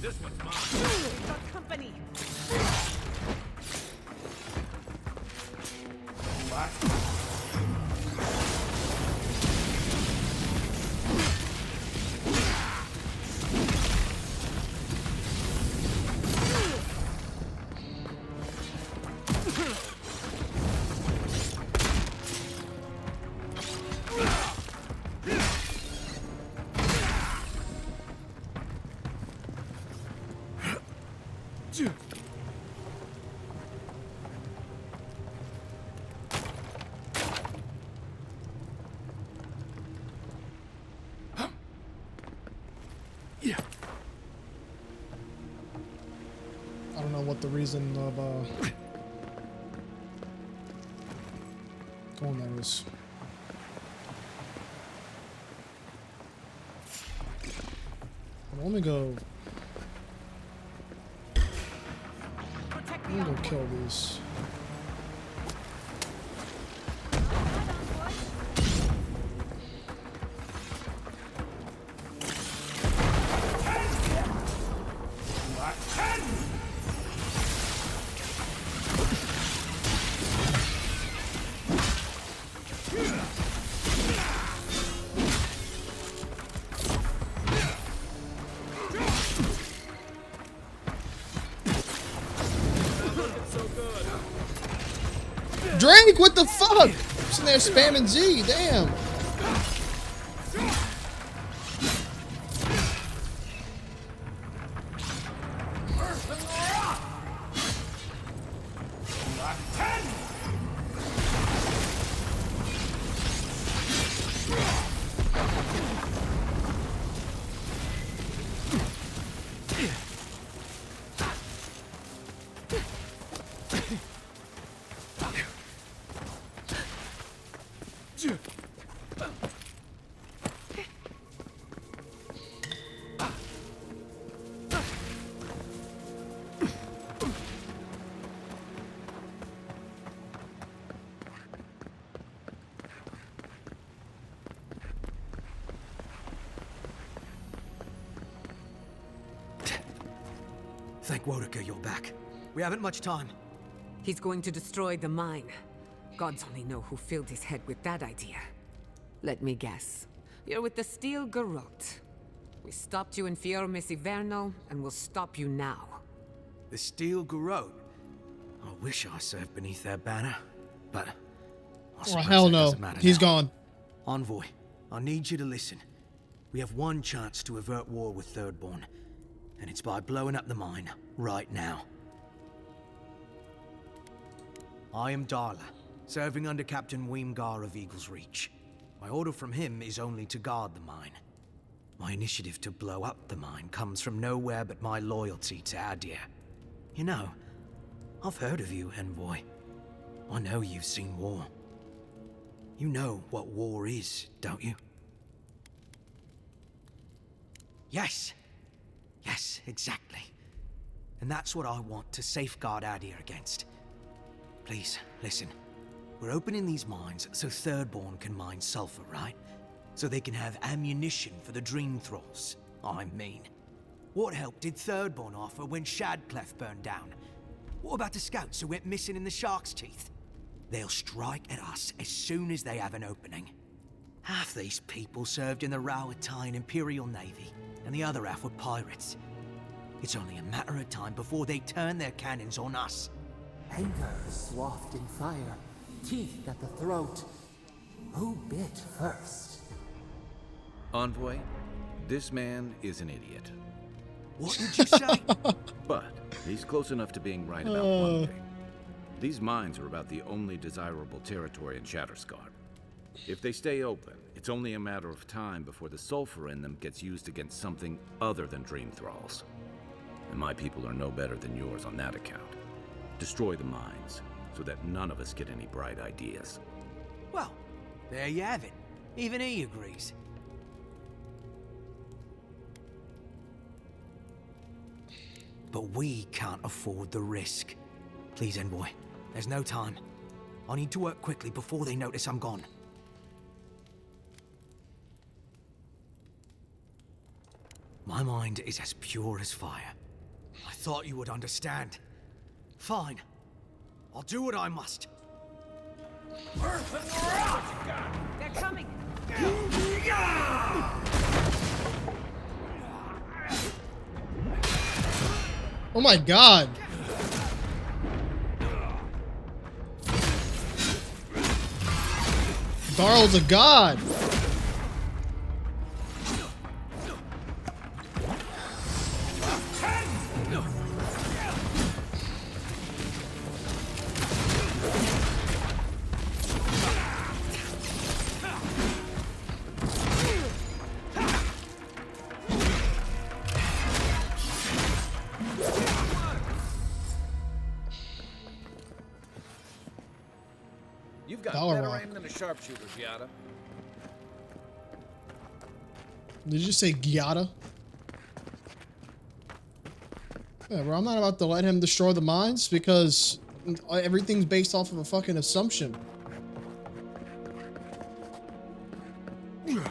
This one's mine. We've got company. I don't know what the reason of going there is. Let me go. Let me go kill these. Drake, what the fuck? Sitting there spamming Z, damn. Thank Wodeker you're back. We haven't much time. He's going to destroy the mine. Gods only know who filled his head with that idea. Let me guess. You're with the Steel Garrote. We stopped you in Fiormis Iverno, and we'll stop you now. The Steel Garrote? I wish I served beneath their banner, but I suppose hell that no. doesn't matter He's now. gone. Envoy, I need you to listen. We have one chance to avert war with Thirdborn, and it's by blowing up the mine right now. I am Darla, serving under Captain Weemgar of Eagle's Reach. My order from him is only to guard the mine. My initiative to blow up the mine comes from nowhere but my loyalty to Adir. You know, I've heard of you, Envoy. I know you've seen war. You know what war is, don't you? Yes. Yes, exactly. And that's what I want to safeguard Adir against. Please, listen. We're opening these mines so Thirdborn can mine sulfur, right? So they can have ammunition for the Dream Thralls. I mean. What help did Thirdborn offer when Shadclef burned down? What about the scouts who went missing in the Shark's Teeth? They'll strike at us as soon as they have an opening. Half these people served in the Rowatine Imperial Navy, and the other half were pirates. It's only a matter of time before they turn their cannons on us. Anger swathed in fire, teeth at the throat. Who bit first? Envoy, this man is an idiot. What did you say? But he's close enough to being right about one thing. These mines are about the only desirable territory in Shatterscarp. If they stay open, it's only a matter of time before the sulfur in them gets used against something other than Dream Thralls. And my people are no better than yours on that account. Destroy the mines, so that none of us get any bright ideas. Well, there you have it. Even he agrees. But we can't afford the risk. Please, Envoy, there's no time. I need to work quickly before they notice I'm gone. My mind is as pure as fire. I thought you would understand. Fine. I'll do what I must. They're coming! Oh my god! Darl's a god! You've got Dollar better Rock. aim than a sharpshooter, Giada. Did you say Giada? Yeah, bro, I'm not about to let him destroy the mines because everything's based off of a fucking assumption. The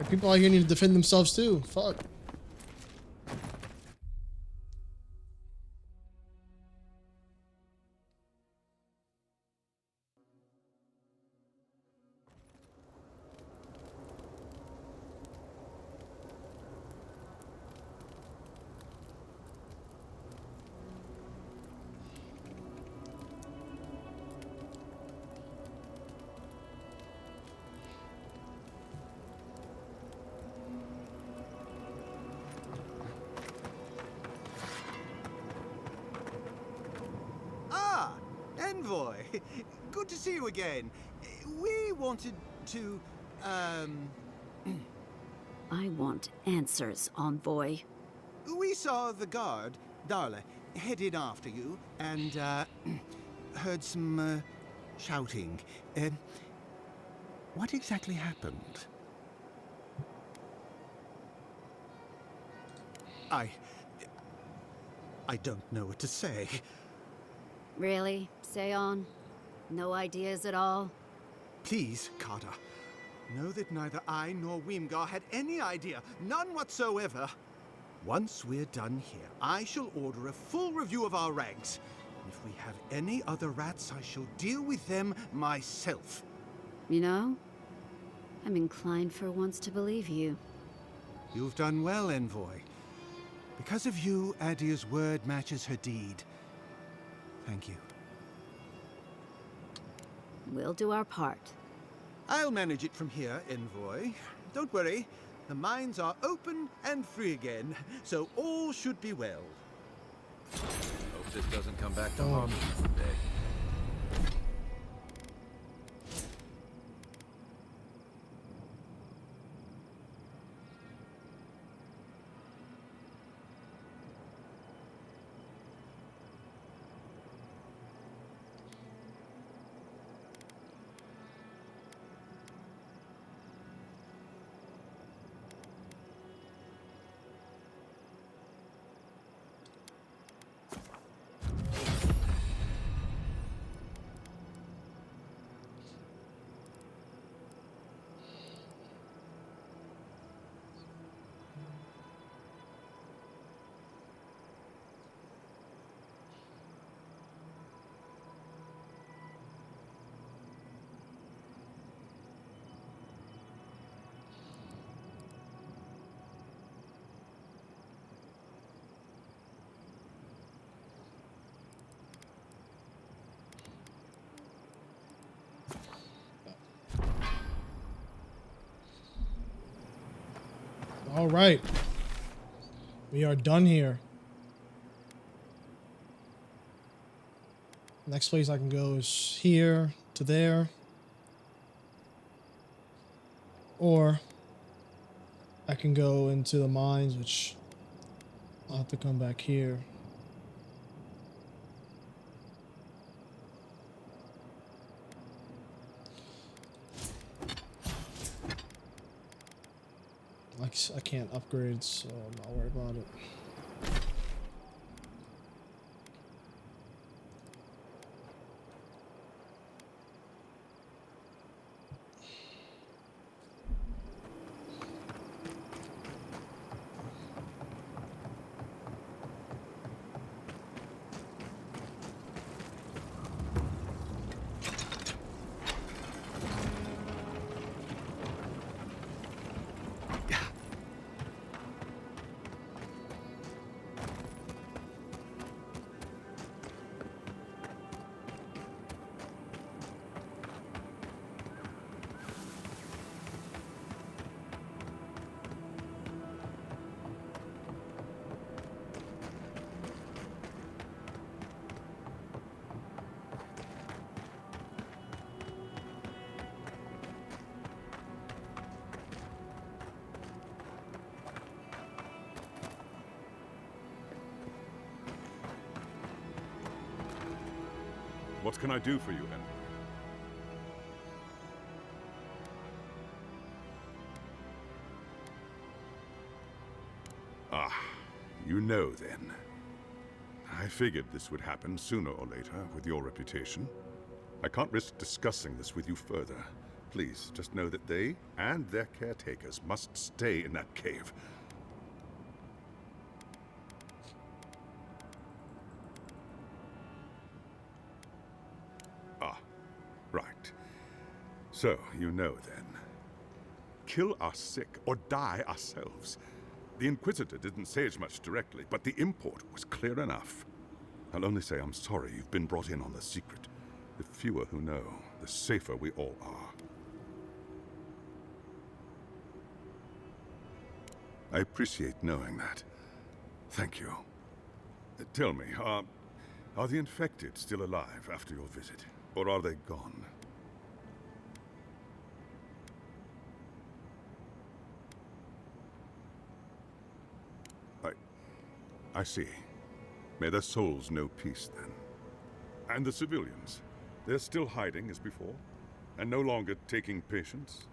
people out here need to defend themselves too. Fuck. Ah, Envoy. Good to see you again. We wanted to, I want answers, Envoy. We saw the guard, Darla, headed after you, and, heard some, shouting. What exactly happened? I don't know what to say. Really? Say on? No ideas at all? Please, Carter. Know that neither I nor Weemgar had any idea. None whatsoever. Once we're done here, I shall order a full review of our ranks. If we have any other rats, I shall deal with them myself. You know, I'm inclined for once to believe you. You've done well, Envoy. Because of you, Adir's word matches her deed. Thank you. We'll do our part. I'll manage it from here, Envoy. Don't worry. The mines are open and free again, so all should be well. Hope this doesn't come back to haunt me someday. All right. We are done here. Next place I can go is here to there. Or I can go into the mines, which I'll have to come back here. I can't upgrade, so I'm not worried about it. What can I do for you, Envoy? Ah, you know then. I figured this would happen sooner or later with your reputation. I can't risk discussing this with you further. Please, just know that they and their caretakers must stay in that cave. Right. So, you know then. Kill our sick or die ourselves. The Inquisitor didn't say as much directly, but the import was clear enough. I'll only say I'm sorry you've been brought in on the secret. The fewer who know, the safer we all are. I appreciate knowing that. Thank you. Tell me, are the infected still alive after your visit? Or are they gone? I see. May their souls know peace, then. And the civilians? They're still hiding as before? And no longer taking patients?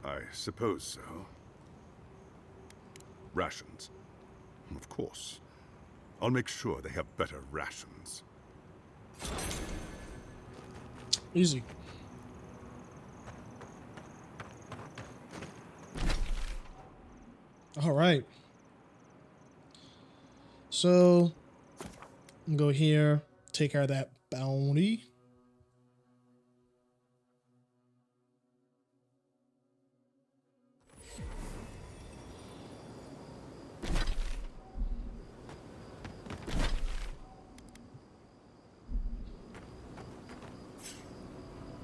I suppose so. Rations. Of course. I'll make sure they have better rations. Easy. All right. So, go here, take care of that bounty.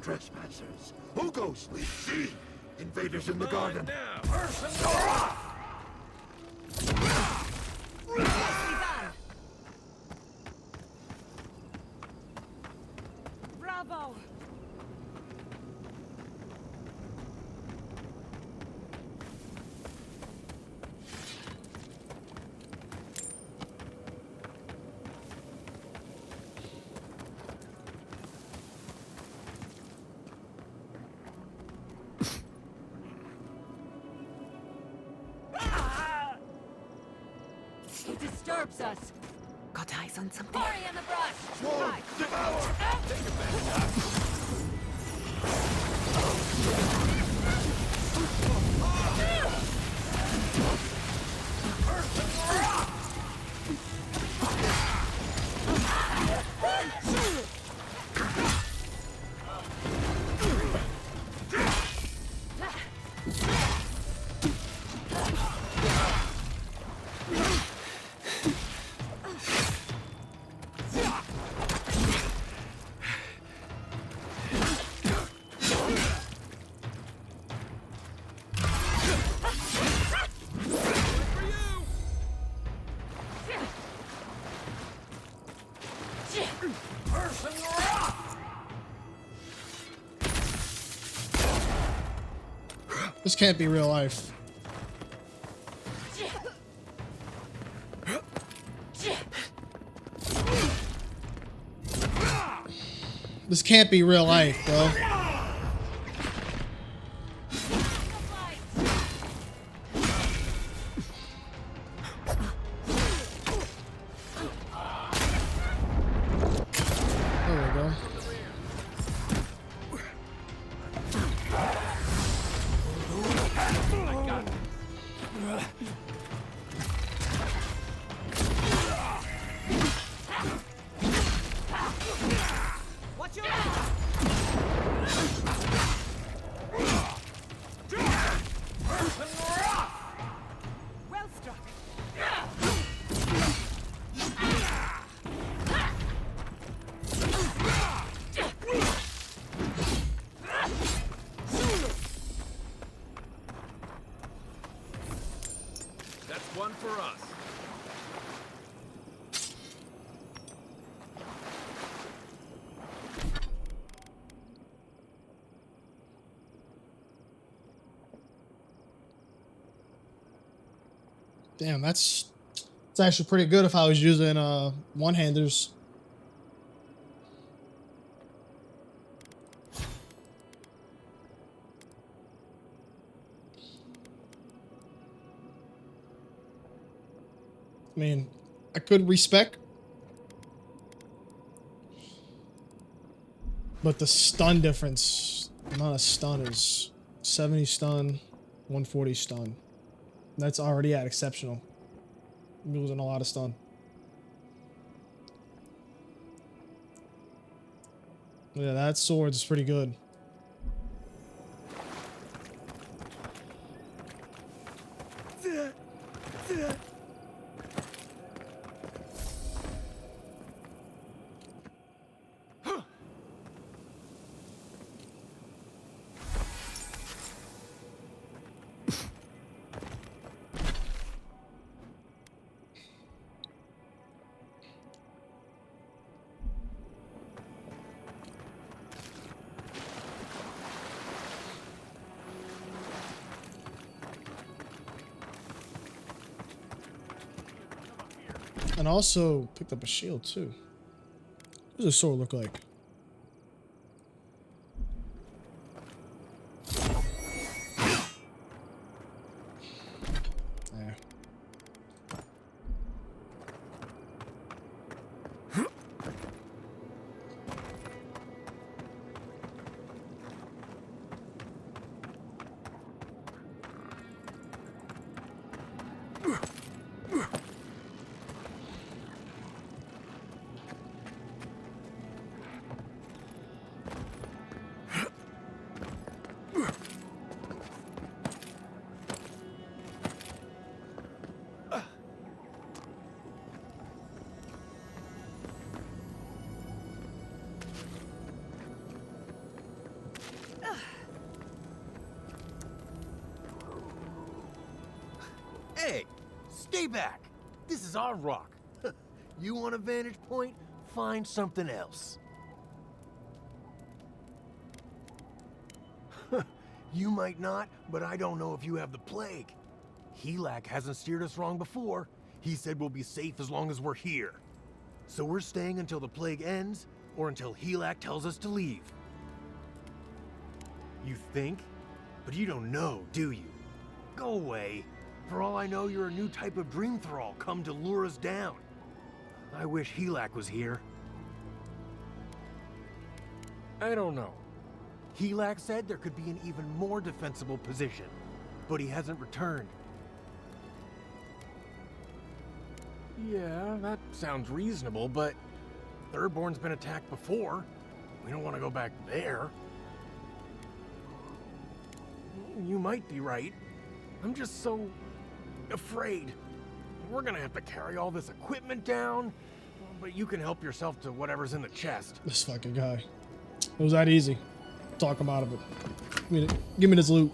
Trespassers. Who ghostly see? Invaders in the garden. Bravo! He disturbs us. Got eyes on something. Hurry in the brush! Right. This can't be real life. This can't be real life, bro. There we go. Watch your well struck. That's one for us. Damn, it's actually pretty good if I was using one-handers. I mean, I could respec, but the stun difference, the amount of stun is 70 stun, 140 stun. That's already at exceptional. I'm losing a lot of stun. Yeah, that sword is pretty good. And also picked up a shield too. What does a sword look like? Hey, stay back. This is our rock. You want a vantage point? Find something else. You might not, but I don't know if you have the plague. Helak hasn't steered us wrong before. He said we'll be safe as long as we're here. So we're staying until the plague ends, or until Helak tells us to leave. You think? But you don't know, do you? Go away. For all I know, you're a new type of dream thrall come to lure us down. I wish Helak was here. I don't know. Helak said there could be an even more defensible position, but he hasn't returned. Yeah, that sounds reasonable, but Thirdborn's been attacked before. We don't want to go back there. You might be right. I'm just so afraid. We're gonna have to carry all this equipment down, but you can help yourself to whatever's in the chest. This fucking guy. It was that easy. Talk him out of it. Give me this loot.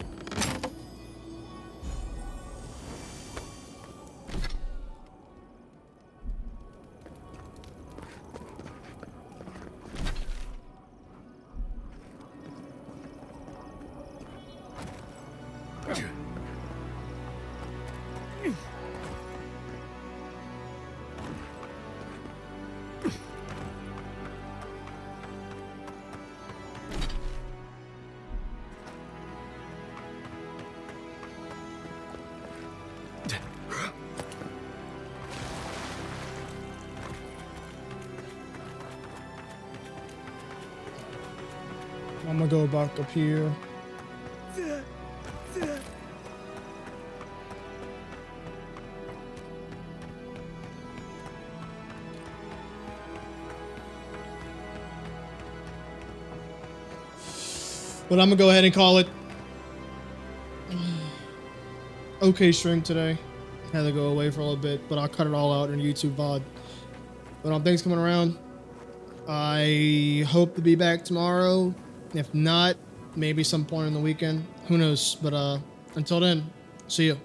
I'm gonna go back up here. But I'm gonna go ahead and call it okay stream today. Had to go away for a little bit, but I'll cut it all out in YouTube VOD. But thanks for coming around. I hope to be back tomorrow. If not, maybe some point in the weekend. Who knows? But until then, see you.